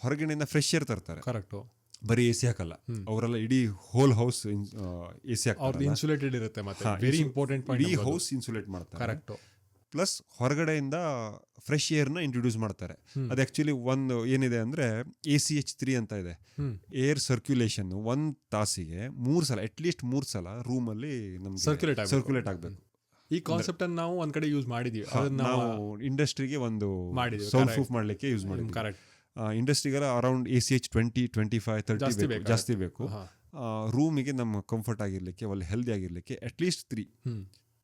ಹೊರಗಡೆಯಿಂದ ಫ್ರೆಶ್ ಏರ್ ತರ್ತಾರೆ. ಕರೆಕ್ಟು, ಬರೀ AC ಹಾಕಲ್ಲ ಅವರೆಲ್ಲ, ಇಡೀ ಹೋಲ್ ಹೌಸ್ AC ಹಾಕ್ತಾರೆ. ಇನ್ಸುಲೇಟೆಡ್ ಇರುತ್ತೆ, ಮತ್ತೆ ವೆರಿ ಇಂಪಾರ್ಟೆಂಟ್ ಇಡೀ ಹೌಸ್ ಇನ್ಸುಲೇಟ್ ಮಾಡ್ತಾರೆ. ಕರೆಕ್ಟು, ಪ್ಲಸ್ ಹೊರಗಡೆಯಿಂದ ಫ್ರೆಶ್ ಏರ್ನ ಇಂಟ್ರೊಡ್ಯೂಸ್ ಮಾಡ್ತಾರೆ. ಅದು ಆಕ್ಚುಲಿ ಒಂದು ಏನಿದೆ ಅಂದರೆ ACH3 ಅಂತ ಇದೆ. ಏರ್ ಸರ್ಕ್ಯುಲೇಷನ್ 1 ತಾಸಿಗೆ 3 ಸಲ, ಅಟ್ಲೀಸ್ಟ್ 3 ಸಲ ರೂಮಲ್ಲಿ ನಮ್ಗೆ ಸರ್ಕ್ಯುಲೇಟ್ ಆಗಬೇಕು. ಈ ಕಾನ್ಸೆಪ್ಟ್ ಅನ್ನು ನಾವು ಒಂದ್ ಕಡೆ ಯೂಸ್ ಮಾಡಿದೀವಿ. ನಾವು ಇಂಡಸ್ಟ್ರಿಗೆ ಒಂದು ಸೌಂಡ್ ಪ್ರೂಫ್ ಮಾಡ್ಲಿಕ್ಕೆ ಯೂಸ್ ಮಾಡಿದ್ವಿ. ಕರೆಕ್ಟ್, ಇಂಡಸ್ಟ್ರಿಗೆಲ್ಲ ಅರೌಂಡ್ ACH 20-25-30 ಬೇಕು, ಜಾಸ್ತಿ ಬೇಕು. ರೂಮಿಗೆ ನಮ್ಮ ಕಂಫರ್ಟ್ ಆಗಿರಲಿಕ್ಕೆ, ಒಳ್ಳೆ ಹೆಲ್ದಿ ಆಗಿರಲಿಕ್ಕೆ ಅಟ್ಲೀಸ್ಟ್ 3,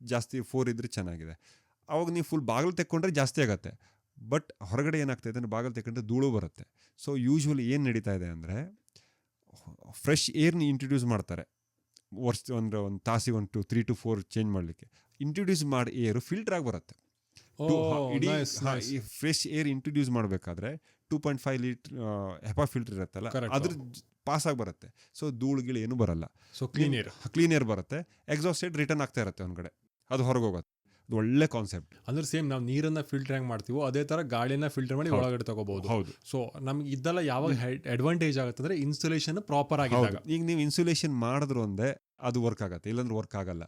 ಜಾಸ್ತಿ 4 ಇದ್ರೆ ಚೆನ್ನಾಗಿದೆ. ಅವಾಗ ನೀವು ಫುಲ್ ಬಾಗಿಲು ತೆಕ್ಕೊಂಡ್ರೆ ಜಾಸ್ತಿ ಆಗುತ್ತೆ. ಬಟ್ ಹೊರಗಡೆ ಏನಾಗ್ತೈತೆ ಅಂದರೆ ಬಾಗಿಲು ತೆಕ್ಕೊಂಡ್ರೆ ಧೂಳು ಬರುತ್ತೆ. ಸೊ ಯೂಶ್ವಲಿ ಏನು ನಡೀತಾ ಇದೆ ಅಂದರೆ ಫ್ರೆಶ್ ಏರ್ನ ಇಂಟ್ರೊಡ್ಯೂಸ್ ಮಾಡ್ತಾರೆ ಒಂದು ತಾಸಿಗೆ 3 to 4 ಚೇಂಜ್ ಮಾಡಲಿಕ್ಕೆ. ಇಂಟ್ರೊಡ್ಯೂಸ್ ಮಾಡಿ ಏರು ಫಿಲ್ಟರ್ ಆಗಿ ಬರುತ್ತೆ. ಇಡೀ ಫ್ರೆಶ್ ಏರ್ ಇಂಟ್ರೊಡ್ಯೂಸ್ ಮಾಡಬೇಕಾದ್ರೆ 2.5 ಲೀಟರ್ ಹೆಪಾ ಫಿಲ್ಟರ್ ಇರುತ್ತಲ್ಲ, ಅದ್ರ ಪಾಸ್ ಆಗಿ ಬರುತ್ತೆ. ಸೊ ಧೂಳುಗಳು ಏನು ಬರಲ್ಲ. ಸೊ ಕ್ಲೀನ್ ಏರ್ ಬರುತ್ತೆ. ಎಕ್ಸಾಸ್ಟೆಡ್ ರಿಟರ್ನ್ ಆಗ್ತಾ ಇರುತ್ತೆ ಒಂದ್ಗಡೆ, ಅದು ಹೊರಗೆ ಹೋಗುತ್ತೆ. ಅದು ಒಳ್ಳೆ ಕಾನ್ಸೆಪ್ಟ್. ಅಂದ್ರೆ ಸೇಮ್ ನಾವು ನೀರನ್ನ ಫಿಲ್ಟರ್ ಹೆಂಗ್ ಮಾಡ್ತೀವೋ ಅದೇ ತರ ಗಾಳಿನ ಫಿಲ್ಟರ್ ಮಾಡಿ ಒಳಗಡೆ ತಗೋಬಹುದು. ಹೌದು. ಸೊ ನಮ್ಗೆ ಇದೆಲ್ಲ ಯಾವಾಗ ಅಡ್ವಾಂಟೇಜ್ ಆಗುತ್ತೆ ಅಂದ್ರೆ ಇನ್ಸುಲೇಷನ್ ಪ್ರಾಪರ್ ಆಗಿದ್ದಾಗ. ಈಗ ನೀವು ಇನ್ಸುಲೇಷನ್ ಮಾಡಿದ್ರು ಒಂದೇ ಅದು ವರ್ಕ್ ಆಗುತ್ತೆ, ಇಲ್ಲಾಂದ್ರೆ ವರ್ಕ್ ಆಗಲ್ಲ.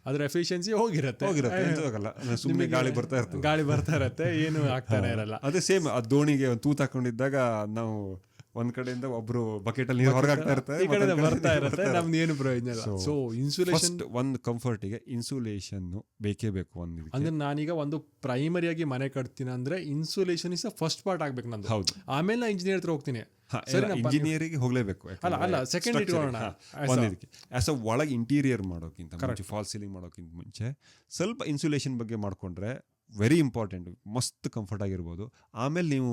ಅದ್ರ ಎಫಿಷಿಯನ್ಸಿ ಹೋಗಿರುತ್ತೆ. ಸುಮ್ಮನೆ ಗಾಳಿ ಬರ್ತಾ ಇರುತ್ತೆ, ಏನು ಆಗ್ತಾನೆ ಇರಲ್ಲ. ಅದೇ ಸೇಮ್ ಆ ದೋಣಿಗೆ ಒಂದು ತೂತ್ ಹಾಕೊಂಡಿದ್ದಾಗ ನಾವು ಒಂದ್ ಕಡೆಯಿಂದ ಒಬ್ರು ಬಕೆಟ್ ಅಲ್ಲಿ ನೀರು ಹೊರಗೆ ಬರ್ತಾ ಇರುತ್ತೆ, ನಮ್ದು ಏನು ಪ್ರಯೋಜನ ಇಲ್ಲ. ಸೊ ಇನ್ಸುಲೇಷನ್ ಒಂದು ಕಂಫರ್ಟಿಗೆ ಇನ್ಸುಲೇಷನ್ ಬೇಕೇ ಬೇಕು. ಅಂದ್ರೆ ನಾನೀಗ ಒಂದು ಪ್ರೈಮರಿಯಾಗಿ ಮನೆ ಕಟ್ತೀನಿ ಅಂದ್ರೆ ಇನ್ಸುಲೇಷನ್ ಇಸ್ ಫಸ್ಟ್ ಪಾರ್ಟ್ ಆಗ್ಬೇಕು ನಂದು. ಹೌದು. ಆಮೇಲೆ ನಾ ಇಂಜಿನಿಯರ್ ಹತ್ರ ಹೋಗ್ತೀನಿ. ಇಂಜಿನಿಯರಿಂಗ್ ಹೋಗ್ಲೇಬೇಕು. ಅಲ್ಲ ಸೆಕೆಂಡ್ ಇಟ್ಕೊಳ್ಳೋಣ. ಒಳಗೆ ಇಂಟೀರಿಯರ್ ಮಾಡೋಕ್ಕಿಂತ ಮುಂಚೆ, ಫಾಲ್ ಸೀಲಿಂಗ್ ಮಾಡೋಕ್ಕಿಂತ ಮುಂಚೆ ಸ್ವಲ್ಪ ಇನ್ಸುಲೇಷನ್ ಬಗ್ಗೆ ಮಾಡ್ಕೊಂಡ್ರೆ ವೆರಿ ಇಂಪಾರ್ಟೆಂಟ್. ಮಸ್ತ್ ಕಂಫರ್ಟ್ ಆಗಿರ್ಬೋದು. ಆಮೇಲೆ ನೀವು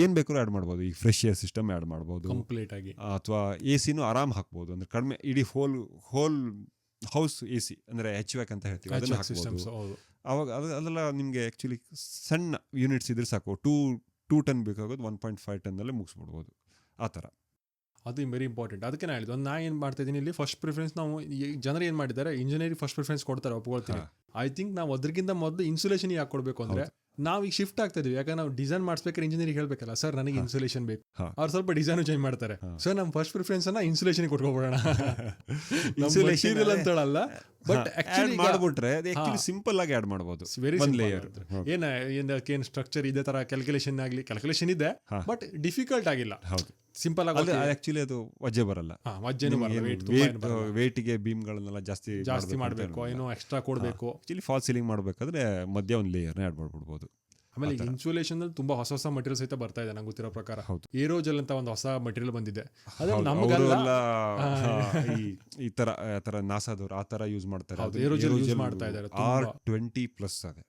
ಏನು ಬೇಕಾದ್ರೂ ಆ್ಯಡ್ ಮಾಡ್ಬೋದು. ಈಗ ಫ್ರೆಶ್ ಏರ್ ಸಿಸ್ಟಮ್ ಆ್ಯಡ್ ಮಾಡ್ಬೋದು ಕಂಪ್ಲೀಟ್ ಆಗಿ, ಅಥವಾ AC ಆರಾಮ್ ಹಾಕ್ಬೋದು. ಅಂದ್ರೆ ಕಡಿಮೆ ಇಡೀ ಹೋಲ್ ಹೌಸ್ AC ಅಂದರೆ HVAC ಅಂತ ಹೇಳ್ತೀವಿ, ಅದನ್ನ ಹಾಕ್ಬೋದು. ಅವಾಗ ಅದೆಲ್ಲ ನಿಮಗೆ ಆ್ಯಕ್ಚುಲಿ ಸಣ್ಣ ಯೂನಿಟ್ಸ್ ಇದ್ರೆ ಸಾಕು. 2 ಟನ್ ಬೇಕಾಗೋದು 1.5 ಟನ್ನಲ್ಲೇ ಮುಗಿಸ್ಬಿಡ್ಬೋದು. ಆ ಥರ ಅದು ವೆರಿ ಇಂಪಾರ್ಟೆಂಟ್. ಅದಕ್ಕೆ ನಾನು ಹೇಳಿದ್ದು, ನಾ ಏನು ಮಾಡ್ತಾ ಇದ್ದೀನಿ ಇಲ್ಲಿ ಫಸ್ಟ್ ಪ್ರಿಫರೆನ್ಸ್ ನಾವು ಜನರು ಏನು ಮಾಡಿದ್ದಾರೆ, ಇಂಜಿನಿಯರಿಂಗ್ ಫಸ್ಟ್ ಪ್ರಿಫರೆನ್ಸ್ ಕೊಡ್ತಾರೆ, ಒಪ್ಕೊಳ್ತೀನಿ. ಐ ಥಿಂಕ್ ನಾವು ಅದಕ್ಕಿಂತ ಮೊದಲು ಇನ್ಸುಲೇಷನ್ ಯಾಕೆ ಕೊಡಬೇಕು ಅಂದರೆ ನಾವು ಈಗ ಶಿಫ್ಟ್ ಆಗ್ತಾ ಇದೀವಿ. ಯಾಕಂದ್ರೆ ನಾವು ಡಿಸೈನ್ ಮಾಡಿಸ್ಬೇಕಾದ್ರೆ ಇಂಜಿನಿಯರಿಂಗ್ ಹೇಳ್ಬೇಕಲ್ಲ, ಸರ್ ನನಗೆ ಇನ್ಸುಲೇಷನ್ ಬೇಕು. ಅವ್ರು ಸ್ವಲ್ಪ ಡಿಸೈನ್ ಚೇಂಜ್ ಮಾಡ್ತಾರೆ. ಸರ್ ನಮ್ಮ ಫಸ್ಟ್ ಪ್ರಿಫರೆನ್ಸ್ ಅನ್ನ ಇನ್ಸುಲೇಷನ್ ಕೊಟ್ಕೊಬಿಡೋಣ. ಇನ್ಸುಲೇಷನ್ ಅಂತೇಳಲ್ಲ, ಬಟ್ ಆಕ್ಚುಲಿ ಮಾಡ್ಬಿಟ್ರೆ ಸಿಂಪಲ್ ಆಗಿ ಆಡ್ ಮಾಡಬಹುದು. ವೆರಿ ಲೇಯರ್ ಏನು ಸ್ಟ್ರಕ್ಚರ್ ಇದೇ ತರ ಕ್ಯಾಲ್ಕುಲೇಷನ್ ಇದೆ, ಬಟ್ ಡಿಫಿಕಲ್ಟ್ ಆಗಿಲ್ಲ. ಸಿಂಪಲ್ ಆಗಿ ಆಕ್ಚುಲಿ ಅದು ವಜ್ಜೆ ಬರಲ್ಲ. ವೇಟಿಗೆ ಬೀಮ್ಗಳನ್ನೆಲ್ಲ ಜಾಸ್ತಿ ಮಾಡಬೇಕು, ಏನೋ ಎಕ್ಸ್ಟ್ರಾ ಕೊಡಬೇಕು. ಆಕ್ಚುಲಿ ಫಾಲ್ ಸೀಲಿಂಗ್ ಮಾಡಬೇಕಾದ್ರೆ ಮಧ್ಯ ಒಂದು ಲೇಯರ್ ಆಡ್ ಮಾಡ್ಬಿಡ್ಬೋದು. ಆಮೇಲೆ ಇನ್ಸುಲೇಷನ್ ಅಲ್ಲಿ ತುಂಬಾ ಹೊಸ ಮಟೀರಿಯಲ್ ಸಹಿತ ಬರ್ತಾ ಇದೆ ನಂಗೆ ಗೊತ್ತಿರೋ ಪ್ರಕಾರ. ಏರೋಜೆಲ್ ಅಂತ ಒಂದು ಹೊಸ ಮಟೀರಿಯಲ್ ಬಂದಿದೆ. ಈ ತರ ನಾಸಾದವ್ರು ಆ ತರ ಯೂಸ್ ಮಾಡ್ತಾರೆ. ಏರೋಜೆಲ್ ಯೂಸ್ ಮಾಡ್ತಾ ಇದ್ದಾರೆ. R20+ ಅದೇ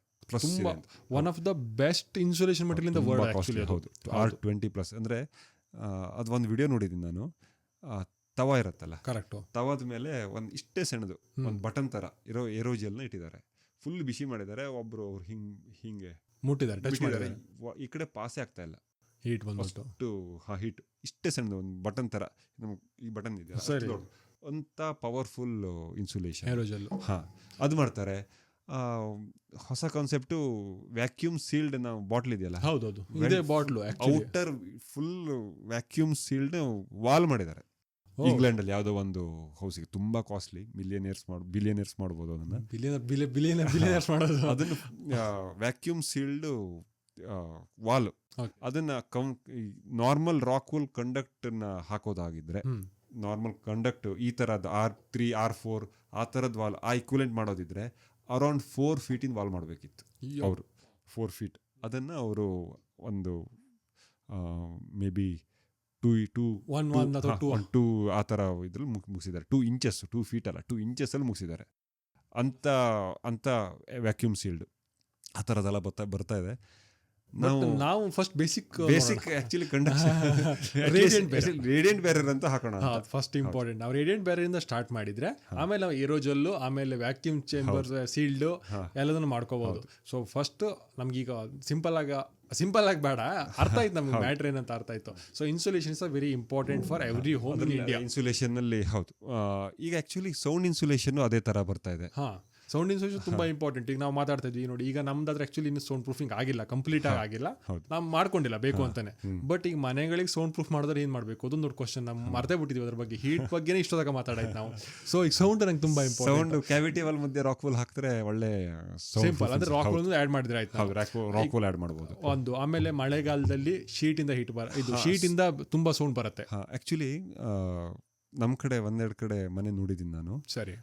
ತುಂಬಾ one of the best insulation material in the world actually. ಹೌದು, R20+ ಅಂದ್ರೆ ಅದು ಒಂದು ವಿಡಿಯೋ ನೋಡಿದ್ದೀನಿ ನಾನು. ತವ ಇರುತ್ತಲ್ಲ, ಕರೆಕ್ಟ್, ತವಾದ ಮೇಲೆ ಒಂದು ಇಷ್ಟೇ ಸಣ್ಣದು ಒಂದು ಬಟನ್ ತರ ಇರೋ ಏರೋಜೆಲ್ನ ಇಟ್ಟಿದ್ದಾರೆ. ಫುಲ್ ಬಿಸಿ ಮಾಡಿದ್ದಾರೆ. ಒಬ್ರು ಅವ್ರು ಹಿಂಗೆ ಮುಟ್ಟಿದ್ದಾರೆ, ಟಚ್ ಮಾಡಿದ್ದಾರೆ. ಈ ಕಡೆ ಪಾಸೇ ಆಗ್ತಾ ಇಲ್ಲ, ಹೀಟ್ ಬಂದ್ಬಿಟ್ಟು. ಹೀಟ್ ಇಷ್ಟೇ ಸಣ್ಣದು ಒಂದು ಬಟನ್ ತರ, ನಮ್ಗೆ ಈ ಬಟನ್ ಇದೆ ಅಂತ ಪವರ್ಫುಲ್ ಇನ್ಸುಲೇಷನ್ ಏರೋಜೆಲ್. ಅದು ಮಾಡ್ತಾರೆ. ಹೊಸ ಕಾನ್ಸೆಪ್ಟು ವ್ಯಾಕ್ಯೂಮ್ ಸೀಲ್ಡ್ ನಾವು ಬಾಟ್ಲ್ ಇದೆಯಲ್ಲ, ಹೌದೌದು, ಇದೇ bottle outer full vacuum sealed wall ಮಾಡಿದ್ದಾರೆ. ಇಂಗ್ಲೆಂಡ್ ಅಲ್ಲಿ ಯಾವುದೋ ಒಂದು ಹೌಸಿಗೆ, ತುಂಬಾ ಕಾಸ್ಟ್ಲಿ, ಬಿಲಿಯನೇರ್ಸ್ ಮಾಡ್ಬೋದು ಅದನ್ನ. ಬಿಲಿಯನೇರ್ಸ್ ಮಾಡೋದು ಅದನ್ನು ವ್ಯಾಕ್ಯೂಮ್ ಸೀಲ್ಡ್ ವಾಲ್. ಅದನ್ನ ನಾರ್ಮಲ್ ರಾಕ್ ವೂಲ್ ಕಂಡಕ್ಟ್ ನ ಹಾಕೋದಾಗಿದ್ರೆ, ನಾರ್ಮಲ್ ಕಂಡಕ್ಟ್ ಈ ತರದ್ R3 R4 ಆ ತರದ್ ವಾಲ್ ಆ ಇಕ್ವಿಲೆಂಟ್ ಮಾಡೋದಿದ್ರೆ ಅರೌಂಡ್ 4 feet ವಾಲ್ ಮಾಡಬೇಕಿತ್ತು ಅವರು. 4 feet ಅದನ್ನ ಅವರು ಒಂದು ಮೇ ಬಿ 2 ಆ ಥರ ಇದ್ರಲ್ಲಿ ಮುಗಿಸಿದ್ದಾರೆ. 2 inches 2 feet ಅಲ್ಲ, 2 inches ಅಲ್ಲಿ ಮುಗಿಸಿದ್ದಾರೆ. ಅಂತ ವ್ಯಾಕ್ಯೂಮ್ ಸೀಲ್ಡ್ ಆ ಥರದ್ದೆಲ್ಲ ಬರ್ತಾ ಇದೆ. ನಾವು first basic actually radiant barrier ಅಂತ ಹಾಕೋಣ. ಫಸ್ಟ್ ಇಂಪಾರ್ಟೆಂಟ್, ನಾವು ರೇಡಿಯಂಟ್ ಬ್ಯಾರಿಯರ್ ಇಂದ ಸ್ಟಾರ್ಟ್ ಮಾಡಿದ್ರೆ ಆಮೇಲೆ ನಾವು ಏರೋಜೆಲ್, ಆಮೇಲೆ ವ್ಯಾಕ್ಯೂಮ್ ಚೇಂಬರ್, ಸೀಲ್ಡ್ ಎಲ್ಲದನ್ನು ಮಾಡ್ಕೋಬಹುದು. ಸೊ ಫಸ್ಟ್ ನಮ್ಗೀಗ ಸಿಂಪಲ್ ಆಗಿ ಬೇಡ, ಅರ್ಥ ಆಯ್ತು ನಮ್ಗೆ ಮ್ಯಾಟ್ರ್ ಏನಂತ ಅರ್ಥ ಆಯ್ತು. So insulation is very important for every home in India. Insulation ಅಲ್ಲಿ ಹೌದು. ಈಗ ಆಕ್ಚುಲಿ ಸೌಂಡ್ ಇನ್ಸುಲೇಷನ್ ಅದೇ ತರ ಬರ್ತಾ ಇದೆ. ಸೌಂಡ್ ಇನ್ಸುಲೇಷನ್ ತುಂಬಾ ಇಂಪಾರ್ಟೆಂಟ್. ಈಗ ನಾವು ಮಾತಾಡ್ತಾ ಇದ್ವಿ ನೋಡಿ, ಈಗ ನಮ್ದಾದ್ರೆ ಆಕ್ಚುಲಿ ಇನ್ನು ಸೌಂಡ್ ಪ್ರೂಫಿಂಗ್ ಆಗಿಲ್ಲ, ಕಂಪ್ಲೀಟ್ ಆಗಿಲ್ಲ, ನಾವು ಮಾಡ್ಕೊಂಡಿಲ್ಲ ಬೇಕು ಅಂತಾನೆ. ಬಟ್ ಈಗ ಮನೆಗಳಿಗೆ ಸೌಂಡ್ ಪ್ರೂಫ್ ಮಾಡಿದ್ರೆ ಏನ್ ಮಾಡ್ಬೇಕು ಅದೊಂದು ದೊಡ್ಡ ಕ್ವಶನ್. ನಾವು ಮರ್ತೇ ಬಿಟ್ಟಿದ್ವಿ ಅದ್ರ ಬಗ್ಗೆ. ಹೀಟ್ ಬಗ್ಗೆ ಇಷ್ಟೊಂದಾಗ ಮಾತಾಡಾಯ್ತು ನಾವು. ಸೊ ಈಗ ಸೌಂಡ್ ನಂಗೆ ತುಂಬಾ ಇಂಪಾರ್ಟೆಂಟ್. ಸೌಂಡ್ ಕ್ಯಾವಿಟಿ ವಾಲ್ ಮಧ್ಯೆ ರಾಕ್ ವೂಲ್ ಹಾಕಿದ್ರೆ ಒಳ್ಳೆ ಸಿಂಪಲ್, ಅಂದ್ರೆ ರಾಕ್ ವೂಲ್ ಆಡ್ ಮಾಡಿದ್ರೆ ಆಯ್ತು, ರಾಕ್ ವೂಲ್ ಆಡ್ ಮಾಡಬಹುದು ಒಂದು. ಆಮೇಲೆ ಮಳೆಗಾಲದಲ್ಲಿ ಶೀಟ್ ಇಂದ ಶೀಟ್ ಇಂದ ತುಂಬಾ ಸೌಂಡ್ ಬರುತ್ತೆ. ಆಕ್ಚುಲಿ ನಮ್ ಕಡೆ ಒಂದೆರಡು ಕಡೆ ಮನೆ ನೋಡಿದ್ದೀನಿ ನಾನು. ಸರಿ,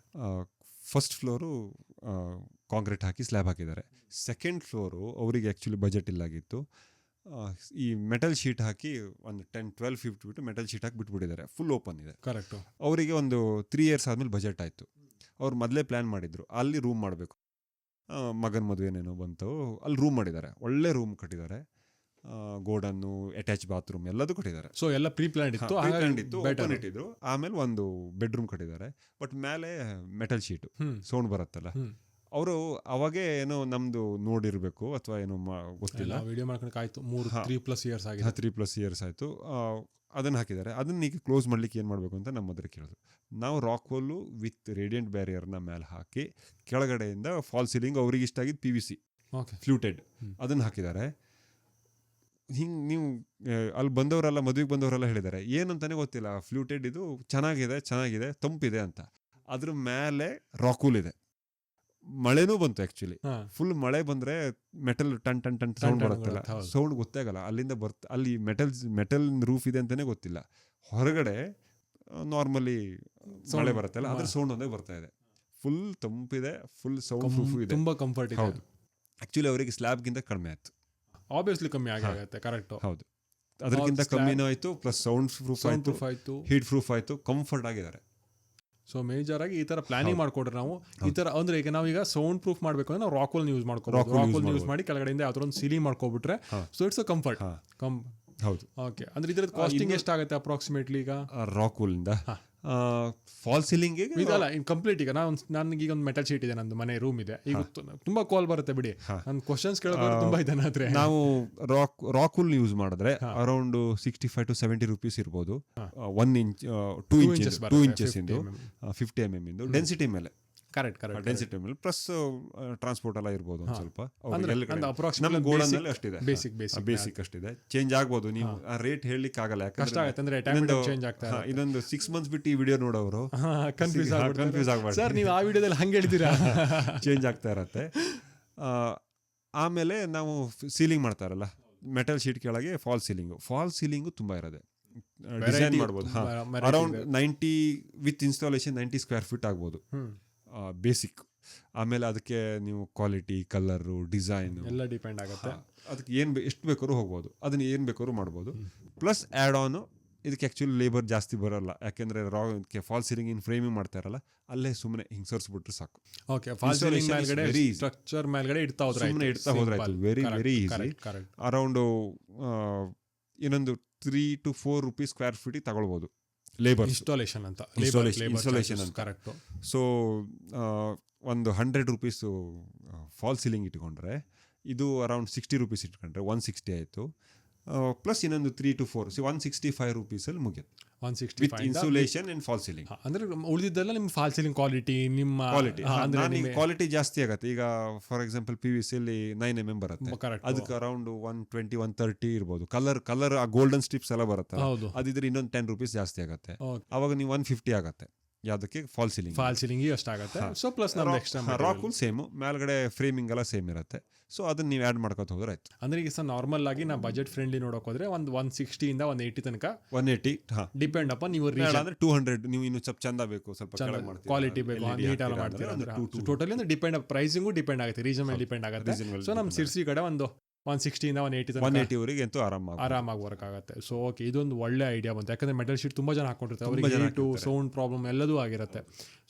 ಫಸ್ಟ್ ಫ್ಲೋರು ಕಾಂಕ್ರೀಟ್ ಹಾಕಿ ಸ್ಲ್ಯಾಬ್ ಹಾಕಿದ್ದಾರೆ. ಸೆಕೆಂಡ್ ಫ್ಲೋರು ಅವರಿಗೆ ಆ್ಯಕ್ಚುಲಿ ಬಜೆಟ್ ಇಲ್ಲಾಗಿತ್ತು. ಈ ಮೆಟಲ್ ಶೀಟ್ ಹಾಕಿ ಒಂದು 10-12 ಬಿಟ್ಟು ಮೆಟಲ್ ಶೀಟ್ ಹಾಕಿ ಬಿಟ್ಬಿಟ್ಟಿದ್ದಾರೆ, ಫುಲ್ ಓಪನ್ ಇದೆ. ಕರೆಕ್ಟು. ಅವರಿಗೆ ಒಂದು 3 ಇಯರ್ಸ್ ಆದಮೇಲೆ ಬಜೆಟ್ ಆಯಿತು. ಅವ್ರು ಮೊದಲೇ ಪ್ಲ್ಯಾನ್ ಮಾಡಿದ್ರು ಅಲ್ಲಿ ರೂಮ್ ಮಾಡಬೇಕು. ಮಗನ ಮದುವೆನೇನೋ ಬಂತು, ಅಲ್ಲಿ ರೂಮ್ ಮಾಡಿದ್ದಾರೆ, ಒಳ್ಳೆ ರೂಮ್ ಕಟ್ಟಿದ್ದಾರೆ, ಗೋಡನ್ನು, ಅಟ್ಯಾಚ್ ಬಾತ್ರೂಮ್ ಎಲ್ಲದೂ ಕಟ್ಟಿದ್ದಾರೆ. ಸೊ ಎಲ್ಲ ಪ್ರೀ ಪ್ಲಾನ್ ಇತ್ತು, ಓಪನ್ ಇಟ್ಟಿದ್ರು. ಆಮೇಲೆ ಒಂದು ಬೆಡ್ರೂಮ್ ಕಟ್ಟಿದ್ದಾರೆ, ಬಟ್ ಮೇಲೆ ಮೆಟಲ್ ಶೀಟು ಸೌಂಡ್ ಬರುತ್ತಲ್ಲ. ಅವರು ಅವಾಗೇ ಏನೋ ನಮ್ದು ನೋಡಿರ್ಬೇಕು ಅಥವಾ ಏನೋ ಗೊತ್ತಿಲ್ಲ, ವಿಡಿಯೋ ಮಾಡ್ಕೊಂಡು ಆಯ್ತು 3+ ಇಯರ್ಸ್ ಆಗಿದೆ. 3+ ಇಯರ್ಸ್ ಆಯಿತು. ಅದನ್ನು ಹಾಕಿದ್ದಾರೆ. ಅದನ್ನ ಈಗ ಕ್ಲೋಸ್ ಮಾಡ್ಲಿಕ್ಕೆ ಏನು ಮಾಡಬೇಕು ಅಂತ ನಮ್ಮ ಹತ್ರ ಕೇಳಿದ್ರು. ನಾವು ರಾಕ್ವೋಲು ವಿತ್ ರೇಡಿಯಂಟ್ ಬ್ಯಾರಿಯರ್ನ ಮೇಲೆ ಹಾಕಿ ಕೆಳಗಡೆಯಿಂದ ಫಾಲ್ ಸೀಲಿಂಗ್ ಅವ್ರಿಗೆ ಇಷ್ಟ ಆಗಿದ್ದು PVC ಫ್ಲೂಟೆಡ್ ಅದನ್ನು ಹಾಕಿದ್ದಾರೆ. ಹಿಂಗೆ ನೀವು ಅಲ್ಲಿ ಬಂದವರೆಲ್ಲ, ಮದುವೆಗೆ ಬಂದವರೆಲ್ಲ ಹೇಳಿದ್ದಾರೆ ಏನಂತಾನೆ ಗೊತ್ತಿಲ್ಲ, ಫ್ಲೂಟೆಡ್ ಇದು ಚೆನ್ನಾಗಿದೆ ತಂಪಿದೆ ಅಂತ. ಅದ್ರ ಮೇಲೆ ರಾಕ್ವೂಲ್ ಇದೆ. ಮಳೆನೂ ಬಂತು ಆ್ಯಕ್ಚುಲಿ. ಫುಲ್ ಮಳೆ ಬಂದರೆ ಮೆಟಲ್ ಟನ್ ಸೌಂಡ್ ಬರುತ್ತಲ್ಲ, ಸೌಂಡ್ ಗೊತ್ತಾಗಲ್ಲ. ಅಲ್ಲಿಂದ ಅಲ್ಲಿ ಮೆಟಲ್ ರೂಫ್ ಇದೆ ಅಂತಲೇ ಗೊತ್ತಿಲ್ಲ. ಹೊರಗಡೆ ನಾರ್ಮಲಿ ಮಳೆ ಬರುತ್ತಲ್ಲ, ಅದ್ರ ಸೌಂಡ್ ಒಂದೇ ಬರ್ತಾ ಇದೆ. ಫುಲ್ ತಂಪಿದೆ, ಫುಲ್ ಸೌಂಡ್ ಪ್ರೂಫ್ ಇದೆ, ತುಂಬ ಕಂಫರ್ಟ್ ಇದೆ. ಹೌದು. ಆ್ಯಕ್ಚುಲಿ ಅವರಿಗೆ ಸ್ಲ್ಯಾಬ್ಗಿಂತ ಕಡಿಮೆ ಆಯಿತು. ಆಬ್ವಿಯಸ್ಲಿ ಕಮ್ಮಿ ಆಗುತ್ತೆ. ಕರೆಕ್ಟ್. ಹೌದು, ಅದಕ್ಕಿಂತ ಕಮ್ಮಿನೂ ಆಯಿತು. ಪ್ಲಸ್ ಸೌಂಡ್ ಪ್ರೂಫ್ ಆಯಿತು, ಹೀಟ್ ಪ್ರೂಫ್ ಆಯಿತು, ಕಂಫರ್ಟ್ ಆಗಿದ್ದಾರೆ. ಸೊ ಮೇಜರ್ ಆಗಿ ಈ ತರ ಪ್ಲಾನಿಂಗ್ ಮಾಡ್ಕೊಡ್ರೆ ನಾವು ಈ ತರ ಅಂದ್ರೆ ಈಗ ನಾವೀಗ ಸೌಂಡ್ ಪ್ರೂಫ್ ಮಾಡ್ಬೇಕು ಅಂದ್ರೆ ನಾವು ರಾಕ್ವೋಲ್ ಯೂಸ್ ಮಾಡ್ಕೋಬಹುದು. ರಾಕ್ವೋಲ್ ಯೂಸ್ ಮಾಡಿ ಕೆಳಗಡೆಯಿಂದ ಯಾವ್ದಾರ ಒಂದು ಸೀಲಿಂಗ್ ಮಾಡ್ಕೊಬಿಟ್ರೆ ಸೊ ಇಟ್ಸ್ ಅ ಕಂಫರ್ಟ್. ಹೌದು. ಓಕೆ, ಅಂದ್ರೆ ಇದ್ರದ್ದು ಕಾಸ್ಟಿಂಗ್ ಎಷ್ಟಾಗುತ್ತೆ ಅಪ್ರಾಕ್ಸಿಮೇಟ್ಲಿ ಈಗ ರಾಕ್ವೂಲಿಂದ ಫಾಲ್ ಸೀಲಿಂಗ್ ಇದಲ್ಲ ಕಂಪ್ಲೀಟ್? ಈಗ ನನಗೆ ಈಗ ಒಂದು ಮೆಟಲ್ ಶೀಟ್ ಇದೆ, ನಂದು ಮನೆ ರೂಮ್ ಇದೆ. ಈಗ ತುಂಬಾ ಕಾಲ್ ಬರುತ್ತೆ ಬಿಡಿ, ನನ್ನ ಕ್ವಶನ್ಸ್ ಕೇಳೋದು ತುಂಬಾ ಇದೆ. ಆದ್ರೆ ನಾವು ರಾಕ್ವೂಲ್ ಯೂಸ್ ಮಾಡಿದ್ರೆ ಅರೌಂಡ್ 65 to 70 rupees ಇರ್ಬೋದು. 1 inch 2 inches ಇಂದು 50 mm ಇಂದು ಡೆನ್ಸಿಟಿ ಮೇಲೆ. ಕರೆಕ್ಟ್ ಡೆನ್ಸಿಟಿ ಮೇಲೆ ಪ್ಲಸ್ ಟ್ರಾನ್ಸ್ಪೋರ್ಟ್ ಎಲ್ಲ ಇರ್ಬೋದು ಒಂದು ಸ್ವಲ್ಪ. ನಮ್ಮ ಗೋಡನಲ್ಲಿ ಅಷ್ಟಿದೆ, ಬೇಸಿಕ್ ಅಷ್ಟಿದೆ. ಚೇಂಜ್ ಆಗ್ಬೋದು, ನೀವು ಆ ರೇಟ್ ಹೇಳಲಿಕ್ಕೆ ಆಗಲ್ಲ. ಇನ್ನೊಂದು 6 months ಬಿಟ್ಟು ಈ ವಿಡಿಯೋ ನೋಡೋರು ಕನ್ಫ್ಯೂಸ್ ಆಗ್ಬಾರ್ದು ಸರ್, ನೀವು ಆ ವಿಡಿಯೋದಲ್ಲಿ ಹಂಗೆ ಹೇಳಿದ್ದೀರಾ. ಚೇಂಜ್ ಆಗ್ತಾ ಇರತ್ತೆ. ಆಮೇಲೆ ನಾವು ಸೀಲಿಂಗ್ ಮಾಡ್ತಾರಲ್ಲ ಮೆಟಲ್ ಶೀಟ್ ಕೆಳಗೆ ಫಾಲ್ ಸೀಲಿಂಗು ತುಂಬ ಇರೋದೆ. ಡಿಸೈನ್ ಮಾಡ್ಬೋದು. Around 90 with installation 90 square feet ಆಗ್ಬೋದು ಬೇಸಿಕ್. ಆಮೇಲೆ ಅದಕ್ಕೆ ನೀವು ಕ್ವಾಲಿಟಿ, ಕಲರು, ಡಿಸೈನ್ ಎಲ್ಲ ಡಿಪೆಂಡ್ ಆಗುತ್ತೆ. ಅದಕ್ಕೆ ಎಷ್ಟು ಬೇಕಾದ್ರೂ ಹೋಗ್ಬೋದು, ಅದನ್ನ ಏನು ಬೇಕಾದ್ರೂ ಮಾಡ್ಬೋದು. ಪ್ಲಸ್ ಆ್ಯಡ್ ಆನು ಇದಕ್ಕೆ ಆ್ಯಕ್ಚುಲಿ ಲೇಬರ್ ಜಾಸ್ತಿ ಬರೋಲ್ಲ, ಯಾಕೆಂದರೆ ಫಾಲ್ ಸೀಲಿಂಗ್ ಫ್ರೇಮಿಂಗ್ ಮಾಡ್ತಾರಲ್ಲ, ಅಲ್ಲೇ ಸುಮ್ಮನೆ ಹಿಂಗೆ ಸರ್ಸ್ಬಿಟ್ರೆ ಸಾಕು. ಓಕೆ, ಫಾಲ್ ಸೀಲಿಂಗ್ ಮೇಲ್ಗಡೆ ಸ್ಟ್ರಕ್ಚರ್ ಮೇಲ್ಗಡೆ ಇಡ್ತಾ ಹೋದ್ರಾಯ್ತು. Very easy. ಅರೌಂಡ್ ಇನ್ನೊಂದು 3 to 4 rupees square feet ತಗೊಳ್ಬೋದು ಲೇಬರ್ ಇನ್ಸ್ಟಾಲೇಷನ್ ಅಂತ. ಕರೆಕ್ಟ್. ಸೊ ಒಂದು 100 rupees ಫಾಲ್ ಸೀಲಿಂಗ್ ಇಟ್ಕೊಂಡ್ರೆ, ಇದು ಅರೌಂಡ್ 60 rupees ಇಟ್ಕೊಂಡ್ರೆ 160 ಆಯಿತು. ಪ್ಲಸ್ ಇನ್ನೊಂದು 3 to 4 165 rupees ಅಲ್ಲಿ ಮುಗಿಯುತ್ತೆ. 165 with insulation and fall ceiling. ಅಂದ್ರೆ ಉಳಿದಿದ್ದೆಲ್ಲ ನಿಮ್ಮ ಫಾಲ್ ಸೀಲಿಂಗ್ ಕ್ವಾಲಿಟಿ, ನಿಮ್ಮ ಕ್ವಾಲಿಟಿ ಜಾಸ್ತಿ ಆಗುತ್ತೆ. ಈಗ ಫಾರ್ ಎಕ್ಸಾಂಪಲ್ PVC ಅಲ್ಲಿ 9 mm ಬರುತ್ತೆ, ಅದಕ್ಕೆ ಅರೌಂಡ್ 120-130 ಇರ್ಬೋದು. ಕಲರ್ ಆ ಗೋಲ್ಡನ್ ಸ್ಟ್ರಿಪ್ಸ್ ಎಲ್ಲ ಬರುತ್ತೆ, ಅದಿದ್ರೆ ಇನ್ನೊಂದು 10 rupees ಜಾಸ್ತಿ ಆಗುತ್ತೆ. ಅವಾಗ ನೀವು 150 ಆಗುತ್ತೆ. ಯಾವುದಕ್ಕೆ? ಫಾಲ್ ಸೀಲಿಂಗ್ ಅಷ್ಟಾಗುತ್ತೆ. ಸೊ ಪ್ಲಸ್ ರಾಕ್ವೂಲ್ ಸೇಮ್, ಮೇಲ್ಗಡೆ ಫ್ರೇಮಿಂಗ್ ಎಲ್ಲ ಸೇಮ್ ಇರುತ್ತೆ. ಸೊ ಅದನ್ನ ನೀವು ಆ್ಯಡ್ ಮಾಡ್ಕೊತ ಹೋದ್ರೆ ಆಯ್ತು. ಅಂದ್ರೆ ಈಗ ಸರ್ ನಾರ್ಮಲ್ ಆಗಿ ನಾವು ಬಜೆಟ್ ಫ್ರೆಂಡ್ಲಿ ನೋಡೋಕೆ ಹೋದ್ರೆ ಒಂದು 160 ಇಂದ 180 ತನಕ. 180 ಡಿಪೆಂಡ್ ಅಪ್ ನೀವು ಅಂದ್ರೆ 200. ನೀವು ಇನ್ನು ಸ್ವಲ್ಪ ಚಂದ ಬೇಕು, ಸ್ವಲ್ಪ ಕ್ವಾಲಿಟಿ ಬೇಕು, ನೀಟ್ ಎಲ್ಲ ಮಾಡ್ತೀರಾ ಅಂದ್ರೆ ಟೋಟಲಿ ಅಂದ್ರೆ ಡಿಪೆಂಡ್, ಪ್ರೈಸಿಂಗು ಡಿಪೆಂಡ್ ಆಗುತ್ತೆ, ರೀಸನ್ ಮೇಲೆ ಡಿಪೆಂಡ್ ಆಗುತ್ತೆ. ಸೊ ನಮ್ಮ ಸಿರ್ಸಿ ಕಡೆ ಒಂದು 160 ಇಂದ 180 ವರೆಗೆ ಅಂತೂ ಆರಾಮಾಗಿ ವರ್ಕ್ ಆಗುತ್ತೆ. ಸೊ ಓಕೆ, ಇದೊಂದು ಒಳ್ಳೆ ಐಡಿಯಾ ಬಂತು. ಯಾಕಂದ್ರೆ ಮೆಟಲ್ ಶೀಟ್ ತುಂಬಾ ಜನ ಹಾಕೊಂಡಿರ್ತಾರೆ, ಅವರಿಗೆ ಹೀಟು, ಸೌಂಡ್ ಪ್ರಾಬ್ಲಮ್ ಎಲ್ಲದೂ ಆಗಿರುತ್ತೆ.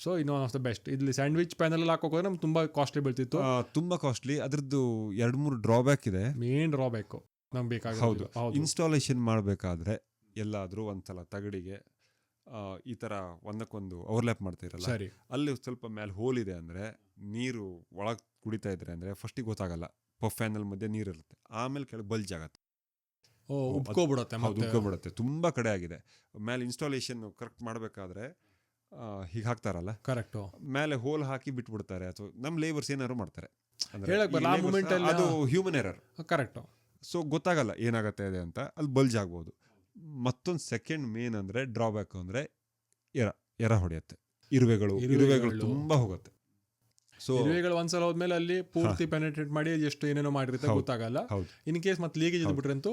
ಸೊ ಇನ್ನೂ ಆಫ್ ದ ಬೆಸ್ಟ್. ಇಲ್ಲಿ ಸ್ಯಾಂಡ್ವಿಚ್ ಪ್ಯಾನಲ್ ಎಲ್ಲ ಹಾಕೋದ್ರೆ ನಮ್ಗೆ ತುಂಬಾ ಕಾಸ್ಟ್ಲಿ ಬೀಳ್ತಿತ್ತು. ತುಂಬಾ ಕಾಸ್ಟ್ಲಿ. ಅದ್ರದ್ದು 2-3 ಡ್ರಾಬ್ಯಾಕ್ ಇದೆ. ಮೇನ್ ಡ್ರಾಬ್ಯಾಕ್ ನಮ್ಗೆ ಬೇಕಾಗುತ್ತೆ. ಇನ್ಸ್ಟಾಲೇಷನ್ ಮಾಡಬೇಕಾದ್ರೆ ಎಲ್ಲಾದ್ರೂ ಒಂದ್ಸಲ ತಗಡಿಗೆ ಈ ತರ ಒಂದಕ್ಕೊಂದು ಓವರ್ಲ್ಯಾಪ್ ಮಾಡ್ತಾ ಇರಲ್ಲ, ಅಲ್ಲಿ ಸ್ವಲ್ಪ ಮೇಲೆ ಹೋಲ್ ಇದೆ ಅಂದ್ರೆ, ನೀರು ಒಳಗೆ ಕುಡಿತಾ ಇದ್ರೆ ಅಂದ್ರೆ ಫಸ್ಟಿಗೆ ಗೊತ್ತಾಗಲ್ಲ, ಪಫ್ ಫ್ಯಾನಲ್ ಮಧ್ಯೆ ನೀರಿರುತ್ತೆ, ಆಮೇಲೆ ಕೆಳಗೆ ಬಲ್ಜ್ ಆಗುತ್ತೆ, ಉಬ್ಕೋಬಿಡುತ್ತೆ. ತುಂಬ ಕಡೆ ಆಗಿದೆ. ಮೇಲೆ ಇನ್ಸ್ಟಾಲೇಷನ್ ಕರೆಕ್ಟ್ ಮಾಡಬೇಕಾದ್ರೆ ಹೀಗೆ ಹಾಕ್ತಾರಲ್ಲ, ಕರೆಕ್ಟ್ ಮೇಲೆ ಹೋಲ್ ಹಾಕಿ ಬಿಟ್ಬಿಡ್ತಾರೆ, ಅಥವಾ ನಮ್ಮ ಲೇಬರ್ಸ್ ಏನಾದ್ರು ಮಾಡ್ತಾರೆ, ಅದು ಹ್ಯೂಮನ್ ಎರರ್. ಕರೆಕ್ಟ್. ಸೊ ಗೊತ್ತಾಗಲ್ಲ ಏನಾಗುತ್ತೆ ಇದೆ ಅಂತ, ಅಲ್ಲಿ ಬಲ್ಜ್ ಆಗ್ಬೋದು. ಮತ್ತೊಂದು ಸೆಕೆಂಡ್ ಮೇನ್ ಅಂದರೆ ಡ್ರಾಬ್ಯಾಕ್ ಅಂದರೆ ಎರ ಹೊಡೆಯುತ್ತೆ, ಇರುವೆಗಳು ತುಂಬ ಹೋಗುತ್ತೆ. ಸೊ ಇರುವೆಗಳು ಒಂದ್ಸಲ ಹೋದ್ಮೇಲೆ ಅಲ್ಲಿ ಪೂರ್ತಿ ಪೆನೆಟ್ರೇಟ್ ಮಾಡಿ ಎಷ್ಟು ಏನೇನೋ ಮಾಡಿರುತ್ತೆ ಗೊತ್ತಾಗಲ್ಲ. ಇನ್ ಕೇಸ್ ಮತ್ತೆ ಲೀಕೇಜ್ ಇದ್ಬಿಟ್ರೆ ಅಂತೂ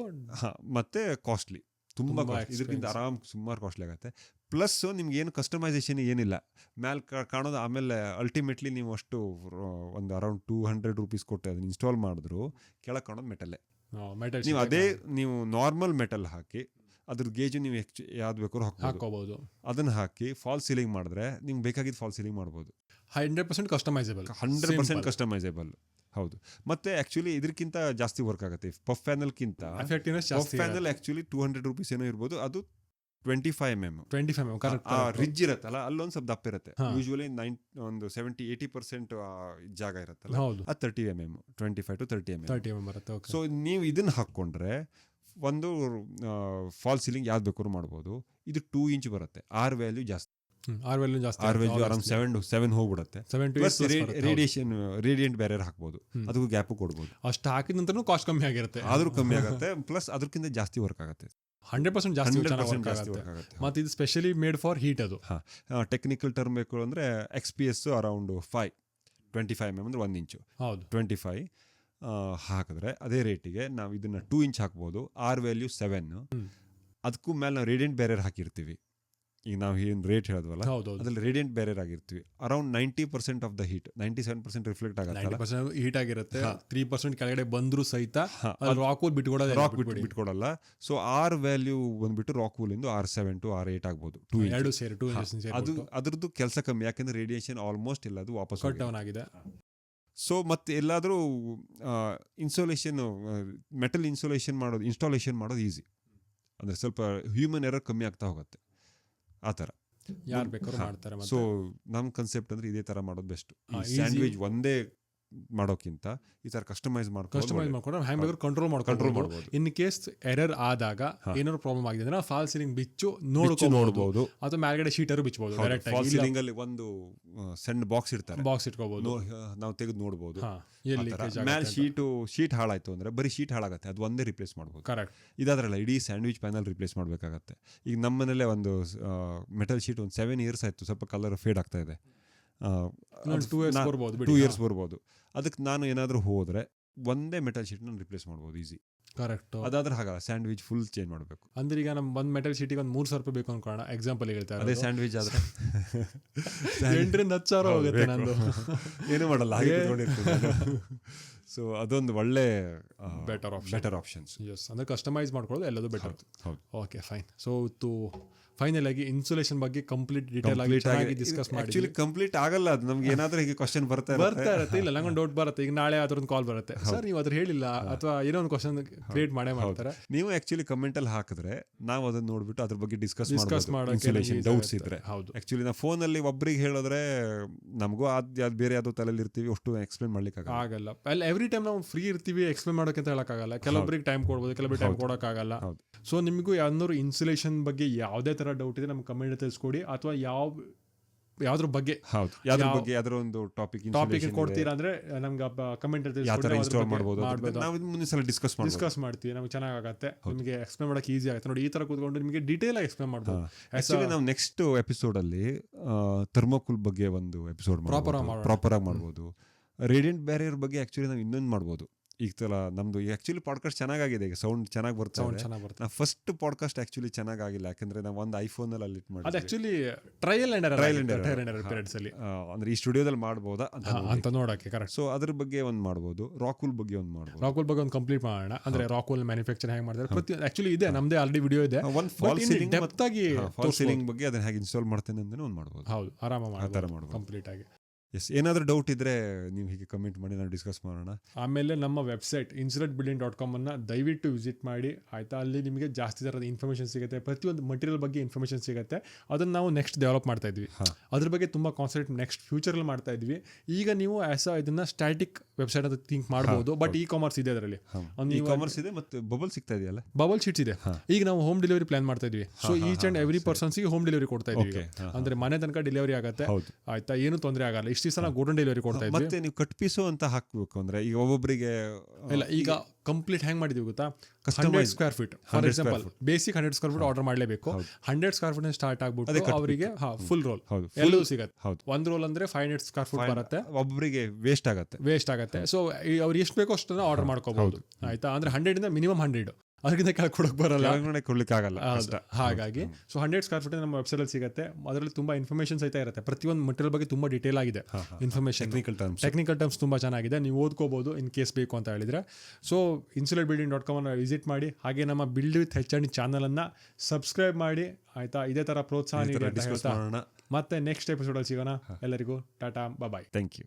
ಮತ್ತೆ ಕಾಸ್ಟ್ಲಿ, ತುಂಬ ಇದಕ್ಕಿಂತ ಸುಮಾರು ಕಾಸ್ಟ್ಲಿ ಆಗುತ್ತೆ. ಪ್ಲಸ್ ನಿಮ್ಗೆ ಏನು ಕಸ್ಟಮೈಸೇಷನ್ ಏನಿಲ್ಲ, ಮೇಲೆ ಕಾಣೋದು. ಆಮೇಲೆ ಅಲ್ಟಿಮೇಟ್ಲಿ ನೀವು ಅಷ್ಟು ಒಂದು ಅರೌಂಡ್ 200 rupees ಕೊಟ್ಟು ಅದನ್ನ ಇನ್ಸ್ಟಾಲ್ ಮಾಡಿದ್ರು ಕೆಳಗೆ ಕಾಣೋದು ಮೆಟಲ್ಲೇ. ಮೆಟಲ್ ನೀವು ಅದೇ ನೀವು ನಾರ್ಮಲ್ ಮೆಟಲ್ ಹಾಕಿ ಅದ್ರ ಗೇಜು ನೀವು ಯಾವ್ದು ಬೇಕಾದ್ರೂ ಹಾಕೋಬಹುದು. ಅದನ್ನ ಹಾಕಿ ಫಾಲ್ ಸೀಲಿಂಗ್ ಮಾಡಿದ್ರೆ ನಿಮ್ಗೆ ಬೇಕಾಗಿದ್ದು ಫಾಲ್ ಸೀಲಿಂಗ್ ಮಾಡ್ಬೋದು. 100% ಕಸ್ಟಮೈಸೇಬಲ್, 100% ಕಸ್ಟಮೈಸೇಬಲ್. ಹೌದು. ಮತ್ತೆ ಆಕ್ಚುಲಿ ಇದಕ್ಕಿಂತ ಜಾಸ್ತಿ ವರ್ಕ್ ಆಗುತ್ತೆ. ಪಫ್ ಪ್ಯಾನಲ್ಗಿಂತ ಪಫ್ ಪ್ಯಾನಲ್ ಆಕ್ಚುಲಿ 200 ರೂಪೀಸ್ ಏನೋ ಇರ್ಬೋದು. ಅದು 25mm ರಿಜ್ ಇರತ್ತಲ್ಲ, ಅಲ್ಲೊಂದು ಸ್ವಲ್ಪ ದಪ್ಪ ಇರುತ್ತೆ. ಯೂಶುವಲಿ ಒಂದು 70-80% ಜಾಗ ಇರುತ್ತಲ್ಲ, ಅದು 30mm, 25 to 30mm ಬರುತ್ತೆ. ಸೊ ನೀವು ಇದನ್ನ ಹಾಕೊಂಡ್ರೆ ಒಂದು ಫಾಲ್ ಸೀಲಿಂಗ್ ಯಾವ್ದು ಬೇಕಾದ್ರೂ ಮಾಡ್ಬೋದು. ಇದು 2 ಇಂಚ್ ಬರುತ್ತೆ. ಆರ್ ವ್ಯಾಲ್ಯೂ ಜಾಸ್ತಿ, ಆರ್ ವ್ಯಾಲ್ಯೂ ಅರೌಂಡ್ 7 ಹೋಗ್ಬಿಡುತ್ತೆ. ರೇಡಿಯಂಟ್ ಬ್ಯಾರಿಯರ್ ಹಾಕ್ಬೋದು, ಅದಕ್ಕೂ ಗ್ಯಾಪ್ ಕೊಡ್ಬೋದು. ಅಷ್ಟು ಹಾಕಿದ ನಂತರ ಕಾಸ್ಟ್ ಕಮ್ಮಿ ಆಗಿರುತ್ತೆ, ಆದ್ರೂ ಕಮ್ಮಿ ಆಗುತ್ತೆ. ಪ್ಲಸ್ ಅದಕ್ಕಿಂತ ಜಾಸ್ತಿ ವರ್ಕ್ ಆಗುತ್ತೆ, 100% ಜಾಸ್ತಿ ವರ್ಕ್ ಆಗುತ್ತೆ. ಮತ್ತೆ ಇದು ಸ್ಪೆಷಲಿ ಮೇಡ್ ಫಾರ್ ಹೀಟ್. ಅದು ಟೆಕ್ನಿಕಲ್ ಟರ್ಮ್ ಬೇಕು ಅಂದ್ರೆ XPS ಅರೌಂಡ್ 25mm ಅಂದ್ರೆ 1 ಇಂಚು. ಹೌದು, 25 ಹಾಕಿದ್ರೆ ಅದೇ ರೇಟಿಗೆ ನಾವು ಇದನ್ನ 2 ಇಂಚ್ ಹಾಕ್ಬೋದು. R value 7. ಅದಕ್ಕೂ ಮೇಲೆ ನಾವು ರೇಡಿಯಂಟ್ ಬ್ಯಾರಿಯರ್ ಹಾಕಿರ್ತೀವಿ. ಈಗ ನಾವು ಏನು ರೇಟ್ ಹೇಳಿದ್ವಲ್ಲ, ಅದ್ರಲ್ಲಿ ರೇಡಿಯಂಟ್ ಬ್ಯಾರಿಯರ್ ಆಗಿರ್ತೀವಿ. Around 90% of the heat, 97% reflect ಆಗುತ್ತೆ, ಹೀಟ್ ಆಗಿರುತ್ತೆ. 3% ಕೆಳಗಡೆ ಬಂದ್ರು ಸಹಿತ ರಾಕ್ ವೂಲ್ ಬಿಟ್ಕೊಡಲ್ಲ. ಸೊ ಆರ್ ವ್ಯಾಲ್ಯೂ ಬಂದ್ಬಿಟ್ಟು ರಾಕ್ ವೂಲ್ ಇಂದು R7 to R8 ಆಗ್ಬೋದು. ಅದು ಅದ್ರದ್ದು ಕೆಲಸ ಕಮ್ಮಿ, ಯಾಕಂದ್ರೆ ರೇಡಿಯೇಷನ್ ಆಲ್ಮೋಸ್ಟ್ ಇಲ್ಲ, ಅದು ವಾಪಸ್ ಡೌನ್ ಆಗಿದೆ. ಸೊ ಮತ್ತೆ ಎಲ್ಲಾದರೂ ಇನ್ಸ್ಟಾಲೇಷನ್, ಮೆಟಲ್ ಇನ್ಸ್ಟಾಲೇಷನ್ ಮಾಡೋದು ಈಸಿ. ಅಂದ್ರೆ ಸ್ವಲ್ಪ ಹ್ಯೂಮನ್ ಎರರ್ ಕಮ್ಮಿ ಆಗ್ತಾ ಹೋಗುತ್ತೆ. ಆ ಥರ ಯಾರು ಬೇಕಾದ್ರೂ ಮಾಡ್ತಾರೆ. ಸೊ ನಮ್ಮ ಕನ್ಸೆಪ್ಟ್ ಅಂದ್ರೆ ಇದೇ ತರ ಮಾಡೋದು ಬೆಸ್ಟ್. ಸ್ಯಾಂಡ್ವಿಚ್ ಒಂದೇ ಮಾಡೋಕ್ಕಿಂತ ಈ ತರ ಕಸ್ಟಮೈಸ್ ಮಾಡ್ಕೊಂಡು ಹ್ಯಾಂಗ್ ಬೇಕಾದ್ರೂ ಕಂಟ್ರೋಲ್ ಮಾಡ್ಬೋದು. ಇನ್ ಕೇಸ್ ಎರರ್ ಆದಾಗ ಏನಾದ್ರು ಪ್ರಾಬ್ಲಮ್ ಆಗಿದೆ ಅಂದ್ರೆ ಫಾಲ್ ಸೀಲಿಂಗ್ ಬಿಚ್ಚು ನೋಡ್ಬೋದು, ಅಥವಾ ಮೇಲ್ಗಡೆ ಶೀಟರ್ ಬಿಚ್ಚಬಹುದು. ಡೈರೆಕ್ಟ್ ಫಾಲ್ ಸೀಲಿಂಗ್ ಅಲ್ಲಿ ಒಂದು ಸಣ್ಣ ಬಾಕ್ಸ್ ಇರ್ತಾರೆ, ಬಾಕ್ಸ್ ಇಟ್ಕೋಬಹುದು, ನಾವು ತೆಗೆದು ನೋಡ್ಬೋದು. ಶೀಟ್ ಹಾಳಾಯ್ತು ಅಂದ್ರೆ ಬರೀ ಶೀಟ್ ಹಾಳಾಗತ್ತೆ, ಅದು ಒಂದೇ ರಿಪ್ಲೇಸ್ ಮಾಡ್ಬೋದು. ಕರೆಕ್ಟ್. ಇದಾದ್ರಲ್ಲ ಇಡೀ ಸ್ಯಾಂಡ್ವಿಚ್ ಪ್ಯಾನಲ್ ರಿಪ್ಲೇಸ್ ಮಾಡ್ಬೇಕಾಗತ್ತೆ. ಈಗ ನಮ್ಮನೇಲೆ ಒಂದು ಮೆಟಲ್ ಶೀಟ್ ಒಂದು 7 years ಆಯ್ತು, ಸ್ವಲ್ಪ ಕಲರ್ ಫೇಡ್ ಆಗ್ತಾ ಇದೆ. 2 years ಬರ್ಬೋದು. ಅದಕ್ಕೆ ನಾನು ಏನಾದರೂ ಹೋದ್ರೆ ಒಂದೇ ಮೆಟಲ್ ಶೀಟ್ ನಾನು ರಿಪ್ಲೇಸ್ ಮಾಡ್ಬೋದು ಈಸಿ. ಕರೆಕ್ಟ್. ಅದಾದ್ರೆ ಹಾಗಲ್ಲ, ಸ್ಯಾಂಡ್ವಿಚ್ ಫುಲ್ ಚೇಂಜ್ ಮಾಡಬೇಕು. ಅಂದ್ರೆ ಈಗ ನಮ್ಮ ಒಂದು ಮೆಟಲ್ ಶೀಟಿಗೆ ಒಂದು 3,000 ರೂಪಾಯಿ ಬೇಕು ಅನ್ಕೋಣ, ಎಕ್ಸಾಂಪಲ್ ಹೇಳ್ತಾರೆ. ಅದೇ ಸ್ಯಾಂಡ್ವಿಚ್ ಆದ್ರೆ 8,000-10,000 ಹೋಗುತ್ತೆ ನಂದು. ಏನು ಮಾಡಲ್ಲ, ಹಾಗೆ ಸೊ ಅದೊಂದು ಒಳ್ಳೆ ಬೆಟರ್ ಆಪ್ಷನ್ಸ್. ಎಸ್, ಅಂದ್ರೆ ಕಸ್ಟಮೈಸ್ ಮಾಡ್ಕೊಳ್ಳೋದು ಎಲ್ಲದೂ better. Okay, fine. So final ಆಗಿ ಇನ್ಸುಲೇಷನ್ ಬಗ್ಗೆ ಕಂಪ್ಲೀಟ್ ಡೀಟೇಲ್ ಆಗಿ ಡಿಸ್ಕಸ್ ಮಾಡಿ. ಆಕ್ಚುಲಿ ಕಂಪ್ಲೀಟ್ ಆಗಲ್ಲ ಅದು, ನಮ್ಗೆ ಏನಾದ್ರೂ ಹೀಗೆ ಕ್ವಶನ್ ಬರ್ತಾ ಇರುತ್ತೆ. ಇಲ್ಲ, ನಂಗೊಂದು ಡೌಟ್ ಬರುತ್ತೆ. ಈಗ ನಾಳೆ ಅದ್ರೊಂದು ಕಾಲ್ ಬರುತ್ತೆ, ಸರ್ ನೀವು ಅದ್ರ ಹೇಳಿಲ್ಲ, ಅಥವಾ ಏನೋ ಒಂದು ಕ್ವಶನ್ ಕ್ರಿಯೇಟ್ ಮಾಡ್ತಾರೆ. ನೀವು ಆಕ್ಚುಲಿ ಕಮೆಂಟ್ ಅಲ್ಲಿ ಹಾಕಿದ್ರೆ ನಾವು ಅದನ್ನ ನೋಡ್ಬಿಟ್ಟು ಅದ್ರ ಬಗ್ಗೆ ಡಿಸ್ಕಸ್ ಮಾಡೋಕೆ ಡೌಟ್ಸ್ ಇದ್ರೆ. ಹೌದು, ಆಕ್ಚುಲಿ ನಾವು ಫೋನ್ ಅಲ್ಲಿ ಒಬ್ರಿಗೆ ಹೇಳಿದ್ರೆ ನಮಗೂ ಬೇರೆ ಯಾವ್ದೋ ತಲೆಯಲ್ಲಿ ಇರ್ತೀವಿ, ಅಷ್ಟು ಎಕ್ಸ್ಪ್ಲೇನ್ ಮಾಡ್ಲಿಕ್ಕೆ ಆಗಲ್ಲ. ಅಲ್ಲಿ ಎವ್ರಿ ಟೈಮ್ ನಾವು ಫ್ರೀ ಇರ್ತೀವಿ, ಎಕ್ಸ್ಪ್ಲೇನ್ ಮಾಡೋಕೆ ಅಂತ ಹೇಳಕ್ಕಾಗಲ್ಲ. ಕೆಲವೊಬ್ಬರಿಗೆ ಟೈಮ್ ಕೊಡ್ಬೋದು, ಕೆಲವೊಬ್ಬರಿಗೆ ಟೈಮ್ ಕೊಡೋಕ್ಕಾಗಲ್ಲ. ಸೊ ನಿಮಗೂ ಯಾವ್ದಾದ್ರು ಇನ್ಸುಲೇಷನ್ ಬಗ್ಗೆ ಯಾವುದೇ ತರ ಡೌಟ್ ಇದೆ ನಮ್ಗೆ ಕಮೆಂಟ್ ತಿಳಿಸ್ಕೊಡಿ, ಅಥವಾ ಯಾವ್ದ್ರ ಬಗ್ಗೆ ಯಾವ್ದಾದ್ರು ಒಂದು ಟಾಪಿಕ್ ಕೊಡ್ತೀರಾ ಅಂದ್ರೆ ನಮ್ಗೆ ಕಮೆಂಟ್ ಡಿಸ್ಕಸ್ ಮಾಡ್ತೀವಿ. ನಮ್ಗೆ ಚೆನ್ನಾಗತ್ತೆ, ನಿಮಗೆ ಎಕ್ಸ್ಪ್ಲೇನ್ ಮಾಡಕ್ಕೆ ಈಸಿ ಆಗುತ್ತೆ. ನೋಡಿ, ಈ ತರ ಕೂತ್ಕೊಂಡು ನಿಮಗೆ ಡೀಟೇಲ್ ಆಗಿ ಎಕ್ಸ್ಪ್ಲೇನ್ ಮಾಡ್ಬೋದು. ಆಕ್ಚುಲಿ ನಾವು ನೆಕ್ಸ್ಟ್ ಎಪಿಸೋಡ್ ಅಲ್ಲಿ ಥರ್ಮೋಕೂಲ್ ಬಗ್ಗೆ ಒಂದು ಎಪಿಸೋಡ್ ಪ್ರಾಪರ್ ಆಗಿ ಮಾಡ್ಬೋದು. ರೇಡಿಯಂಟ್ ಬ್ಯಾರಿಯರ್ ಬಗ್ಗೆ ಆಕ್ಚುಲಿ ನಾವು ಇನ್ನೊಂದು ಮಾಡ್ಬೋದು. ಈಗ ತರ ನಮ್ದು ಆಕ್ಚುಲಿ ಪಾಡ್ಕಾಸ್ಟ್ ಚೆನ್ನಾಗಿದೆ, ಈಗ ಸೌಂಡ್ ಚೆನ್ನಾಗಿ ಬರ್ತಾರೆ. ನಾವು ಫಸ್ಟ್ ಪಾಡ್ಕಾಸ್ಟ್ ಆಕ್ಚುಲಿ ಚೆನ್ನಾಗಿಲ್ಲ, ಯಾಕಂದ್ರೆ ನಾವು ಒಂದು ಐಫೋನ್ ಅಲ್ಲಿ ಅದು ಆಕ್ಚುಲಿ ಟ್ರಯಲ್ ಅಂಡ್ ಅಂದ್ರೆ ಈ ಸ್ಟುಡಿಯೋದಲ್ಲಿ ಮಾಡ್ಬೋದಾ ಅಂತ ನೋಡಕ್ಕೆ. ಕರೆಕ್ಟ್. ಸೊ ಅದ್ರ ಬಗ್ಗೆ ಒಂದು ಮಾಡ್ಬೋದು. ರಾಕೂಲ್ ಬಗ್ಗೆ ಒಂದು ಮಾಡ್ಬೋದು. ರಾಕೂಲ್ ಬಗ್ಗೆ ಒಂದು ಕಂಪ್ಲೀಟ್ ಮಾಡೋಣ. ಅಂದ್ರೆ ರಾಕೂಲ್ ಮ್ಯಾನುಫ್ಯಾಕ್ಚರ್ ಹೇಗೆ ಮಾಡ್ತಾರೆ ಆಕ್ಚುಲಿ ಇದೆ, ನಮ್ದೇ ಆಲ್ರೆಡಿ ವಿಡಿಯೋ ಇದೆ. ಒಂದು ಫಾಲ್ ಸೀಲಿಂಗ್ ಬಗ್ಗೆ ಅದನ್ನ ಹೇಗೆ ಇನ್ಸ್ಟಾಲ್ ಮಾಡ್ತೇನೆ ಅಂತ ಒಂದು ಮಾಡ್ಬೋದು. ಹೌದು, ಆರಾಮ ಮಾಡ್ಬೋದು ಕಂಪ್ಲೀಟ್ ಆಗಿ. ಎಸ್, ಏನಾದರೂ ಡೌಟ್ ಇದ್ರೆ ನೀವು ಹೀಗೆ ಕಮೆಂಟ್ ಮಾಡಿ, ನಾವು ಡಿಸ್ಕಸ್ ಮಾಡೋಣ. ಆಮೇಲೆ ನಮ್ಮ ವೆಬ್ಸೈಟ್ insulatbuilding.com ಅನ್ನ ದಯವಿಟ್ಟು ವಿಸಿಟ್ ಮಾಡಿ, ಆಯ್ತಾ? ಅಲ್ಲಿ ನಿಮಗೆ ಜಾಸ್ತಿ ಥರದ ಇನ್ಫಾರ್ಮೇಷನ್ ಸಿಗುತ್ತೆ, ಪ್ರತಿಯೊಂದು ಮಟೀರಿಯಲ್ ಬಗ್ಗೆ ಇನ್ಫಾರ್ಮೇಷನ್ ಸಿಗುತ್ತೆ. ಅದನ್ನು ನಾವು ನೆಕ್ಸ್ಟ್ ಡೆವಲಪ್ ಮಾಡ್ತಾ ಇದ್ವಿ. ಅದ್ರ ಬಗ್ಗೆ ತುಂಬ ಕಾನ್ಸೆಪ್ಟ್ ನೆಕ್ಸ್ಟ್ ಫ್ಯೂಚರಲ್ಲಿ ಮಾಡ್ತಾ ಇದ್ವಿ. ಈಗ ನೀವು ಇದನ್ನ ಸ್ಟ್ಯಾಟಿಕ್ ವೆಬ್ಸೈಟ್ ಅಂತ ಥಿಂಕ್ ಮಾಡ್ಬೋದು, ಬಟ್ ಇ-ಕಾಮರ್ಸ್ ಇದೆ ಅದರಲ್ಲಿ. ಇ-ಕಾಮರ್ಸ್ ಇದೆ, ಮತ್ತೆ ಬಬಲ್ ಸಿಗ್ತಾ ಇದೆಯಲ್ಲ, ಬಬಲ್ ಶೀಟ್ಸ್ ಇದೆ. ಈಗ ನಾವು ಹೋಮ್ ಡೆಲಿವರಿ ಪ್ಲಾನ್ ಮಾಡ್ತಾ ಇದ್ವಿ. ಸೊ ಈಚ್ ಅಂಡ್ ಎವ್ರಿ ಪರ್ಸನ್ಸ್ಗೆ ಹೋಮ್ ಡೆಲಿವರಿ ಕೊಡ್ತಾ ಇದ್ವಿ. ಅಂದ್ರೆ ಮನೆ ತನಕ ಡೆಲಿವರಿ ಆಗುತ್ತೆ, ಆಯ್ತಾ? ಏನು ತೊಂದರೆ ಆಗಲ್ಲ. ಇಷ್ಟು ದಿವಸ ಗೋಡನ್ ಡೆಲಿವರಿ ಕೊಡ್ತಾ ಇದ್ವಿ. ಮತ್ತೆ ನೀವು ಕಟ್ ಪೀಸು ಅಂತ ಹಾಕ್ಬೇಕು ಅಂದ್ರೆ ಈಗ ಒಬ್ಬೊಬ್ಬರಿಗೆ ಇಲ್ಲ. ಈಗ ಕಂಪ್ಲೀಟ್ ಹೆಂಗ್ ಮಾಡಿದ್ವಿ ಗೊತ್ತಾ? 100 square feet for example, basic 100 square feet order ಮಾಡಲೇಬೇಕು. 100 ಸ್ಕ್ವೇರ್ ಫೀಟ್ ಸ್ಟಾರ್ಟ್ ಆಗ್ಬಿಟ್ಟು ಅವರಿಗೆ ಫುಲ್ ರೋಲ್ ಎಲ್ಲವೂ ಸಿಗುತ್ತೆ. ಒಂದು ರೋಲ್ ಅಂದ್ರೆ 500 ಸ್ಕ್ವೇರ್ ಫೀಟ್ ಬರುತ್ತೆ. ಒಬ್ಬರಿಗೆ ವೇಸ್ಟ್ ಆಗುತ್ತೆ. ಸೊ ಅವ್ರು ಎಷ್ಟು ಬೇಕೋ ಅಷ್ಟನ್ನ ಆರ್ಡರ್ ಮಾಡ್ಕೋಬಹುದು, ಆಯ್ತಾ? ಅಂದ್ರೆ 100 ಇಂದ ಮಿನಿಮಮ್ 100 ಅದಕ್ಕಿಂತ ಕೆಳಗೆ ಕೊಡೋಕೆ ಬರಲ್ಲ. ಕೆಳಗಡೆ ಕೊಡ್ಲಿಕ್ಕೆ ಆಗಲ್ಲ. ಹೌದು. ಹಾಗಾಗಿ ಸೊ 100 ಸ್ಕ್ವೇರ್ ಫೀಟ್ ನಮ್ಮ ವೆಬ್ಸೈಟಲ್ಲಿ ಸಿಗುತ್ತೆ. ಅದರಲ್ಲಿ ತುಂಬ ಇನ್ಫಾರ್ಮೇಷನ್ ಸಹಿತ ಇರುತ್ತೆ. ಪ್ರತಿಯೊಂದು ಮಟೀರಿಯಲ್ ಬಗ್ಗೆ ತುಂಬ ಡೀಟೇಲ್ ಆಗಿದೆ ಇನ್ಫಾರ್ಮೇಷನ್. ಟೆಕ್ನಿಕಲ್ ಟರ್ಮ್ಸ್ ತುಂಬ ಚೆನ್ನಾಗಿದೆ, ನೀವು ಓದ್ಕೋಬೋದು ಇನ್ ಕೇಸ್ ಬೇಕು ಅಂತ ಹೇಳಿದರೆ. ಸೊ insulatedbuilding.com ವಿಸಿಟ್ ಮಾಡಿ. ಹಾಗೆ ನಮ್ಮ ಬಿಲ್ಡ್ ವಿತ್ HND ಚಾನಲನ್ನು ಸಬ್ಸ್ಕ್ರೈಬ್ ಮಾಡಿ ಆಯಿತಾ. ಇದೇ ಥರ ಪ್ರೋತ್ಸಾಹ ನೀಡಿ ಅಂತ ಹೇಳ್ತಾ ಮತ್ತೆ ನೆಕ್ಸ್ಟ್ ಎಪಿಸೋಡಲ್ಲಿ ಸಿಗೋಣ. ಎಲ್ಲರಿಗೂ ಟಾಟಾ, ಬಾಯ್. Thank you.